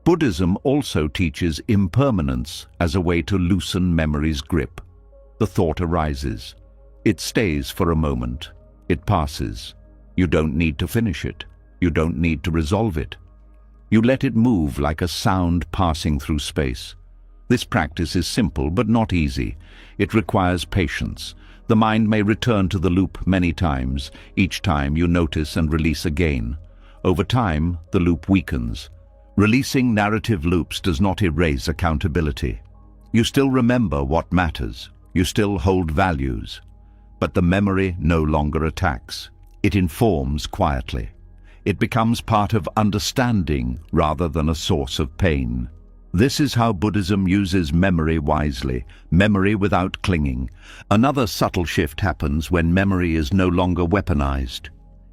Buddhism also teaches impermanence as a way to loosen memory's grip. The thought arises. It stays for a moment. It passes. You don't need to finish it. You don't need to resolve it. You let it move like a sound passing through space. This practice is simple but not easy. It requires patience. The mind may return to the loop many times. Each time you notice and release again. Over time, the loop weakens. Releasing narrative loops does not erase accountability. You still remember what matters. You still hold values. But the memory no longer attacks. It informs quietly. It becomes part of understanding rather than a source of pain. This is how Buddhism uses memory wisely, memory without clinging. Another subtle shift happens when memory is no longer weaponized.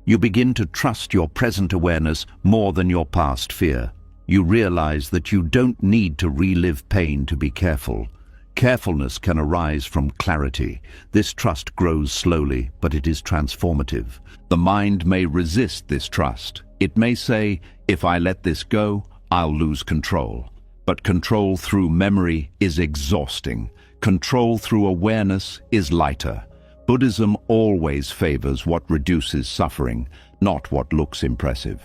You begin to trust your present awareness more than your past fear. You realize that you don't need to relive pain to be careful. Carefulness can arise from clarity. This trust grows slowly, but it is transformative. The mind may resist this trust. It may say, if I let this go, I'll lose control. But control through memory is exhausting. Control through awareness is lighter. Buddhism always favors what reduces suffering, not what looks impressive.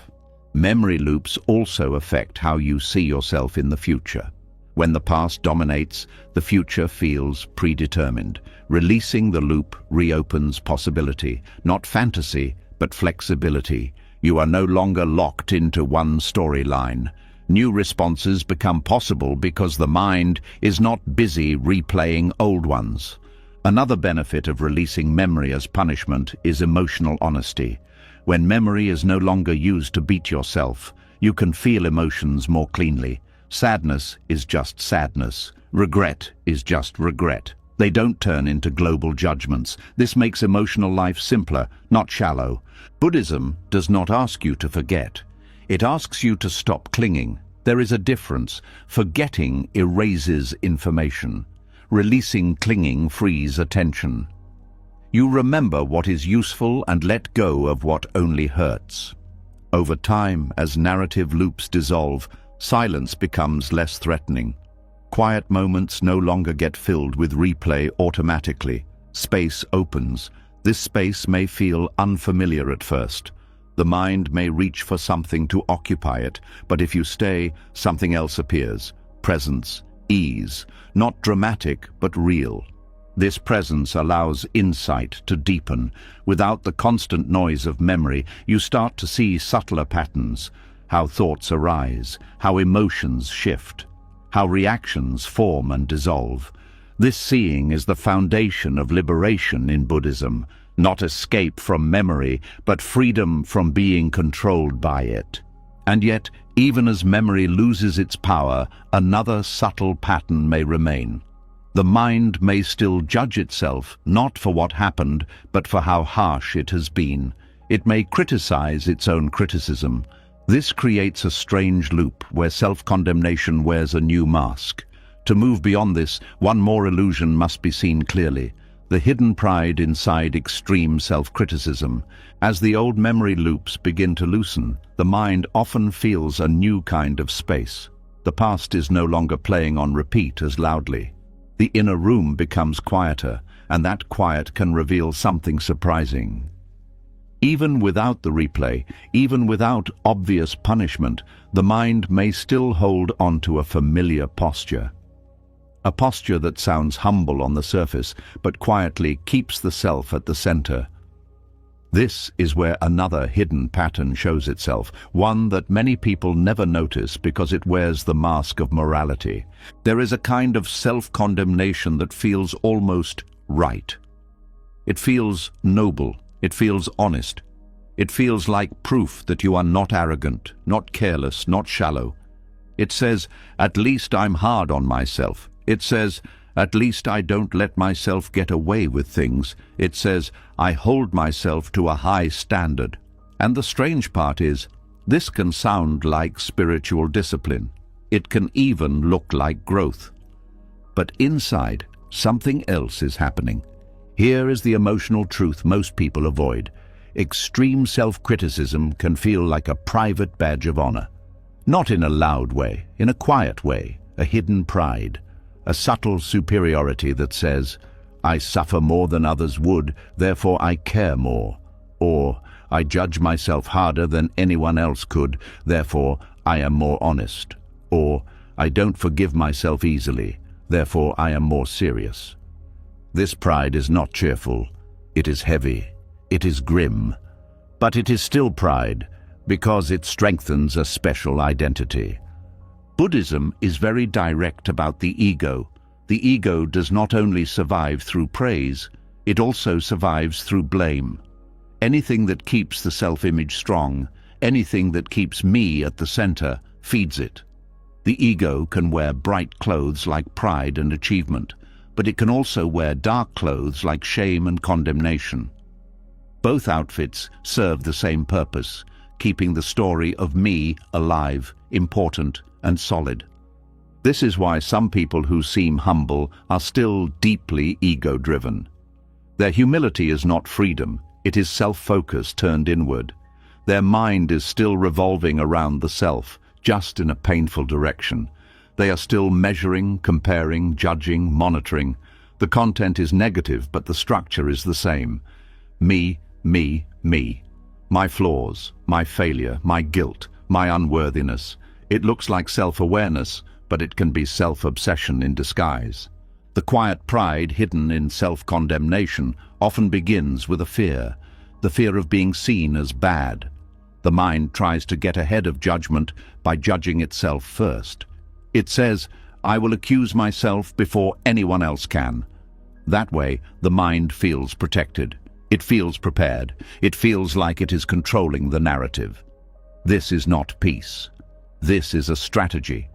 Memory loops also affect how you see yourself in the future. When the past dominates, the future feels predetermined. Releasing the loop reopens possibility, not fantasy, but flexibility. You are no longer locked into one storyline. New responses become possible because the mind is not busy replaying old ones. Another benefit of releasing memory as punishment is emotional honesty. When memory is no longer used to beat yourself, you can feel emotions more cleanly. Sadness is just sadness. Regret is just regret. They don't turn into global judgments. This makes emotional life simpler, not shallow. Buddhism does not ask you to forget. It asks you to stop clinging. There is a difference. Forgetting erases information. Releasing clinging frees attention. You remember what is useful and let go of what only hurts. Over time, as narrative loops dissolve, silence becomes less threatening. Quiet moments no longer get filled with replay automatically. Space opens. This space may feel unfamiliar at first. The mind may reach for something to occupy it, but if you stay, something else appears. Presence, ease, not dramatic but real. This presence allows insight to deepen. Without the constant noise of memory, you start to see subtler patterns, how thoughts arise, how emotions shift, how reactions form and dissolve. This seeing is the foundation of liberation in Buddhism, not escape from memory, but freedom from being controlled by it. And yet, even as memory loses its power, another subtle pattern may remain. The mind may still judge itself, not for what happened, but for how harsh it has been. It may criticize its own criticism. This creates a strange loop where self-condemnation wears a new mask. To move beyond this, one more illusion must be seen clearly: the hidden pride inside extreme self-criticism. As the old memory loops begin to loosen, the mind often feels a new kind of space. The past is no longer playing on repeat as loudly. The inner room becomes quieter, and that quiet can reveal something surprising. Even without the replay, even without obvious punishment, the mind may still hold onto a familiar posture. A posture that sounds humble on the surface, but quietly keeps the self at the center. This is where another hidden pattern shows itself, one that many people never notice because it wears the mask of morality. There is a kind of self-condemnation that feels almost right. It feels noble. It feels honest. It feels like proof that you are not arrogant, not careless, not shallow. It says, at least I'm hard on myself. It says, at least I don't let myself get away with things. It says, I hold myself to a high standard. And the strange part is, this can sound like spiritual discipline. It can even look like growth. But inside, something else is happening. Here is the emotional truth most people avoid. Extreme self-criticism can feel like a private badge of honor. Not in a loud way, in a quiet way, a hidden pride. A subtle superiority that says, I suffer more than others would, therefore I care more. Or, I judge myself harder than anyone else could, therefore I am more honest. Or, I don't forgive myself easily, therefore I am more serious. This pride is not cheerful. It is heavy. It is grim. But it is still pride. Because it strengthens a special identity. Buddhism is very direct about the ego. The ego does not only survive through praise, it also survives through blame. Anything that keeps the self-image strong, anything that keeps me at the center, feeds it. The ego can wear bright clothes like pride and achievement, but it can also wear dark clothes like shame and condemnation. Both outfits serve the same purpose, keeping the story of me alive, important, and solid. This is why some people who seem humble are still deeply ego-driven. Their humility is not freedom, it is self-focus turned inward. Their mind is still revolving around the self, just in a painful direction. They are still measuring, comparing, judging, monitoring. The content is negative, but the structure is the same. Me, me, me. My flaws, my failure, my guilt, my unworthiness. It looks like self-awareness, but it can be self-obsession in disguise. The quiet pride hidden in self-condemnation often begins with a fear, the fear of being seen as bad. The mind tries to get ahead of judgment by judging itself first. It says, "I will accuse myself before anyone else can." That way, the mind feels protected. It feels prepared. It feels like it is controlling the narrative. This is not peace. This is a strategy.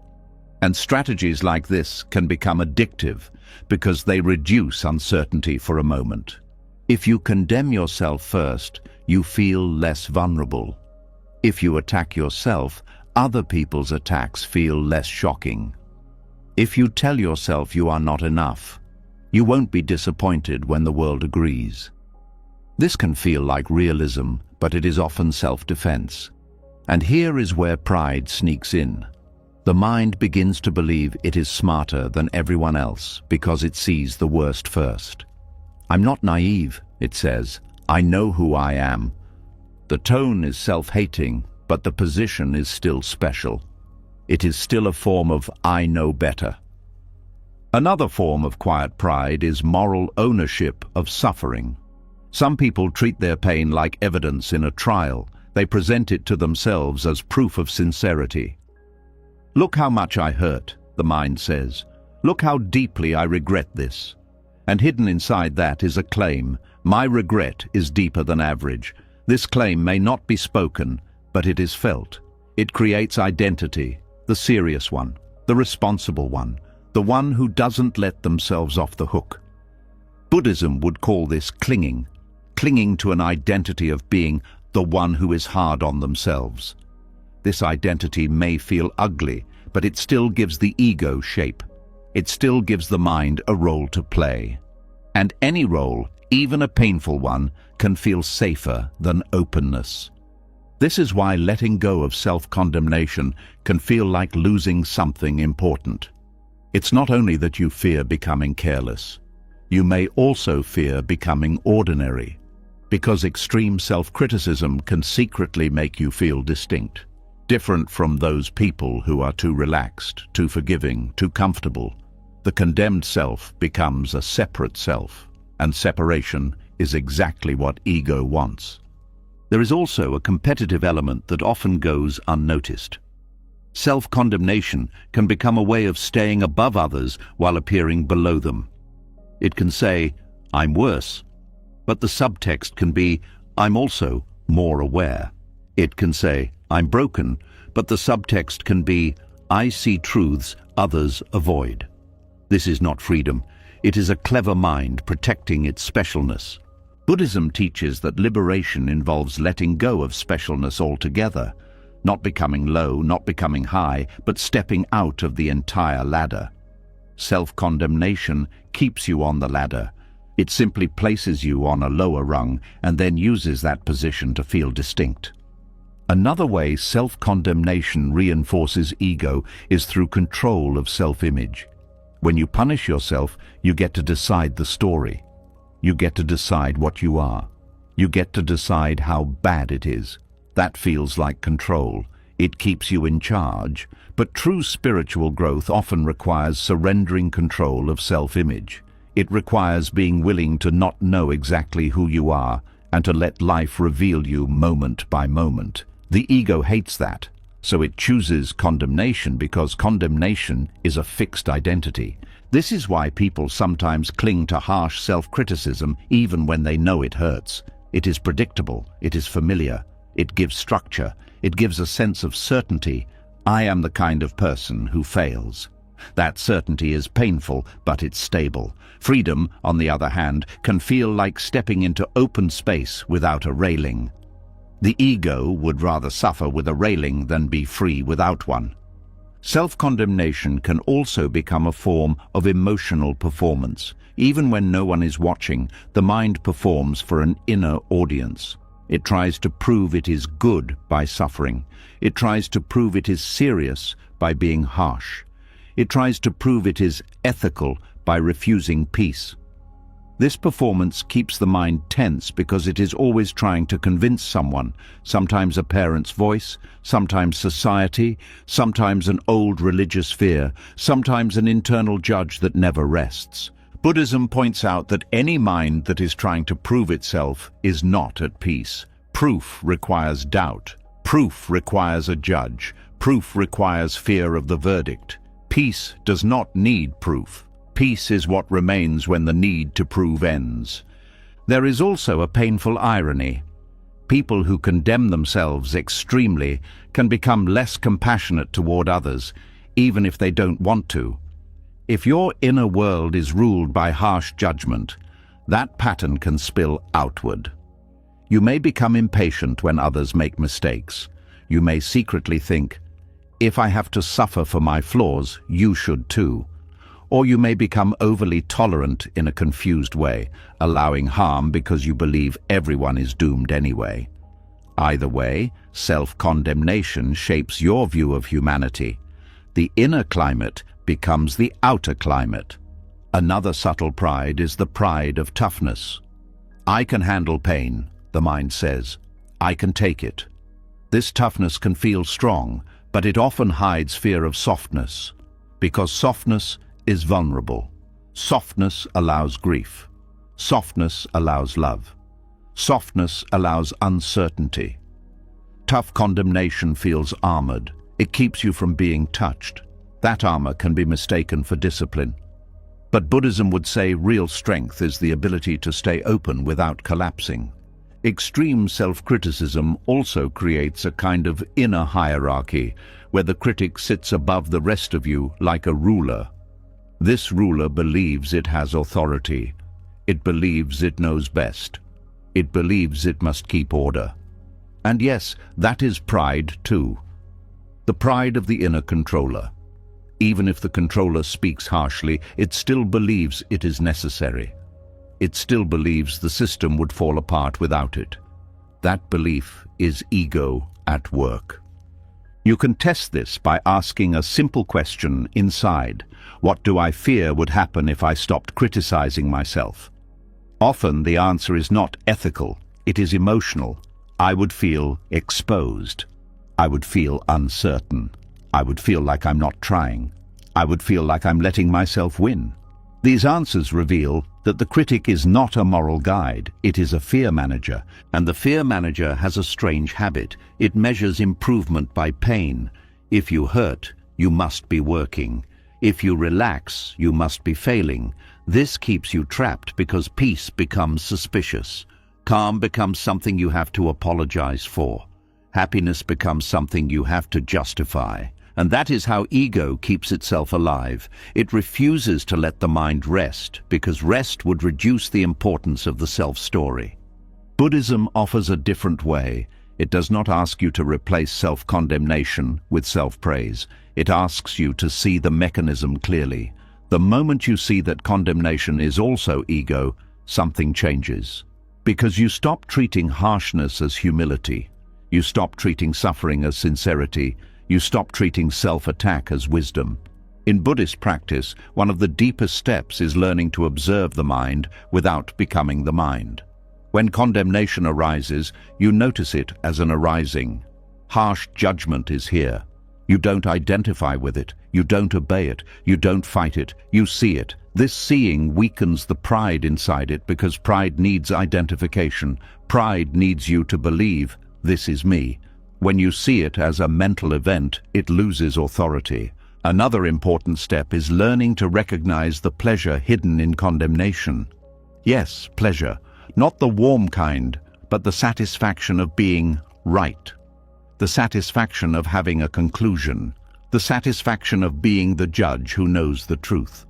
And strategies like this can become addictive because they reduce uncertainty for a moment. If you condemn yourself first, you feel less vulnerable. If you attack yourself, other people's attacks feel less shocking. If you tell yourself you are not enough, you won't be disappointed when the world agrees. This can feel like realism, but it is often self-defense. And here is where pride sneaks in. The mind begins to believe it is smarter than everyone else because it sees the worst first. "I'm not naive," it says. "I know who I am." The tone is self-hating, but the position is still special. It is still a form of "I know better." Another form of quiet pride is moral ownership of suffering. Some people treat their pain like evidence in a trial. They present it to themselves as proof of sincerity. "Look how much I hurt," the mind says. "Look how deeply I regret this." And hidden inside that is a claim. My regret is deeper than average. This claim may not be spoken, but it is felt. It creates identity, the serious one, the responsible one, the one who doesn't let themselves off the hook. Buddhism would call this clinging to an identity of being the one who is hard on themselves. This identity may feel ugly, but it still gives the ego shape. It still gives the mind a role to play. And any role, even a painful one, can feel safer than openness. This is why letting go of self-condemnation can feel like losing something important. It's not only that you fear becoming careless. You may also fear becoming ordinary, because extreme self-criticism can secretly make you feel distinct, different from those people who are too relaxed, too forgiving, too comfortable. The condemned self becomes a separate self, and separation is exactly what ego wants. There is also a competitive element that often goes unnoticed. Self-condemnation can become a way of staying above others while appearing below them. It can say, "I'm worse," but the subtext can be, "I'm also more aware." It can say, "I'm broken," but the subtext can be, "I see truths others avoid." This is not freedom. It is a clever mind protecting its specialness. Buddhism teaches that liberation involves letting go of specialness altogether, not becoming low, not becoming high, but stepping out of the entire ladder. Self-condemnation keeps you on the ladder. It simply places you on a lower rung and then uses that position to feel distinct. Another way self-condemnation reinforces ego is through control of self-image. When you punish yourself, you get to decide the story. You get to decide what you are. You get to decide how bad it is. That feels like control. It keeps you in charge. But true spiritual growth often requires surrendering control of self-image. It requires being willing to not know exactly who you are and to let life reveal you moment by moment. The ego hates that, so it chooses condemnation because condemnation is a fixed identity. This is why people sometimes cling to harsh self-criticism even when they know it hurts. It is predictable, it is familiar, it gives structure, it gives a sense of certainty. I am the kind of person who fails. That certainty is painful, but it's stable. Freedom, on the other hand, can feel like stepping into open space without a railing. The ego would rather suffer with a railing than be free without one. Self-condemnation can also become a form of emotional performance. Even when no one is watching, the mind performs for an inner audience. It tries to prove it is good by suffering. It tries to prove it is serious by being harsh. It tries to prove it is ethical by refusing peace. This performance keeps the mind tense because it is always trying to convince someone, sometimes a parent's voice, sometimes society, sometimes an old religious fear, sometimes an internal judge that never rests. Buddhism points out that any mind that is trying to prove itself is not at peace. Proof requires doubt. Proof requires a judge. Proof requires fear of the verdict. Peace does not need proof. Peace is what remains when the need to prove ends. There is also a painful irony. People who condemn themselves extremely can become less compassionate toward others, even if they don't want to. If your inner world is ruled by harsh judgment, that pattern can spill outward. You may become impatient when others make mistakes. You may secretly think, if I have to suffer for my flaws, you should too. Or you may become overly tolerant in a confused way, allowing harm because you believe everyone is doomed anyway. Either way, self-condemnation shapes your view of humanity. The inner climate becomes the outer climate. Another subtle pride is the pride of toughness. I can handle pain, the mind says. I can take it. This toughness can feel strong, but it often hides fear of softness, because softness is vulnerable. Softness allows grief. Softness allows love. Softness allows uncertainty. Tough condemnation feels armored. It keeps you from being touched. That armor can be mistaken for discipline. But Buddhism would say real strength is the ability to stay open without collapsing. Extreme self-criticism also creates a kind of inner hierarchy, where the critic sits above the rest of you like a ruler. This ruler believes it has authority. It believes it knows best. It believes it must keep order. And yes, that is pride too. The pride of the inner controller. Even if the controller speaks harshly, it still believes it is necessary. It still believes the system would fall apart without it. That belief is ego at work. You can test this by asking a simple question inside. What do I fear would happen if I stopped criticizing myself? Often the answer is not ethical, it is emotional. I would feel exposed. I would feel uncertain. I would feel like I'm not trying. I would feel like I'm letting myself win. These answers reveal that the critic is not a moral guide, it is a fear manager, and the fear manager has a strange habit. It measures improvement by pain. If you hurt, you must be working. If you relax, you must be failing. This keeps you trapped because peace becomes suspicious. Calm becomes something you have to apologize for. Happiness becomes something you have to justify. And that is how ego keeps itself alive. It refuses to let the mind rest, because rest would reduce the importance of the self-story. Buddhism offers a different way. It does not ask you to replace self-condemnation with self-praise. It asks you to see the mechanism clearly. The moment you see that condemnation is also ego, something changes. Because you stop treating harshness as humility. You stop treating suffering as sincerity. You stop treating self-attack as wisdom. In Buddhist practice, one of the deepest steps is learning to observe the mind without becoming the mind. When condemnation arises, you notice it as an arising. Harsh judgment is here. You don't identify with it. You don't obey it. You don't fight it. You see it. This seeing weakens the pride inside it because pride needs identification. Pride needs you to believe, this is me. When you see it as a mental event, it loses authority. Another important step is learning to recognize the pleasure hidden in condemnation. Yes, pleasure, not the warm kind, but the satisfaction of being right. The satisfaction of having a conclusion. The satisfaction of being the judge who knows the truth.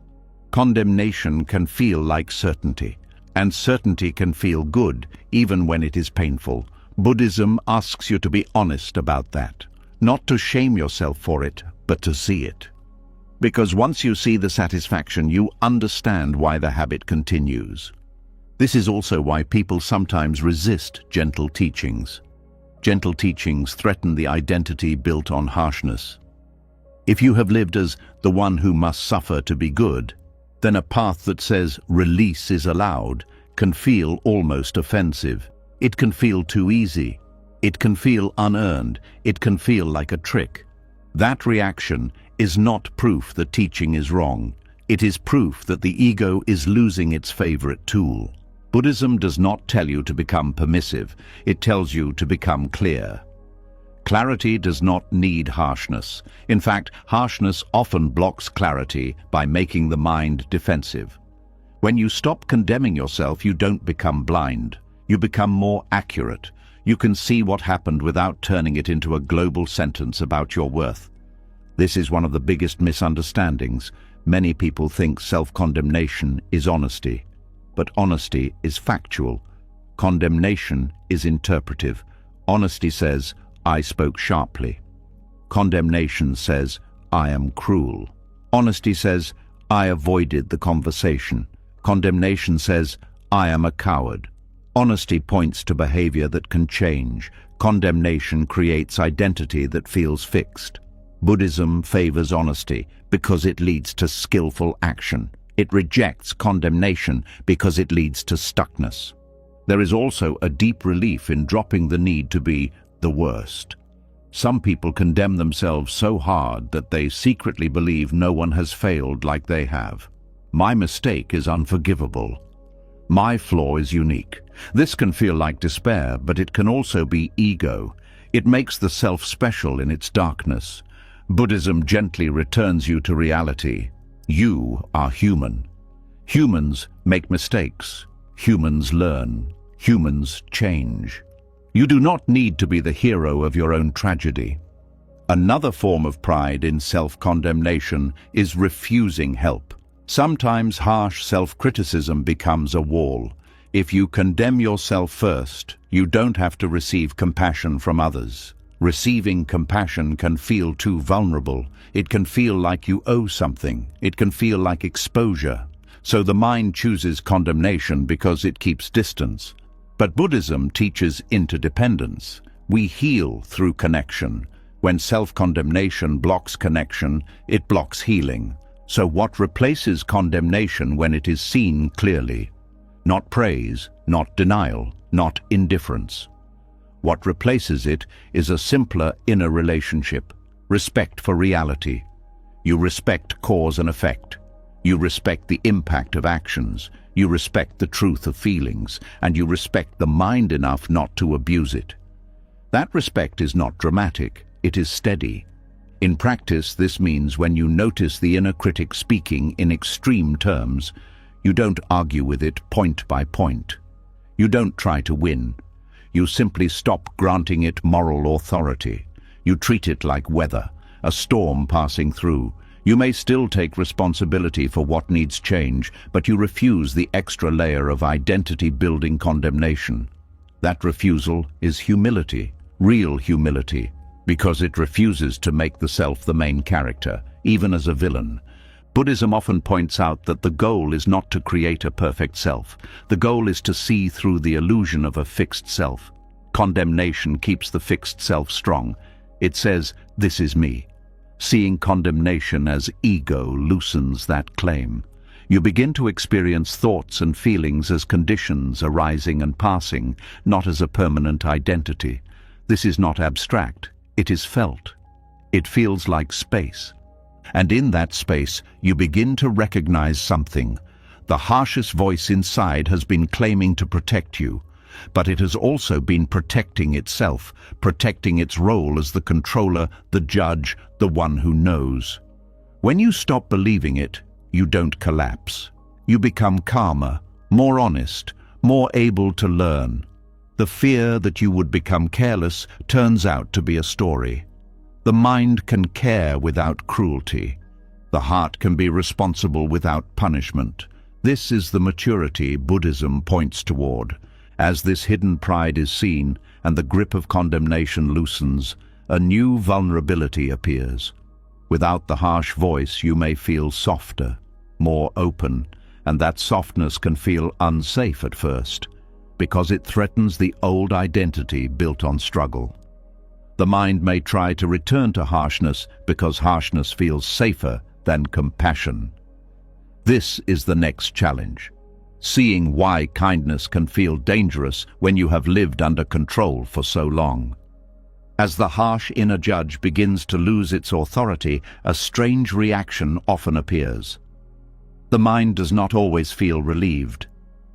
Condemnation can feel like certainty, and certainty can feel good, even when it is painful. Buddhism asks you to be honest about that, not to shame yourself for it, but to see it. Because once you see the satisfaction, you understand why the habit continues. This is also why people sometimes resist gentle teachings. Gentle teachings threaten the identity built on harshness. If you have lived as the one who must suffer to be good, then a path that says release is allowed can feel almost offensive. It can feel too easy. It can feel unearned. It can feel like a trick. That reaction is not proof that teaching is wrong. It is proof that the ego is losing its favorite tool. Buddhism does not tell you to become permissive. It tells you to become clear. Clarity does not need harshness. In fact, harshness often blocks clarity by making the mind defensive. When you stop condemning yourself, you don't become blind. You become more accurate. You can see what happened without turning it into a global sentence about your worth. This is one of the biggest misunderstandings. Many people think self-condemnation is honesty. But honesty is factual. Condemnation is interpretive. Honesty says, I spoke sharply. Condemnation says, I am cruel. Honesty says, I avoided the conversation. Condemnation says, I am a coward. Honesty points to behavior that can change. Condemnation creates identity that feels fixed. Buddhism favors honesty because it leads to skillful action. It rejects condemnation because it leads to stuckness. There is also a deep relief in dropping the need to be the worst. Some people condemn themselves so hard that they secretly believe no one has failed like they have. My mistake is unforgivable. My flaw is unique. This can feel like despair, but it can also be ego. It makes the self special in its darkness. Buddhism gently returns you to reality. You are human. Humans make mistakes. Humans learn. Humans change. You do not need to be the hero of your own tragedy. Another form of pride in self-condemnation is refusing help. Sometimes harsh self-criticism becomes a wall. If you condemn yourself first, you don't have to receive compassion from others. Receiving compassion can feel too vulnerable. It can feel like you owe something. It can feel like exposure. So the mind chooses condemnation because it keeps distance. But Buddhism teaches interdependence. We heal through connection. When self-condemnation blocks connection, it blocks healing. So what replaces condemnation when it is seen clearly? Not praise, not denial, not indifference. What replaces it is a simpler inner relationship, respect for reality. You respect cause and effect. You respect the impact of actions. You respect the truth of feelings, and you respect the mind enough not to abuse it. That respect is not dramatic, it is steady. In practice, this means when you notice the inner critic speaking in extreme terms, you don't argue with it point by point. You don't try to win. You simply stop granting it moral authority. You treat it like weather, a storm passing through. You may still take responsibility for what needs change, but you refuse the extra layer of identity-building condemnation. That refusal is humility, real humility, because it refuses to make the self the main character, even as a villain. Buddhism often points out that the goal is not to create a perfect self. The goal is to see through the illusion of a fixed self. Condemnation keeps the fixed self strong. It says, "This is me." Seeing condemnation as ego loosens that claim. You begin to experience thoughts and feelings as conditions arising and passing, not as a permanent identity. This is not abstract, it is felt. It feels like space. And in that space, you begin to recognize something. The harshest voice inside has been claiming to protect you. but it has also been protecting itself, protecting its role as the controller, the judge, the one who knows. When you stop believing it, you don't collapse. You become calmer, more honest, more able to learn. The fear that you would become careless turns out to be a story. The mind can care without cruelty. The heart can be responsible without punishment. This is the maturity Buddhism points toward. As this hidden pride is seen and the grip of condemnation loosens, a new vulnerability appears. Without the harsh voice, you may feel softer, more open, and that softness can feel unsafe at first, because it threatens the old identity built on struggle. The mind may try to return to harshness because harshness feels safer than compassion. This is the next challenge, seeing why kindness can feel dangerous when you have lived under control for so long. As the harsh inner judge begins to lose its authority, a strange reaction often appears. The mind does not always feel relieved.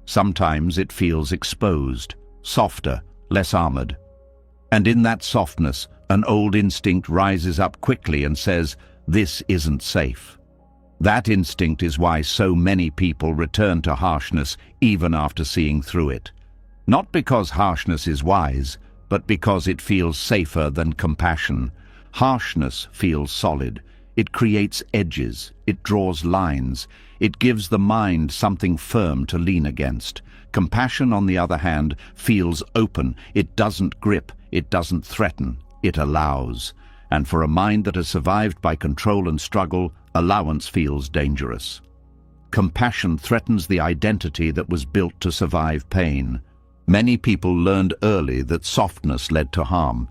Sometimes it feels exposed, softer, less armored. And in that softness, an old instinct rises up quickly and says, "This isn't safe." That instinct is why so many people return to harshness even after seeing through it. Not because harshness is wise, but because it feels safer than compassion. Harshness feels solid. It creates edges. It draws lines. It gives the mind something firm to lean against. Compassion, on the other hand, feels open. It doesn't grip. It doesn't threaten. It allows. And for a mind that has survived by control and struggle, allowance feels dangerous. Compassion threatens the identity that was built to survive pain. Many people learned early that softness led to harm.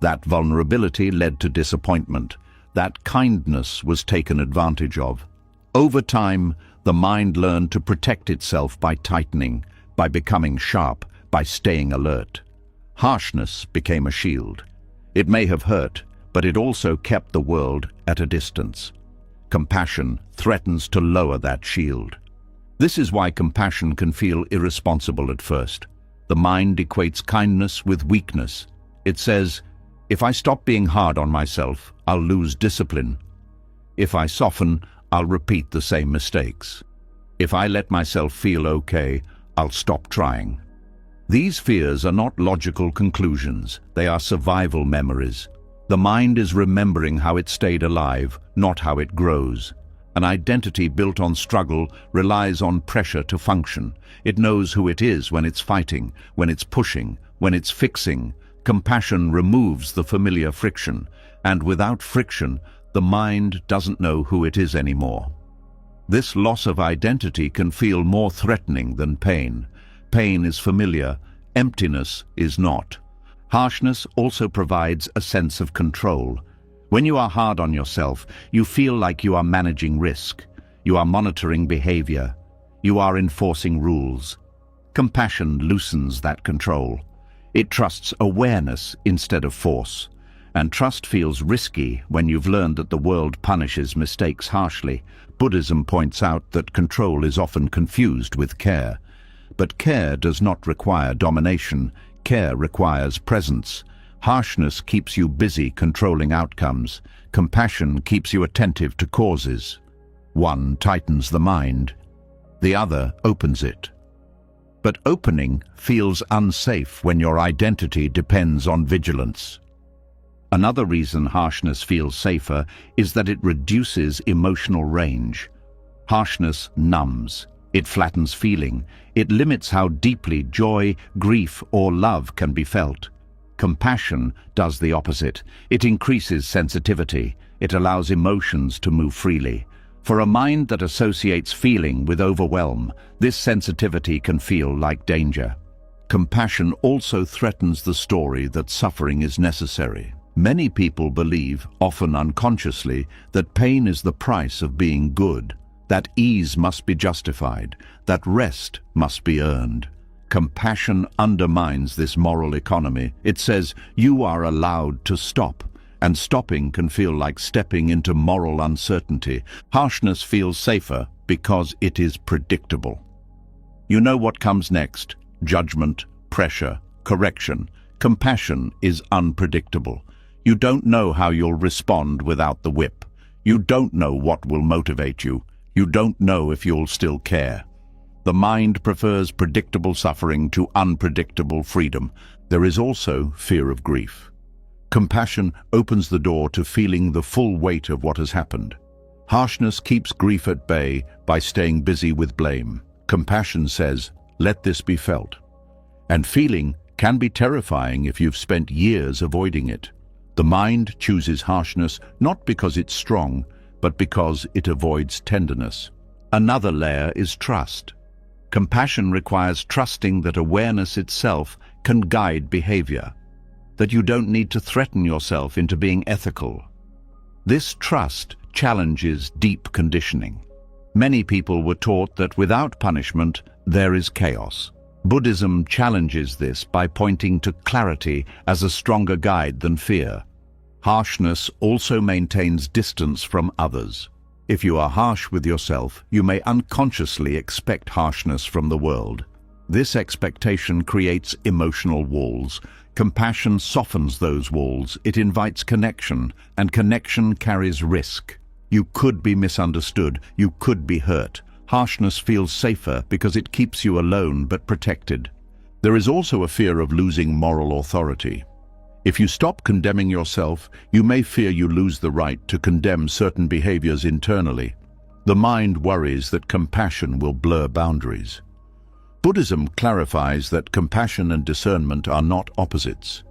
That vulnerability led to disappointment. That kindness was taken advantage of. Over time, the mind learned to protect itself by tightening, by becoming sharp, by staying alert. Harshness became a shield. It may have hurt, but it also kept the world at a distance. Compassion threatens to lower that shield. This is why compassion can feel irresponsible at first. The mind equates kindness with weakness. It says, if I stop being hard on myself, I'll lose discipline. If I soften, I'll repeat the same mistakes. If I let myself feel okay, I'll stop trying. These fears are not logical conclusions. They are survival memories. The mind is remembering how it stayed alive, not how it grows. An identity built on struggle relies on pressure to function. It knows who it is when it's fighting, when it's pushing, when it's fixing. Compassion removes the familiar friction, and without friction, the mind doesn't know who it is anymore. This loss of identity can feel more threatening than pain. Pain is familiar, emptiness is not. Harshness also provides a sense of control. When you are hard on yourself, you feel like you are managing risk. You are monitoring behavior. You are enforcing rules. Compassion loosens that control. It trusts awareness instead of force. And trust feels risky when you've learned that the world punishes mistakes harshly. Buddhism points out that control is often confused with care. But care does not require domination. Care requires presence. Harshness keeps you busy controlling outcomes. Compassion keeps you attentive to causes. One tightens the mind. The other opens it. But opening feels unsafe when your identity depends on vigilance. Another reason harshness feels safer is that it reduces emotional range. Harshness numbs. It flattens feeling. It limits how deeply joy, grief, or love can be felt. Compassion does the opposite. It increases sensitivity. It allows emotions to move freely. For a mind that associates feeling with overwhelm, this sensitivity can feel like danger. Compassion also threatens the story that suffering is necessary. Many people believe, often unconsciously, that pain is the price of being good. That ease must be justified, that rest must be earned. Compassion undermines this moral economy. It says you are allowed to stop, and stopping can feel like stepping into moral uncertainty. Harshness feels safer because it is predictable. You know what comes next: judgment, pressure, correction. Compassion is unpredictable. You don't know how you'll respond without the whip. You don't know what will motivate you. You don't know if you'll still care. The mind prefers predictable suffering to unpredictable freedom. There is also fear of grief. Compassion opens the door to feeling the full weight of what has happened. Harshness keeps grief at bay by staying busy with blame. Compassion says, let this be felt. And feeling can be terrifying if you've spent years avoiding it. The mind chooses harshness not because it's strong, but because it avoids tenderness. Another layer is trust. Compassion requires trusting that awareness itself can guide behavior, that you don't need to threaten yourself into being ethical. This trust challenges deep conditioning. Many people were taught that without punishment, there is chaos. Buddhism challenges this by pointing to clarity as a stronger guide than fear. Harshness also maintains distance from others. If you are harsh with yourself, you may unconsciously expect harshness from the world. This expectation creates emotional walls. Compassion softens those walls. It invites connection, and connection carries risk. You could be misunderstood. You could be hurt. Harshness feels safer because it keeps you alone but protected. There is also a fear of losing moral authority. If you stop condemning yourself, you may fear you lose the right to condemn certain behaviors internally. The mind worries that compassion will blur boundaries. Buddhism clarifies that compassion and discernment are not opposites.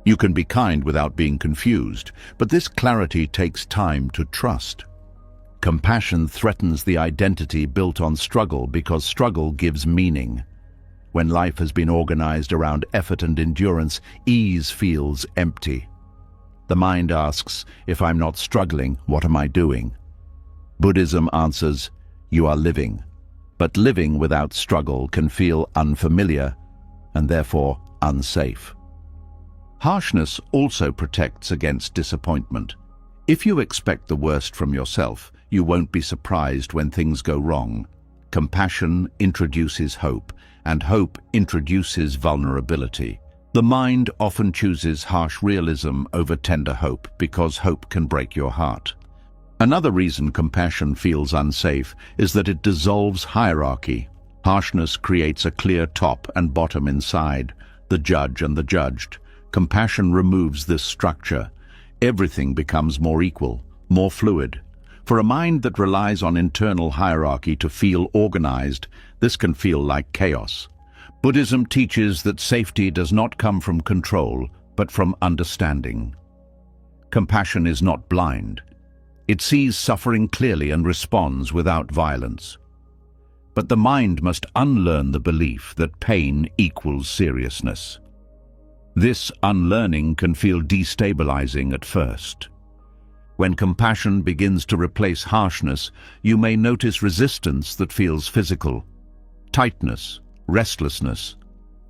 You can be kind without being confused, but this clarity takes time to trust. Compassion threatens the identity built on struggle because struggle gives meaning. When life has been organized around effort and endurance, ease feels empty. The mind asks, if I'm not struggling, what am I doing? Buddhism answers, you are living. But living without struggle can feel unfamiliar and therefore unsafe. Harshness also protects against disappointment. If you expect the worst from yourself, you won't be surprised when things go wrong. Compassion introduces hope, and hope introduces vulnerability. The mind often chooses harsh realism over tender hope because hope can break your heart. Another reason compassion feels unsafe is that it dissolves hierarchy. Harshness creates a clear top and bottom inside, the judge and the judged. Compassion removes this structure. Everything becomes more equal, more fluid. For a mind that relies on internal hierarchy to feel organized, this can feel like chaos. Buddhism teaches that safety does not come from control, but from understanding. Compassion is not blind. It sees suffering clearly and responds without violence. But the mind must unlearn the belief that pain equals seriousness. This unlearning can feel destabilizing at first. When compassion begins to replace harshness, you may notice resistance that feels physical, tightness, restlessness,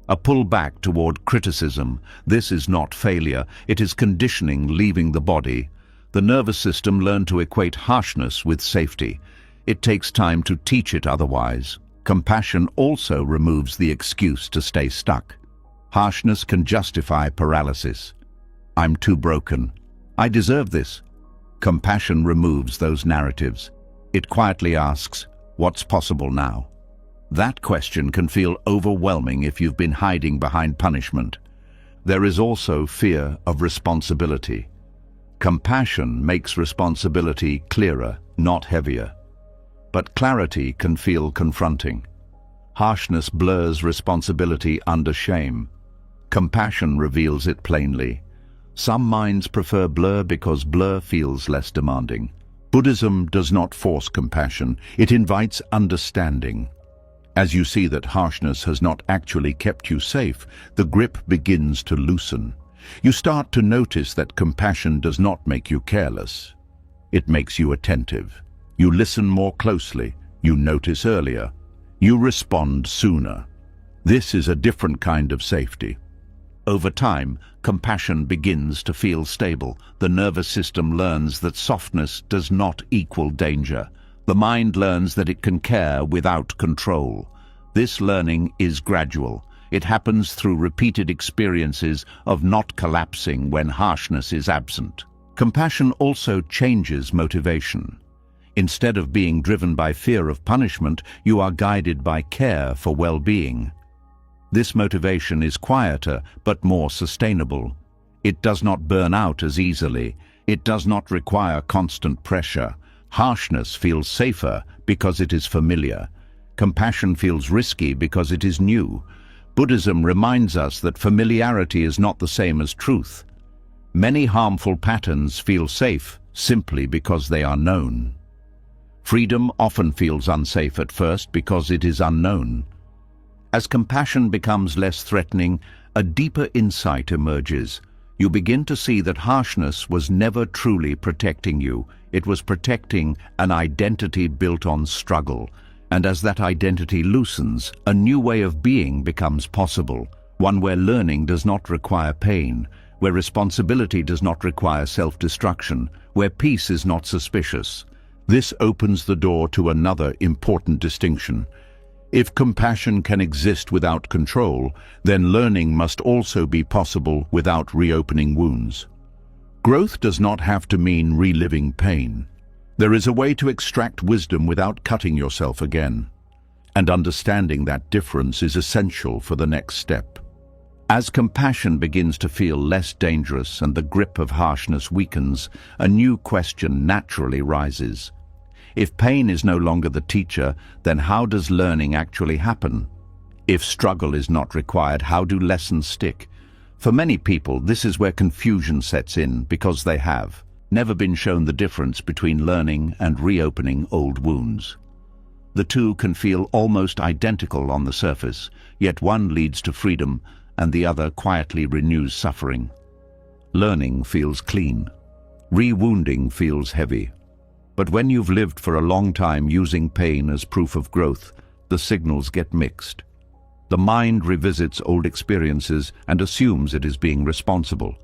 a pull back toward criticism. This is not failure, it is conditioning leaving the body. The nervous system learned to equate harshness with safety. It takes time to teach it otherwise. Compassion also removes the excuse to stay stuck. Harshness can justify paralysis. I'm too broken. I deserve this. Compassion removes those narratives. It quietly asks, what's possible now? That question can feel overwhelming if you've been hiding behind punishment. There is also fear of responsibility. Compassion makes responsibility clearer, not heavier. But clarity can feel confronting. Harshness blurs responsibility under shame. Compassion reveals it plainly. Some minds prefer blur because blur feels less demanding. Buddhism does not force compassion, it invites understanding. As you see that harshness has not actually kept you safe, the grip begins to loosen. You start to notice that compassion does not make you careless. It makes you attentive. You listen more closely. You notice earlier. You respond sooner. This is a different kind of safety. Over time, compassion begins to feel stable. The nervous system learns that softness does not equal danger. The mind learns that it can care without control. This learning is gradual. It happens through repeated experiences of not collapsing when harshness is absent. Compassion also changes motivation. Instead of being driven by fear of punishment, you are guided by care for well-being. This motivation is quieter but more sustainable. It does not burn out as easily. It does not require constant pressure. Harshness feels safer because it is familiar. Compassion feels risky because it is new. Buddhism reminds us that familiarity is not the same as truth. Many harmful patterns feel safe simply because they are known. Freedom often feels unsafe at first because it is unknown. As compassion becomes less threatening, a deeper insight emerges. You begin to see that harshness was never truly protecting you. It was protecting an identity built on struggle. And as that identity loosens, a new way of being becomes possible, one where learning does not require pain, where responsibility does not require self-destruction, where peace is not suspicious. This opens the door to another important distinction. If compassion can exist without control, then learning must also be possible without reopening wounds. Growth does not have to mean reliving pain. There is a way to extract wisdom without cutting yourself again. And understanding that difference is essential for the next step. As compassion begins to feel less dangerous and the grip of harshness weakens, a new question naturally rises. If pain is no longer the teacher, then how does learning actually happen? If struggle is not required, how do lessons stick? For many people, this is where confusion sets in because they have never been shown the difference between learning and reopening old wounds. The two can feel almost identical on the surface, yet one leads to freedom and the other quietly renews suffering. Learning feels clean. Re-wounding feels heavy. But when you've lived for a long time using pain as proof of growth, the signals get mixed. The mind revisits old experiences and assumes it is being responsible.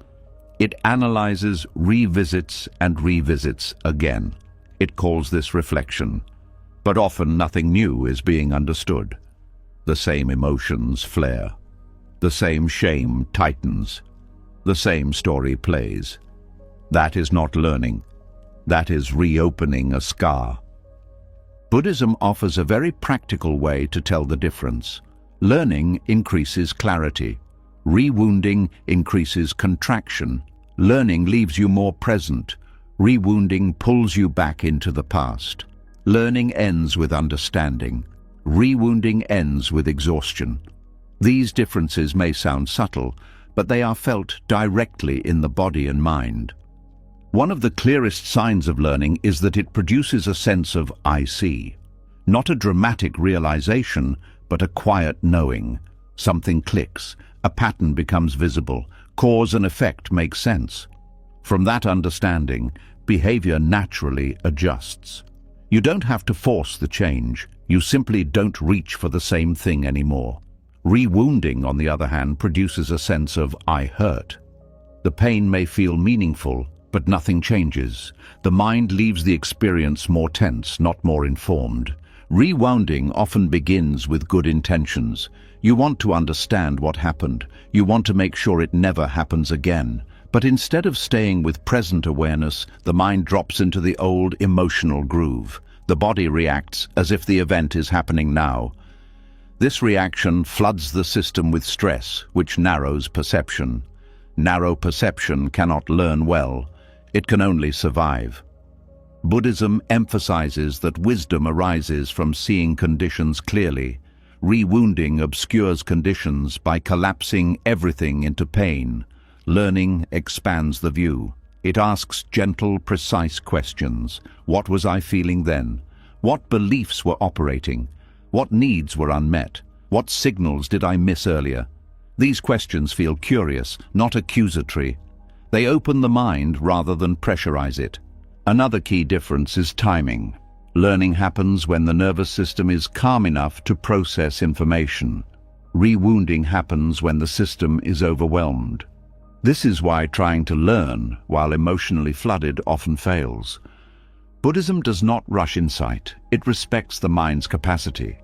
It analyzes, revisits, and revisits again. It calls this reflection. But often nothing new is being understood. The same emotions flare. The same shame tightens. The same story plays. That is not learning. That is reopening a scar. Buddhism offers a very practical way to tell the difference. Learning increases clarity. Rewounding increases contraction. Learning leaves you more present. Rewounding pulls you back into the past. Learning ends with understanding. Rewounding ends with exhaustion. These differences may sound subtle, but they are felt directly in the body and mind. One of the clearest signs of learning is that it produces a sense of I see. Not a dramatic realization, but a quiet knowing. Something clicks, a pattern becomes visible, cause and effect make sense. From that understanding, behavior naturally adjusts. You don't have to force the change, you simply don't reach for the same thing anymore. Rewounding, on the other hand, produces a sense of I hurt. The pain may feel meaningful, but nothing changes. The mind leaves the experience more tense, not more informed. Rewounding often begins with good intentions. You want to understand what happened. You want to make sure it never happens again. But instead of staying with present awareness, the mind drops into the old emotional groove. The body reacts as if the event is happening now. This reaction floods the system with stress, which narrows perception. Narrow perception cannot learn well. It can only survive. Buddhism emphasizes that wisdom arises from seeing conditions clearly. Rewounding obscures conditions by collapsing everything into pain. Learning expands the view. It asks gentle, precise questions. What was I feeling then? What beliefs were operating? What needs were unmet? What signals did I miss earlier? These questions feel curious, not accusatory. They open the mind rather than pressurize it. Another key difference is timing. Learning happens when the nervous system is calm enough to process information. Rewounding happens when the system is overwhelmed. This is why trying to learn while emotionally flooded often fails. Buddhism does not rush insight. It respects the mind's capacity.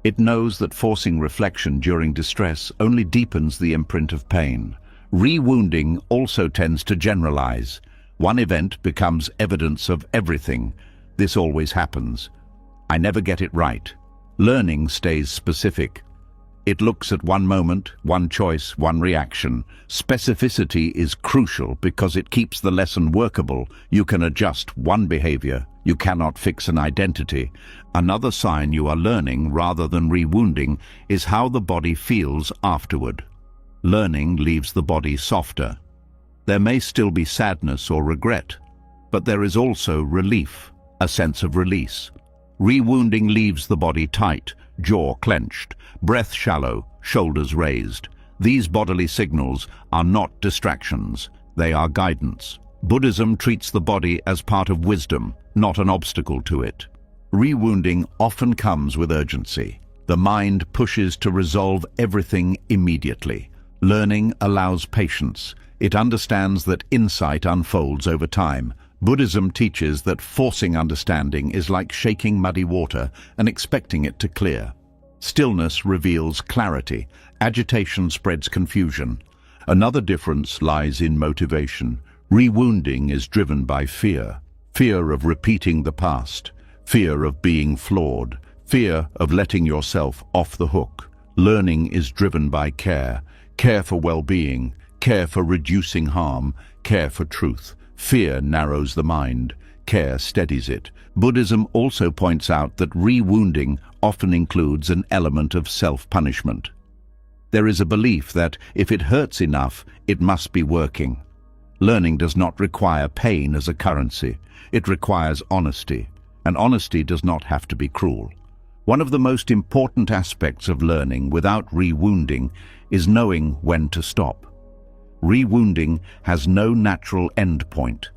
It knows that forcing reflection during distress only deepens the imprint of pain. Rewounding also tends to generalize. One event becomes evidence of everything. This always happens. I never get it right. Learning stays specific. It looks at one moment, one choice, one reaction. Specificity is crucial because it keeps the lesson workable. You can adjust one behavior. You cannot fix an identity. Another sign you are learning rather than rewounding is how the body feels afterward. Learning leaves the body softer. There may still be sadness or regret, but there is also relief, a sense of release. Rewounding leaves the body tight, jaw clenched, breath shallow, shoulders raised. These bodily signals are not distractions, they are guidance. Buddhism treats the body as part of wisdom, not an obstacle to it. Rewounding often comes with urgency. The mind pushes to resolve everything immediately. Learning allows patience. It understands that insight unfolds over time. Buddhism teaches that forcing understanding is like shaking muddy water and expecting it to clear. Stillness reveals clarity. Agitation spreads confusion. Another difference lies in motivation. Rewounding is driven by fear. Fear of repeating the past. Fear of being flawed. Fear of letting yourself off the hook. Learning is driven by care. Care for well-being. Care for reducing harm. Care for truth. Fear narrows the mind. Care steadies it. Buddhism also points out that rewounding often includes an element of self-punishment. There is a belief that if it hurts enough, it must be working. Learning does not require pain as a currency. It requires honesty, and honesty does not have to be cruel. One of the most important aspects of learning without rewounding is knowing when to stop. Rewounding has no natural end point.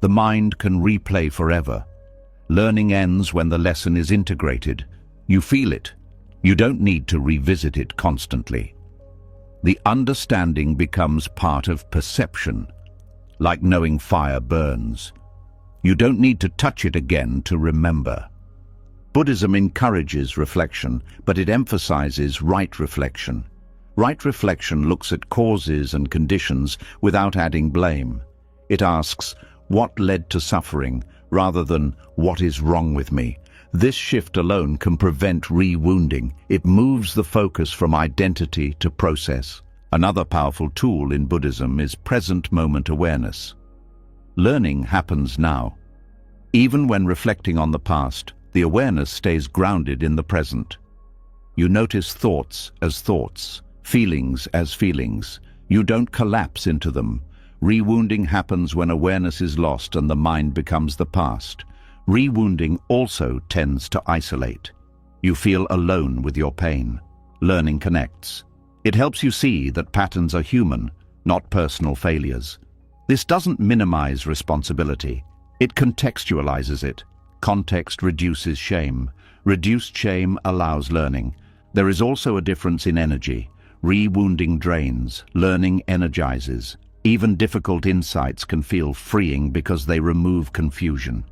The mind can replay forever. Learning ends when the lesson is integrated. You feel it. You don't need to revisit it constantly. The understanding becomes part of perception, like knowing fire burns. You don't need to touch it again to remember. Buddhism encourages reflection, but it emphasizes right reflection. Right reflection looks at causes and conditions without adding blame. It asks, what led to suffering, rather than what is wrong with me? This shift alone can prevent rewounding. It moves the focus from identity to process. Another powerful tool in Buddhism is present moment awareness. Learning happens now. Even when reflecting on the past, the awareness stays grounded in the present. You notice thoughts as thoughts, feelings as feelings. You don't collapse into them. Rewounding happens when awareness is lost and the mind becomes the past. Rewounding also tends to isolate. You feel alone with your pain. Learning connects. It helps you see that patterns are human, not personal failures. This doesn't minimize responsibility. It contextualizes it. Context reduces shame. Reduced shame allows learning. There is also a difference in energy. Rewounding drains, learning energizes. Even difficult insights can feel freeing because they remove confusion.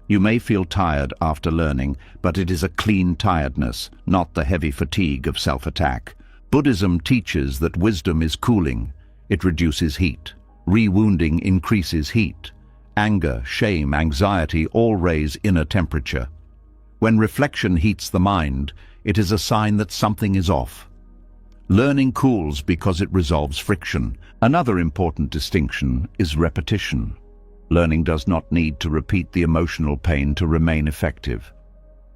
You may feel tired after learning, but it is a clean tiredness, not the heavy fatigue of self-attack. Buddhism teaches that wisdom is cooling. It reduces heat. Rewounding increases heat. Anger, shame, anxiety all raise inner temperature. When reflection heats the mind, it is a sign that something is off. Learning cools because it resolves friction. Another important distinction is repetition. Learning does not need to repeat the emotional pain to remain effective.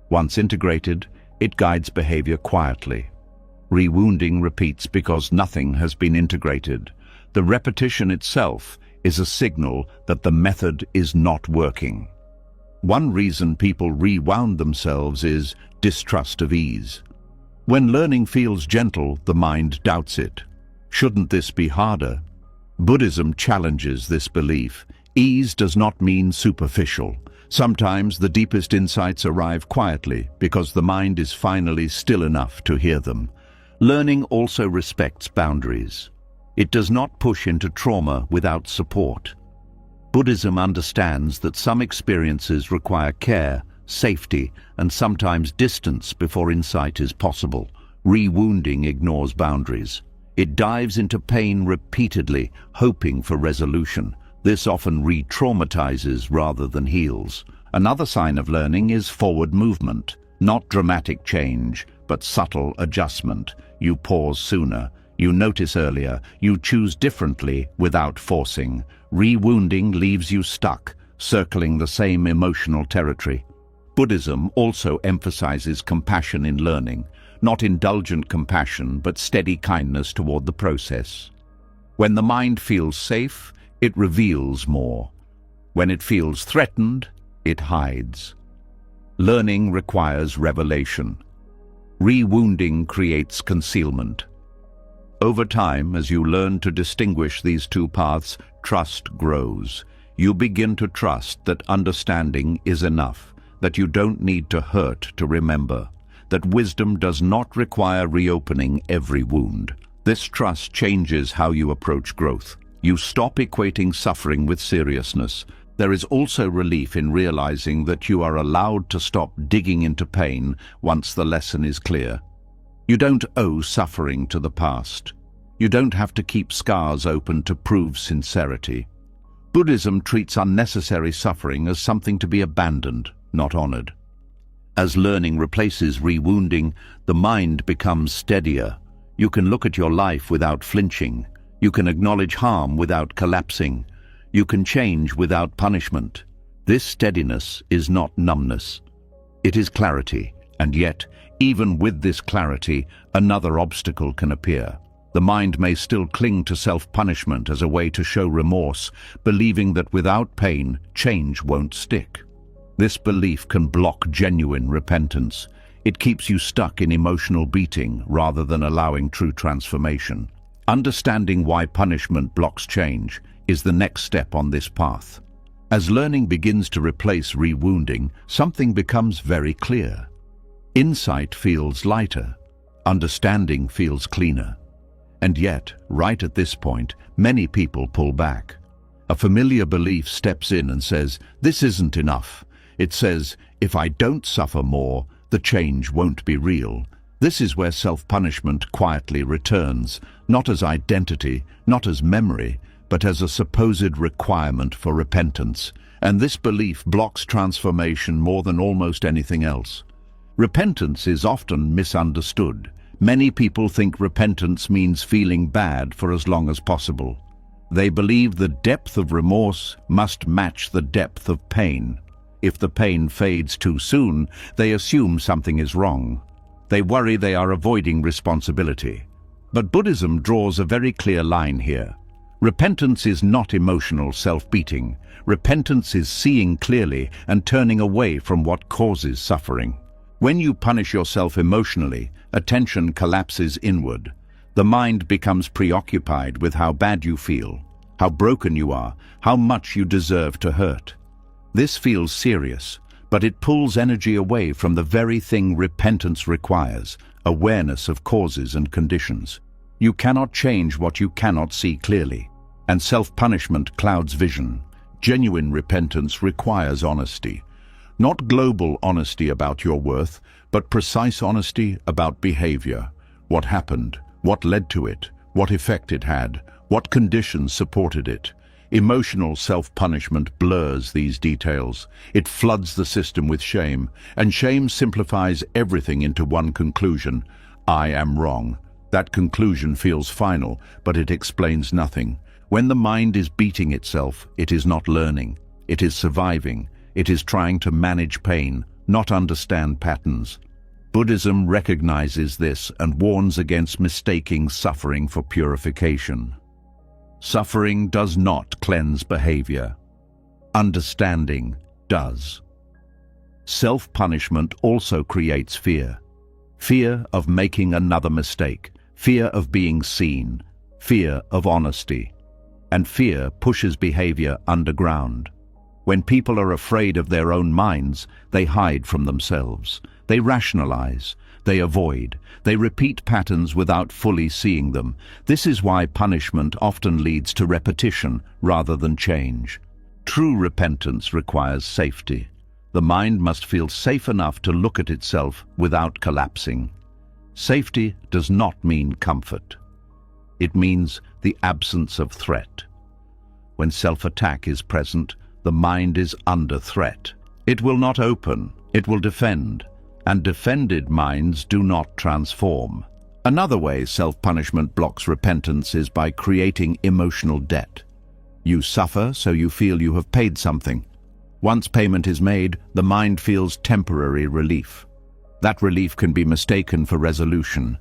Once integrated, it guides behavior quietly. Rewounding repeats because nothing has been integrated. The repetition itself is a signal that the method is not working. One reason people rewound themselves is distrust of ease. When learning feels gentle, the mind doubts it. Shouldn't this be harder? Buddhism challenges this belief. Ease does not mean superficial. Sometimes the deepest insights arrive quietly because the mind is finally still enough to hear them. Learning also respects boundaries. It does not push into trauma without support. Buddhism understands that some experiences require care, safety, and sometimes distance before insight is possible. Rewounding ignores boundaries. It dives into pain repeatedly, hoping for resolution. This often re-traumatizes rather than heals. Another sign of learning is forward movement. Not dramatic change, but subtle adjustment. You pause sooner, you notice earlier, you choose differently without forcing. Rewounding leaves you stuck, circling the same emotional territory. Buddhism also emphasizes compassion in learning, not indulgent compassion, but steady kindness toward the process. When the mind feels safe, it reveals more. When it feels threatened, it hides. Learning requires revelation. Rewounding creates concealment. Over time, as you learn to distinguish these two paths, trust grows. You begin to trust that understanding is enough, that you don't need to hurt to remember, that wisdom does not require reopening every wound. This trust changes how you approach growth. You stop equating suffering with seriousness. There is also relief in realizing that you are allowed to stop digging into pain once the lesson is clear. You don't owe suffering to the past. You don't have to keep scars open to prove sincerity. Buddhism treats unnecessary suffering as something to be abandoned, not honored. As learning replaces rewounding, the mind becomes steadier. You can look at your life without flinching. You can acknowledge harm without collapsing. You can change without punishment. This steadiness is not numbness. It is clarity, and yet, even with this clarity, another obstacle can appear. The mind may still cling to self-punishment as a way to show remorse, believing that without pain, change won't stick. This belief can block genuine repentance. It keeps you stuck in emotional beating rather than allowing true transformation. Understanding why punishment blocks change is the next step on this path. As learning begins to replace rewounding, something becomes very clear. Insight feels lighter. Understanding feels cleaner. And yet, right at this point, many people pull back. A familiar belief steps in and says, "This isn't enough." It says, "If I don't suffer more, the change won't be real." This is where self-punishment quietly returns, not as identity, not as memory, but as a supposed requirement for repentance. And this belief blocks transformation more than almost anything else. Repentance is often misunderstood. Many people think repentance means feeling bad for as long as possible. They believe the depth of remorse must match the depth of pain. If the pain fades too soon, they assume something is wrong. They worry they are avoiding responsibility. But Buddhism draws a very clear line here. Repentance is not emotional self-beating. Repentance is seeing clearly and turning away from what causes suffering. When you punish yourself emotionally, attention collapses inward. The mind becomes preoccupied with how bad you feel, how broken you are, how much you deserve to hurt. This feels serious, but it pulls energy away from the very thing repentance requires, awareness of causes and conditions. You cannot change what you cannot see clearly, and self-punishment clouds vision. Genuine repentance requires honesty. Not global honesty about your worth, but precise honesty about behavior. What happened? What led to it? What effect it had? What conditions supported it? Emotional self-punishment blurs these details. It floods the system with shame, and shame simplifies everything into one conclusion: I am wrong. That conclusion feels final, but it explains nothing. When the mind is beating itself, it is not learning. It is surviving. It is trying to manage pain, not understand patterns. Buddhism recognizes this and warns against mistaking suffering for purification. Suffering does not cleanse behavior. Understanding does. Self-punishment also creates fear. Fear of making another mistake, fear of being seen, fear of honesty. And fear pushes behavior underground. When people are afraid of their own minds, they hide from themselves. They rationalize, they avoid, they repeat patterns without fully seeing them. This is why punishment often leads to repetition rather than change. True repentance requires safety. The mind must feel safe enough to look at itself without collapsing. Safety does not mean comfort. It means the absence of threat. When self-attack is present, the mind is under threat. It will not open, it will defend, and defended minds do not transform. Another way self-punishment blocks repentance is by creating emotional debt. You suffer, so you feel you have paid something. Once payment is made, the mind feels temporary relief. That relief can be mistaken for resolution,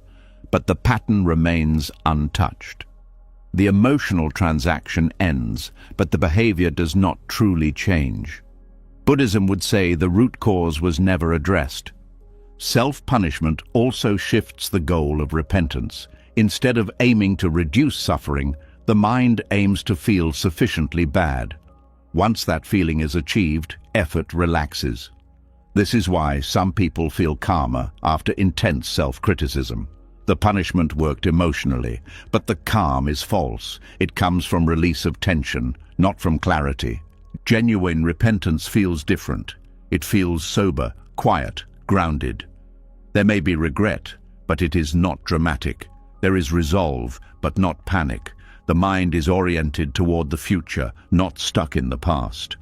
but the pattern remains untouched. The emotional transaction ends, but the behavior does not truly change. Buddhism would say the root cause was never addressed. Self-punishment also shifts the goal of repentance. Instead of aiming to reduce suffering, the mind aims to feel sufficiently bad. Once that feeling is achieved, effort relaxes. This is why some people feel calmer after intense self-criticism. The punishment worked emotionally, but the calm is false. It comes from release of tension, not from clarity. Genuine repentance feels different. It feels sober, quiet, grounded. There may be regret, but it is not dramatic. There is resolve, but not panic. The mind is oriented toward the future, not stuck in the past.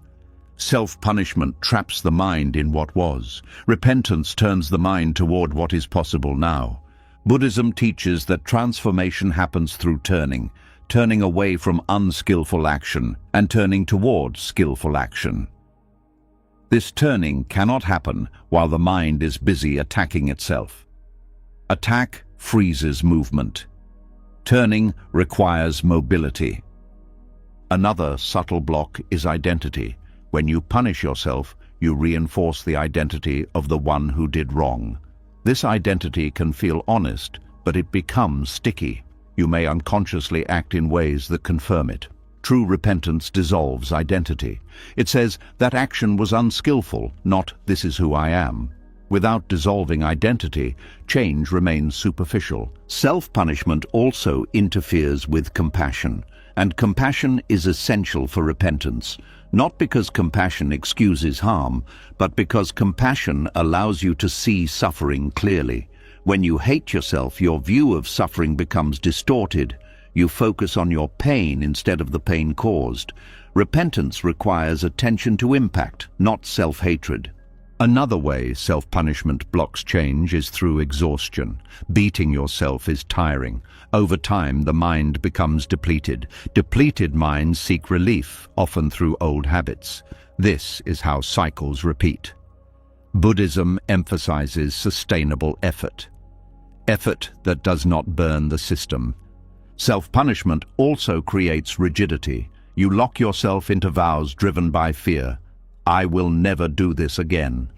Self-punishment traps the mind in what was. Repentance turns the mind toward what is possible now. Buddhism teaches that transformation happens through turning away from unskillful action and turning towards skillful action. This turning cannot happen while the mind is busy attacking itself. Attack freezes movement. Turning requires mobility. Another subtle block is identity. When you punish yourself, you reinforce the identity of the one who did wrong. This identity can feel honest, but it becomes sticky. You may unconsciously act in ways that confirm it. True repentance dissolves identity. It says that action was unskillful, not this is who I am. Without dissolving identity, change remains superficial. Self-punishment also interferes with compassion, and compassion is essential for repentance. Not because compassion excuses harm, but because compassion allows you to see suffering clearly. When you hate yourself, your view of suffering becomes distorted. You focus on your pain instead of the pain caused. Repentance requires attention to impact, not self-hatred. Another way self-punishment blocks change is through exhaustion. Beating yourself is tiring. Over time, the mind becomes depleted. Depleted minds seek relief, often through old habits. This is how cycles repeat. Buddhism emphasizes sustainable effort. Effort that does not burn the system. Self-punishment also creates rigidity. You lock yourself into vows driven by fear. I will never do this again.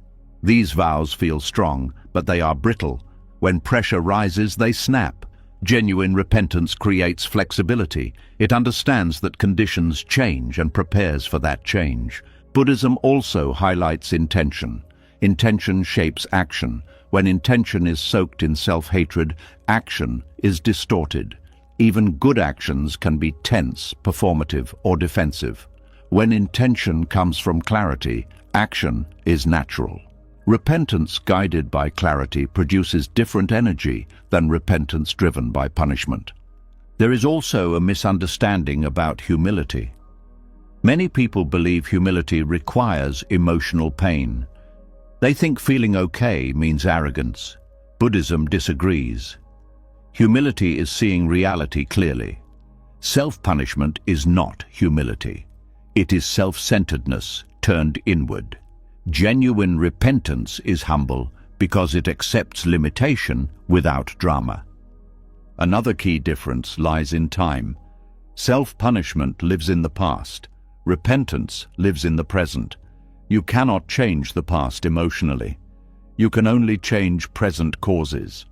These vows feel strong, but they are brittle. When pressure rises, they snap. Genuine repentance creates flexibility. It understands that conditions change and prepares for that change. Buddhism also highlights intention. Intention shapes action. When intention is soaked in self-hatred, action is distorted. Even good actions can be tense, performative, or defensive. When intention comes from clarity, action is natural. Repentance guided by clarity produces different energy than repentance driven by punishment. There is also a misunderstanding about humility. Many people believe humility requires emotional pain. They think feeling okay means arrogance. Buddhism disagrees. Humility is seeing reality clearly. Self-punishment is not humility. It is self-centeredness turned inward. Genuine repentance is humble because it accepts limitation without drama. Another key difference lies in time. Self-punishment lives in the past. Repentance lives in the present. You cannot change the past emotionally. You can only change present causes.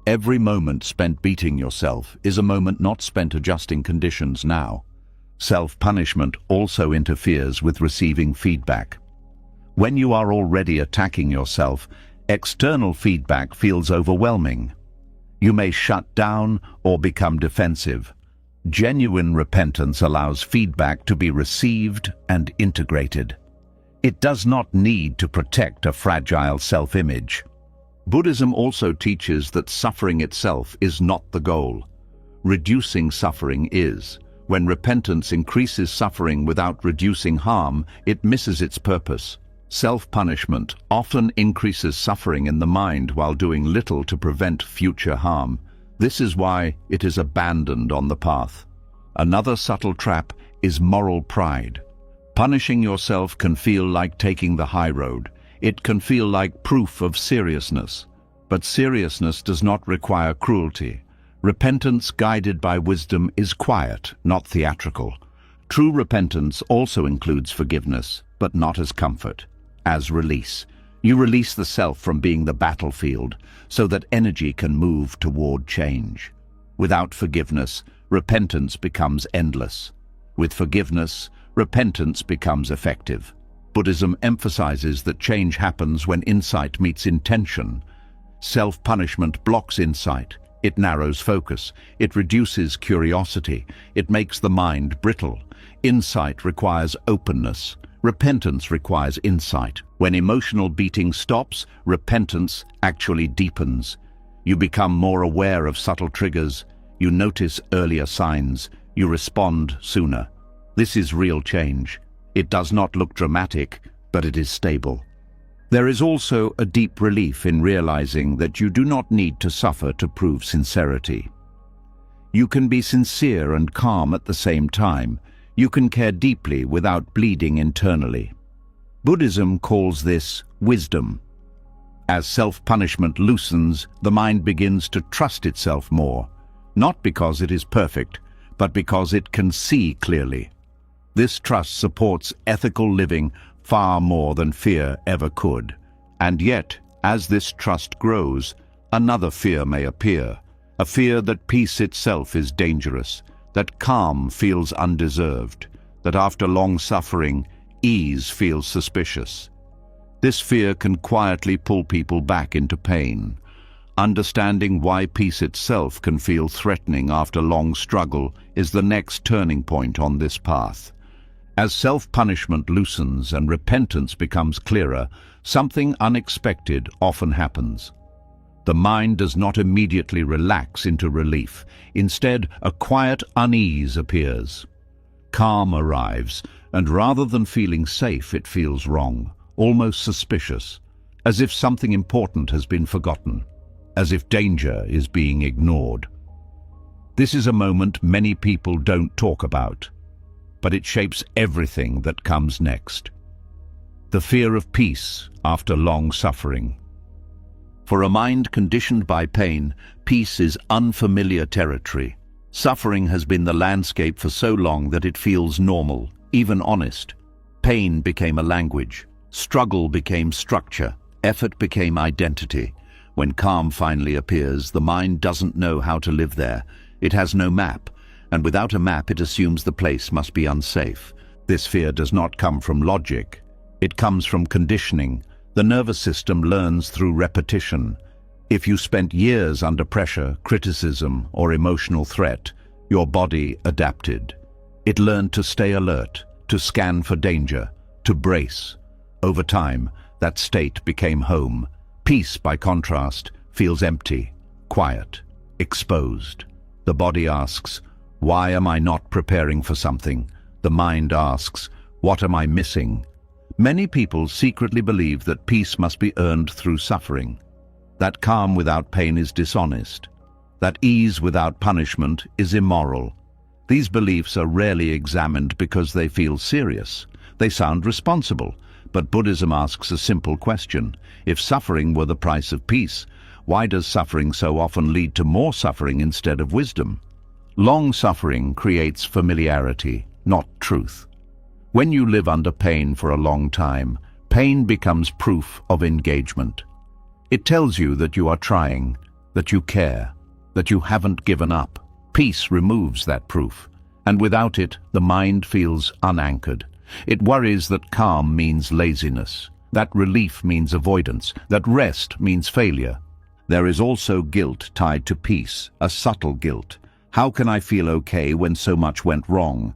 Every moment spent beating yourself is a moment not spent adjusting conditions now. Self-punishment also interferes with receiving feedback. When you are already attacking yourself, external feedback feels overwhelming. You may shut down or become defensive. Genuine repentance allows feedback to be received and integrated. It does not need to protect a fragile self-image. Buddhism also teaches that suffering itself is not the goal. Reducing suffering is. When repentance increases suffering without reducing harm, it misses its purpose. Self-punishment often increases suffering in the mind while doing little to prevent future harm. This is why it is abandoned on the path. Another subtle trap is moral pride. Punishing yourself can feel like taking the high road. It can feel like proof of seriousness. But seriousness does not require cruelty. Repentance guided by wisdom is quiet, not theatrical. True repentance also includes forgiveness, but not as comfort, as release. You release the self from being the battlefield so that energy can move toward change. Without forgiveness, repentance becomes endless. With forgiveness, repentance becomes effective. Buddhism emphasizes that change happens when insight meets intention. Self-punishment blocks insight. It narrows focus. It reduces curiosity. It makes the mind brittle. Insight requires openness. Repentance requires insight. When emotional beating stops, repentance actually deepens. You become more aware of subtle triggers. You notice earlier signs. You respond sooner. This is real change. It does not look dramatic, but it is stable. There is also a deep relief in realizing that you do not need to suffer to prove sincerity. You can be sincere and calm at the same time. You can care deeply without bleeding internally. Buddhism calls this wisdom. As self-punishment loosens, the mind begins to trust itself more, not because it is perfect, but because it can see clearly. This trust supports ethical living far more than fear ever could. And yet, as this trust grows, another fear may appear, a fear that peace itself is dangerous, that calm feels undeserved, that after long suffering, ease feels suspicious. This fear can quietly pull people back into pain. Understanding why peace itself can feel threatening after long struggle is the next turning point on this path. As self-punishment loosens and repentance becomes clearer, something unexpected often happens. The mind does not immediately relax into relief. Instead, a quiet unease appears. Calm arrives, and rather than feeling safe, it feels wrong, almost suspicious, as if something important has been forgotten, as if danger is being ignored. This is a moment many people don't talk about, but it shapes everything that comes next. The fear of peace after long suffering. For a mind conditioned by pain, peace is unfamiliar territory. Suffering has been the landscape for so long that it feels normal, even honest. Pain became a language. Struggle became structure. Effort became identity. When calm finally appears, the mind doesn't know how to live there. It has no map, and without a map it assumes the place must be unsafe. This fear does not come from logic. It comes from conditioning. The nervous system learns through repetition. If you spent years under pressure, criticism, or emotional threat, your body adapted. It learned to stay alert, to scan for danger, to brace. Over time, that state became home. Peace, by contrast, feels empty, quiet, exposed. The body asks, "Why am I not preparing for something?" The mind asks, "What am I missing?" Many people secretly believe that peace must be earned through suffering, that calm without pain is dishonest, that ease without punishment is immoral. These beliefs are rarely examined because they feel serious. They sound responsible, but Buddhism asks a simple question. If suffering were the price of peace, why does suffering so often lead to more suffering instead of wisdom? Long suffering creates familiarity, not truth. When you live under pain for a long time, pain becomes proof of engagement. It tells you that you are trying, that you care, that you haven't given up. Peace removes that proof, and without it, the mind feels unanchored. It worries that calm means laziness, that relief means avoidance, that rest means failure. There is also guilt tied to peace, a subtle guilt. How can I feel okay when so much went wrong?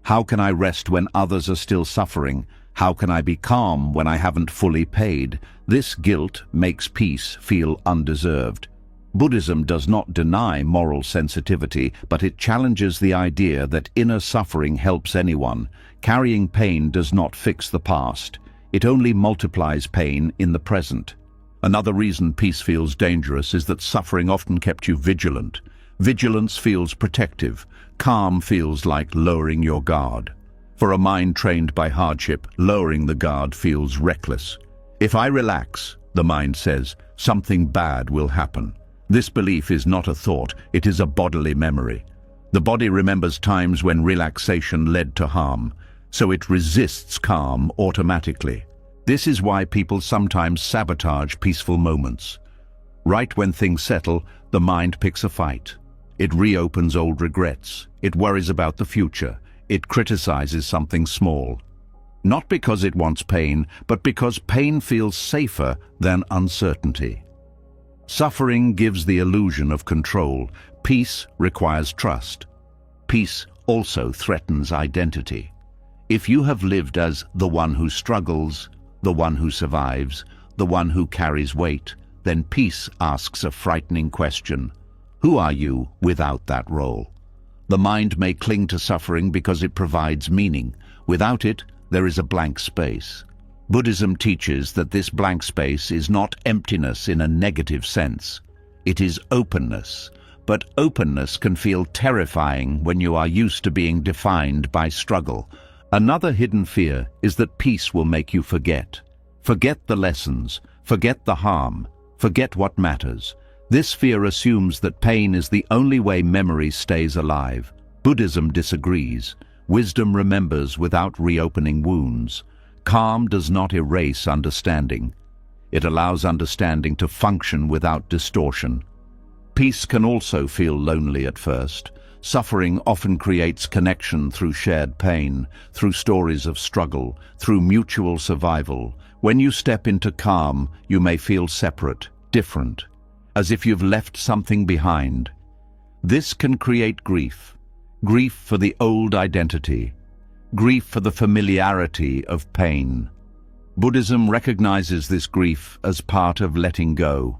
How can I rest when others are still suffering? How can I be calm when I haven't fully paid? This guilt makes peace feel undeserved. Buddhism does not deny moral sensitivity, but it challenges the idea that inner suffering helps anyone. Carrying pain does not fix the past. It only multiplies pain in the present. Another reason peace feels dangerous is that suffering often kept you vigilant. Vigilance feels protective. Calm feels like lowering your guard. For a mind trained by hardship, lowering the guard feels reckless. If I relax, the mind says, something bad will happen. This belief is not a thought, it is a bodily memory. The body remembers times when relaxation led to harm, so it resists calm automatically. This is why people sometimes sabotage peaceful moments. Right when things settle, the mind picks a fight. It reopens old regrets. It worries about the future. It criticizes something small. Not because it wants pain, but because pain feels safer than uncertainty. Suffering gives the illusion of control. Peace requires trust. Peace also threatens identity. If you have lived as the one who struggles, the one who survives, the one who carries weight, then peace asks a frightening question. Who are you without that role? The mind may cling to suffering because it provides meaning. Without it, there is a blank space. Buddhism teaches that this blank space is not emptiness in a negative sense. It is openness. But openness can feel terrifying when you are used to being defined by struggle. Another hidden fear is that peace will make you forget. Forget the lessons, forget the harm, forget what matters. This fear assumes that pain is the only way memory stays alive. Buddhism disagrees. Wisdom remembers without reopening wounds. Calm does not erase understanding. It allows understanding to function without distortion. Peace can also feel lonely at first. Suffering often creates connection through shared pain, through stories of struggle, through mutual survival. When you step into calm, you may feel separate, different, as if you've left something behind. This can create grief. Grief for the old identity. Grief for the familiarity of pain. Buddhism recognizes this grief as part of letting go.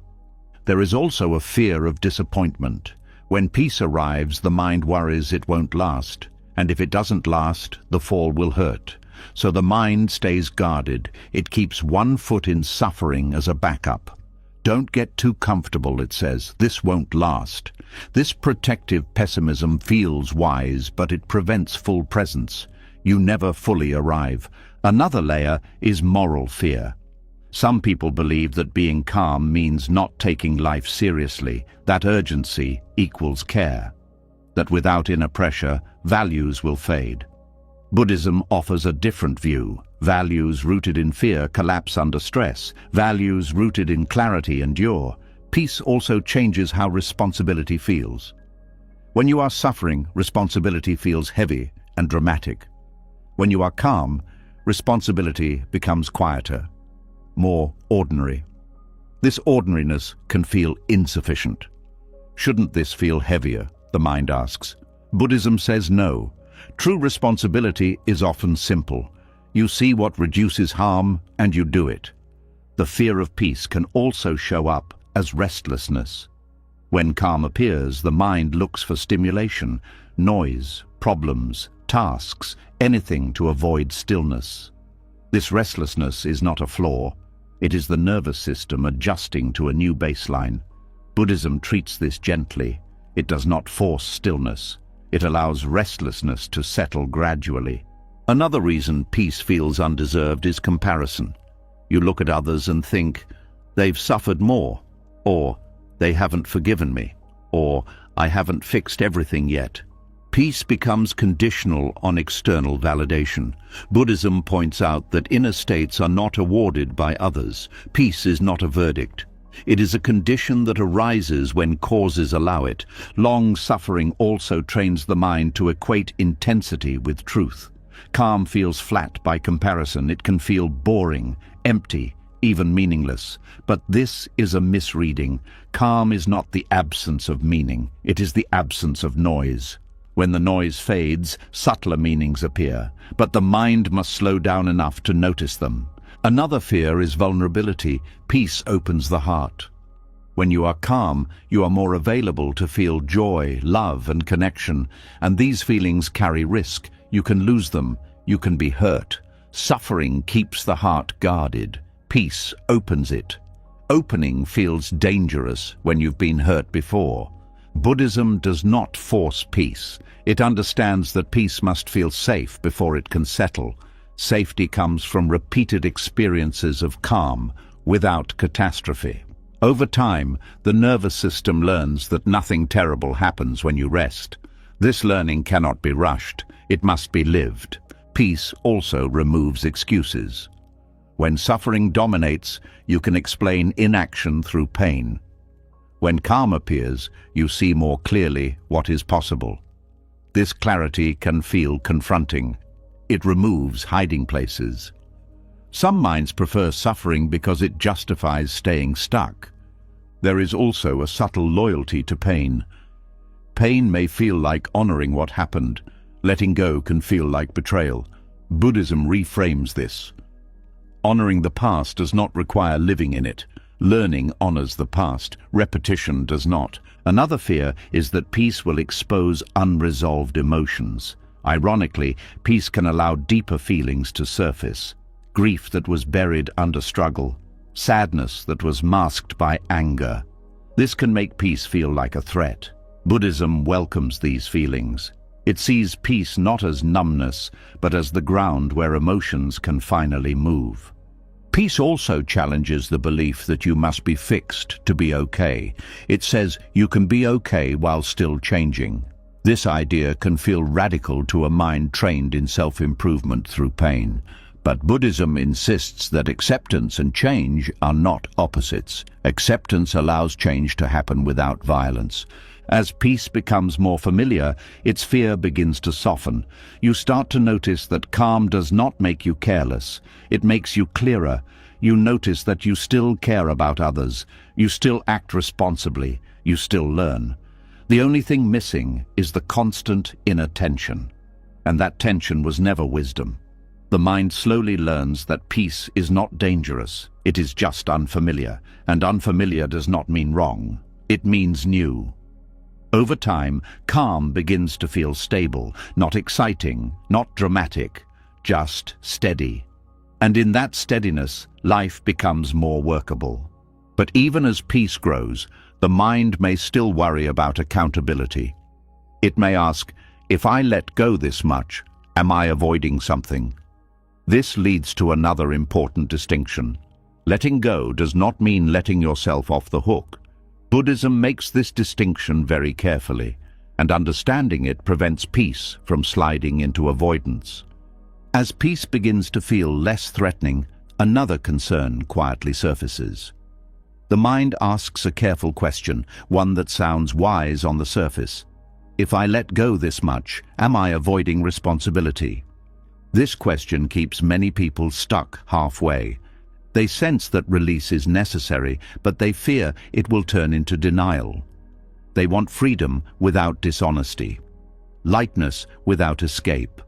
There is also a fear of disappointment. When peace arrives, the mind worries it won't last, and if it doesn't last, the fall will hurt. So the mind stays guarded. It keeps one foot in suffering as a backup. Don't get too comfortable, it says. This won't last. This protective pessimism feels wise, but it prevents full presence. You never fully arrive. Another layer is moral fear. Some people believe that being calm means not taking life seriously, that urgency equals care, that without inner pressure, values will fade. Buddhism offers a different view. Values rooted in fear collapse under stress. Values rooted in clarity endure. Peace also changes how responsibility feels. When you are suffering, responsibility feels heavy and dramatic. When you are calm, responsibility becomes quieter, more ordinary. This ordinariness can feel insufficient. Shouldn't this feel heavier? The mind asks. Buddhism says no. True responsibility is often simple. You see what reduces harm and you do it. The fear of peace can also show up as restlessness. When calm appears, the mind looks for stimulation, noise, problems, tasks, anything to avoid stillness. This restlessness is not a flaw. It is the nervous system adjusting to a new baseline. Buddhism treats this gently. It does not force stillness. It allows restlessness to settle gradually. Another reason peace feels undeserved is comparison. You look at others and think, they've suffered more, or they haven't forgiven me, or I haven't fixed everything yet. Peace becomes conditional on external validation. Buddhism points out that inner states are not awarded by others. Peace is not a verdict. It is a condition that arises when causes allow it. Long suffering also trains the mind to equate intensity with truth. Calm feels flat by comparison. It can feel boring, empty, even meaningless. But this is a misreading. Calm is not the absence of meaning. It is the absence of noise. When the noise fades, subtler meanings appear, but the mind must slow down enough to notice them. Another fear is vulnerability. Peace opens the heart. When you are calm, you are more available to feel joy, love, and connection, and these feelings carry risk. You can lose them, you can be hurt. Suffering keeps the heart guarded. Peace opens it. Opening feels dangerous when you've been hurt before. Buddhism does not force peace. It understands that peace must feel safe before it can settle. Safety comes from repeated experiences of calm, without catastrophe. Over time, the nervous system learns that nothing terrible happens when you rest. This learning cannot be rushed. It must be lived. Peace also removes excuses. When suffering dominates, you can explain inaction through pain. When calm appears, you see more clearly what is possible. This clarity can feel confronting. It removes hiding places. Some minds prefer suffering because it justifies staying stuck. There is also a subtle loyalty to pain. Pain may feel like honoring what happened. Letting go can feel like betrayal. Buddhism reframes this. Honoring the past does not require living in it. Learning honors the past. Repetition does not. Another fear is that peace will expose unresolved emotions. Ironically, peace can allow deeper feelings to surface. Grief that was buried under struggle. Sadness that was masked by anger. This can make peace feel like a threat. Buddhism welcomes these feelings. It sees peace not as numbness, but as the ground where emotions can finally move. Peace also challenges the belief that you must be fixed to be okay. It says you can be okay while still changing. This idea can feel radical to a mind trained in self-improvement through pain. But Buddhism insists that acceptance and change are not opposites. Acceptance allows change to happen without violence. As peace becomes more familiar, its fear begins to soften. You start to notice that calm does not make you careless. It makes you clearer. You notice that you still care about others. You still act responsibly. You still learn. The only thing missing is the constant inner tension. And that tension was never wisdom. The mind slowly learns that peace is not dangerous. It is just unfamiliar. And unfamiliar does not mean wrong. It means new. Over time, calm begins to feel stable, not exciting, not dramatic, just steady. And in that steadiness, life becomes more workable. But even as peace grows, the mind may still worry about accountability. It may ask, if I let go this much, am I avoiding something? This leads to another important distinction. Letting go does not mean letting yourself off the hook. Buddhism makes this distinction very carefully, and understanding it prevents peace from sliding into avoidance. As peace begins to feel less threatening, another concern quietly surfaces. The mind asks a careful question, one that sounds wise on the surface. If I let go this much, am I avoiding responsibility? This question keeps many people stuck halfway. They sense that release is necessary, but they fear it will turn into denial. They want freedom without dishonesty, lightness without escape.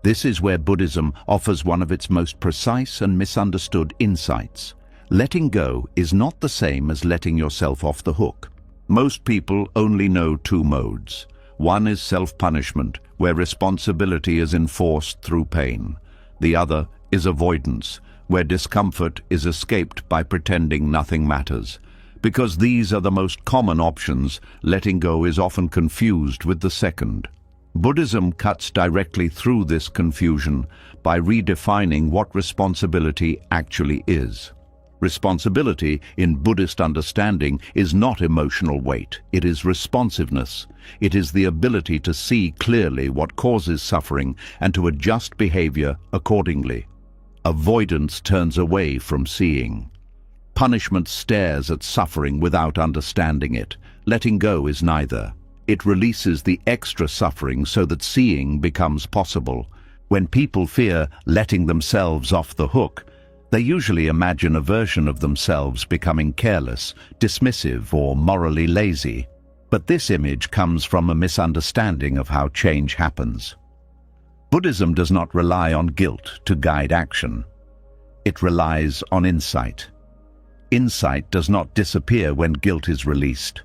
This is where Buddhism offers one of its most precise and misunderstood insights. Letting go is not the same as letting yourself off the hook. Most people only know two modes. One is self-punishment, where responsibility is enforced through pain. The other is avoidance, where discomfort is escaped by pretending nothing matters. Because these are the most common options, letting go is often confused with the second. Buddhism cuts directly through this confusion by redefining what responsibility actually is. Responsibility, in Buddhist understanding, is not emotional weight. It is responsiveness. It is the ability to see clearly what causes suffering and to adjust behavior accordingly. Avoidance turns away from seeing. Punishment stares at suffering without understanding it. Letting go is neither. It releases the extra suffering so that seeing becomes possible. When people fear letting themselves off the hook, they usually imagine a version of themselves becoming careless, dismissive, or morally lazy. But this image comes from a misunderstanding of how change happens. Buddhism does not rely on guilt to guide action. It relies on insight. Insight does not disappear when guilt is released.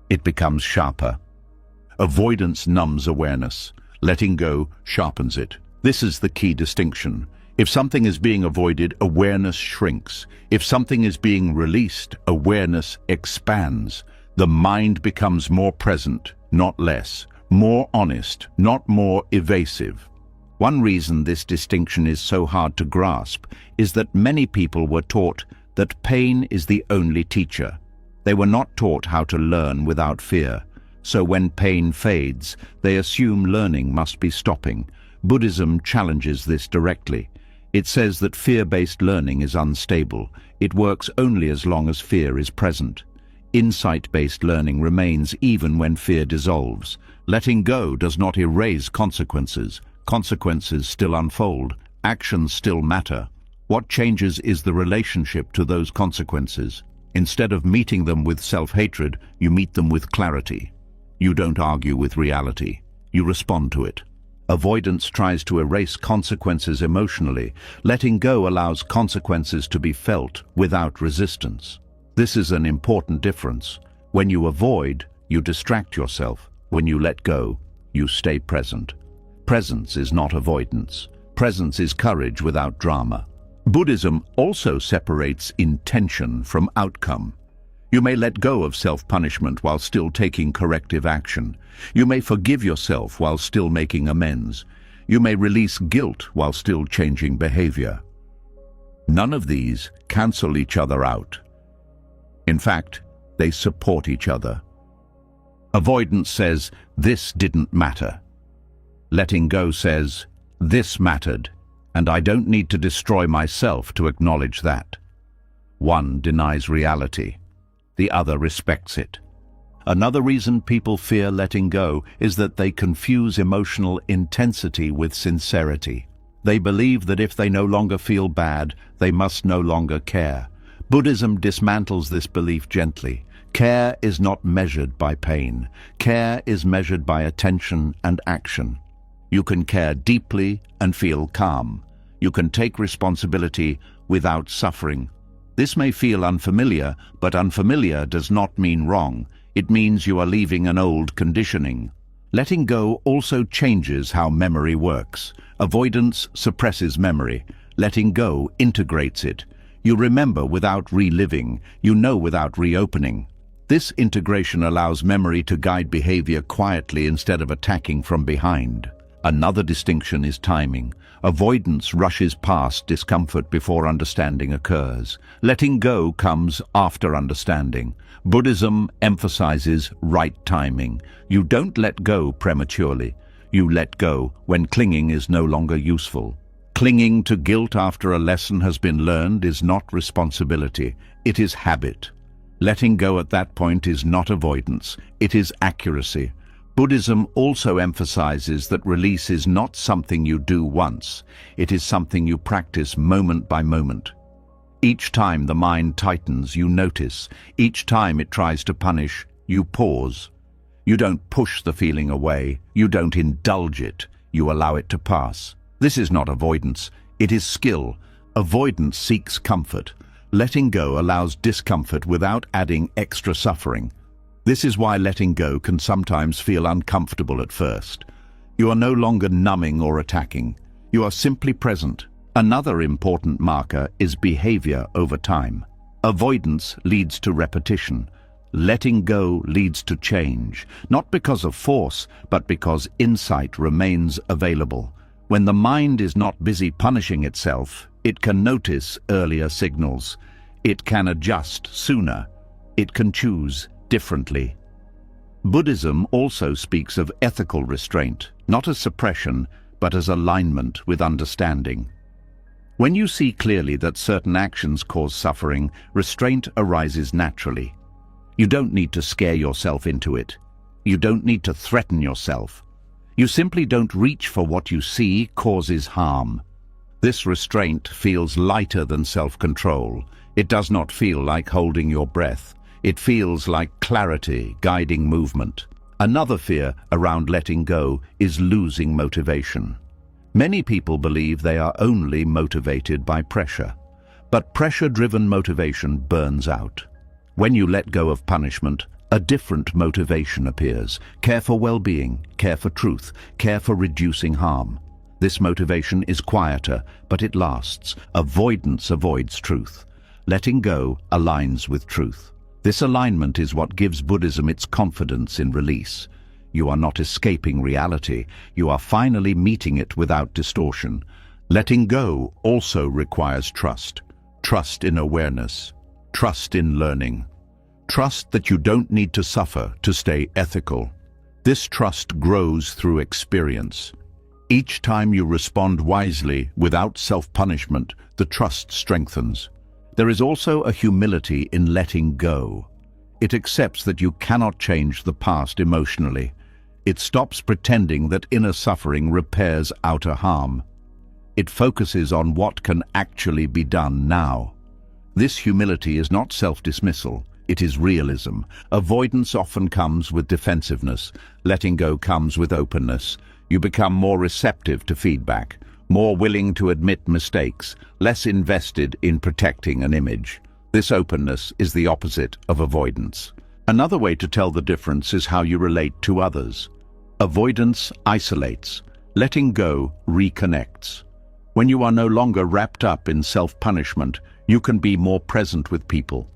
It becomes sharper. Avoidance numbs awareness. Letting go sharpens it. This is the key distinction. If something is being avoided, awareness shrinks. If something is being released, awareness expands. The mind becomes more present, not less. More honest, not more evasive. One reason this distinction is so hard to grasp is that many people were taught that pain is the only teacher. They were not taught how to learn without fear. So when pain fades, they assume learning must be stopping. Buddhism challenges this directly. It says that fear-based learning is unstable. It works only as long as fear is present. Insight-based learning remains even when fear dissolves. Letting go does not erase consequences. Consequences still unfold. Actions still matter. What changes is the relationship to those consequences. Instead of meeting them with self-hatred, you meet them with clarity. You don't argue with reality. You respond to it. Avoidance tries to erase consequences emotionally. Letting go allows consequences to be felt without resistance. This is an important difference. When you avoid, you distract yourself. When you let go, you stay present. Presence is not avoidance. Presence is courage without drama. Buddhism also separates intention from outcome. You may let go of self-punishment while still taking corrective action. You may forgive yourself while still making amends. You may release guilt while still changing behavior. None of these cancel each other out. In fact, they support each other. Avoidance says, "This didn't matter." Letting go says, "This mattered, and I don't need to destroy myself to acknowledge that." One denies reality. The other respects it. Another reason people fear letting go is that they confuse emotional intensity with sincerity. They believe that if they no longer feel bad, they must no longer care. Buddhism dismantles this belief gently. Care is not measured by pain. Care is measured by attention and action. You can care deeply and feel calm. You can take responsibility without suffering. This may feel unfamiliar, but unfamiliar does not mean wrong. It means you are leaving an old conditioning. Letting go also changes how memory works. Avoidance suppresses memory. Letting go integrates it. You remember without reliving. You know without reopening. This integration allows memory to guide behavior quietly instead of attacking from behind. Another distinction is timing. Avoidance rushes past discomfort before understanding occurs. Letting go comes after understanding. Buddhism emphasizes right timing. You don't let go prematurely. You let go when clinging is no longer useful. Clinging to guilt after a lesson has been learned is not responsibility. It is habit. Letting go at that point is not avoidance. It is accuracy. Buddhism also emphasizes that release is not something you do once. It is something you practice moment by moment. Each time the mind tightens, you notice. Each time it tries to punish, you pause. You don't push the feeling away. You don't indulge it. You allow it to pass. This is not avoidance. It is skill. Avoidance seeks comfort. Letting go allows discomfort without adding extra suffering. This is why letting go can sometimes feel uncomfortable at first. You are no longer numbing or attacking. You are simply present. Another important marker is behavior over time. Avoidance leads to repetition. Letting go leads to change, not because of force, but because insight remains available. When the mind is not busy punishing itself, it can notice earlier signals. It can adjust sooner. It can choose differently. Buddhism also speaks of ethical restraint, not as suppression, but as alignment with understanding. When you see clearly that certain actions cause suffering, restraint arises naturally. You don't need to scare yourself into it. You don't need to threaten yourself. You simply don't reach for what you see causes harm. This restraint feels lighter than self-control. It does not feel like holding your breath. It feels like clarity guiding movement. Another fear around letting go is losing motivation. Many people believe they are only motivated by pressure, but pressure-driven motivation burns out. When you let go of punishment, a different motivation appears. Care for well-being, care for truth, care for reducing harm. This motivation is quieter, but it lasts. Avoidance avoids truth. Letting go aligns with truth. This alignment is what gives Buddhism its confidence in release. You are not escaping reality. You are finally meeting it without distortion. Letting go also requires trust. Trust in awareness. Trust in learning. Trust that you don't need to suffer to stay ethical. This trust grows through experience. Each time you respond wisely, without self-punishment, the trust strengthens. There is also a humility in letting go. It accepts that you cannot change the past emotionally. It stops pretending that inner suffering repairs outer harm. It focuses on what can actually be done now. This humility is not self-dismissal. It is realism. Avoidance often comes with defensiveness. Letting go comes with openness. You become more receptive to feedback, more willing to admit mistakes, less invested in protecting an image. This openness is the opposite of avoidance. Another way to tell the difference is how you relate to others. Avoidance isolates. Letting go reconnects. When you are no longer wrapped up in self-punishment, you can be more present with people.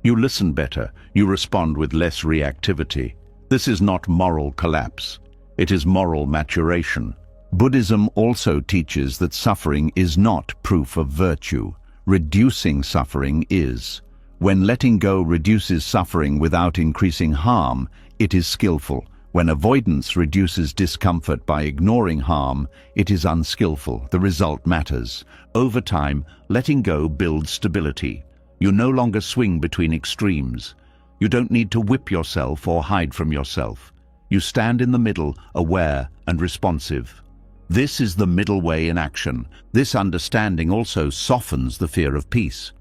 You listen better, you respond with less reactivity. This is not moral collapse. It is moral maturation. Buddhism also teaches that suffering is not proof of virtue. Reducing suffering is. When letting go reduces suffering without increasing harm, it is skillful. When avoidance reduces discomfort by ignoring harm, it is unskillful. The result matters. Over time, letting go builds stability. You no longer swing between extremes. You don't need to whip yourself or hide from yourself. You stand in the middle, aware and responsive. This is the middle way in action. This understanding also softens the fear of peace.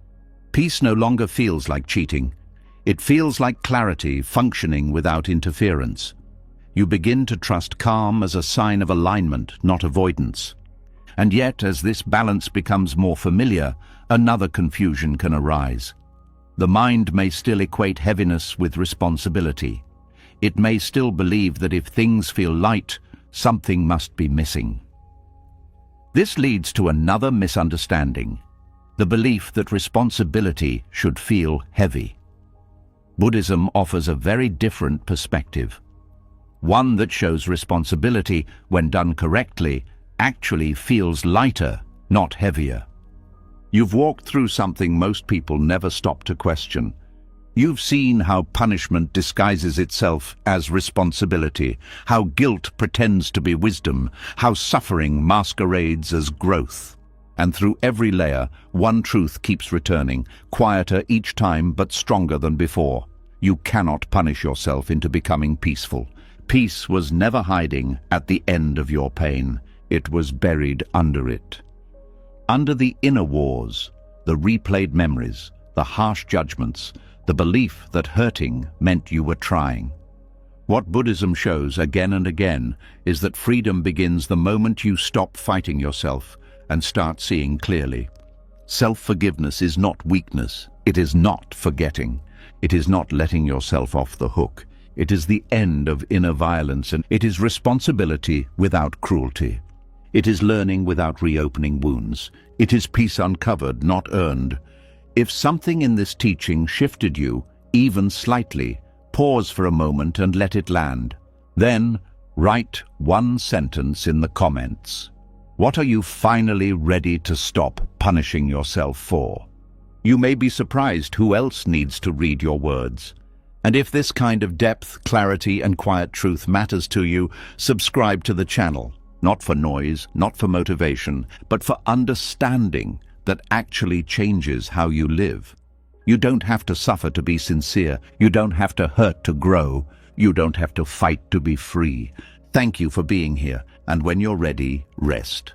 Peace no longer feels like cheating. It feels like clarity functioning without interference. You begin to trust calm as a sign of alignment, not avoidance. And yet, as this balance becomes more familiar, another confusion can arise. The mind may still equate heaviness with responsibility. It may still believe that if things feel light, something must be missing. This leads to another misunderstanding, the belief that responsibility should feel heavy. Buddhism offers a very different perspective. One that shows responsibility, when done correctly, actually feels lighter, not heavier. You've walked through something most people never stop to question. You've seen how punishment disguises itself as responsibility, how guilt pretends to be wisdom, how suffering masquerades as growth. And through every layer, one truth keeps returning, quieter each time but stronger than before. You cannot punish yourself into becoming peaceful. Peace was never hiding at the end of your pain. It was buried under it. Under the inner wars, the replayed memories, the harsh judgments, the belief that hurting meant you were trying. What Buddhism shows again and again is that freedom begins the moment you stop fighting yourself and start seeing clearly. Self-forgiveness is not weakness. It is not forgetting. It is not letting yourself off the hook. It is the end of inner violence, and it is responsibility without cruelty. It is learning without reopening wounds. It is peace uncovered, not earned. If something in this teaching shifted you, even slightly, pause for a moment and let it land. Then, write one sentence in the comments. What are you finally ready to stop punishing yourself for? You may be surprised who else needs to read your words. And if this kind of depth, clarity, and quiet truth matters to you, subscribe to the channel. Not for noise, not for motivation, but for understanding that actually changes how you live. You don't have to suffer to be sincere. You don't have to hurt to grow. You don't have to fight to be free. Thank you for being here, and when you're ready, rest.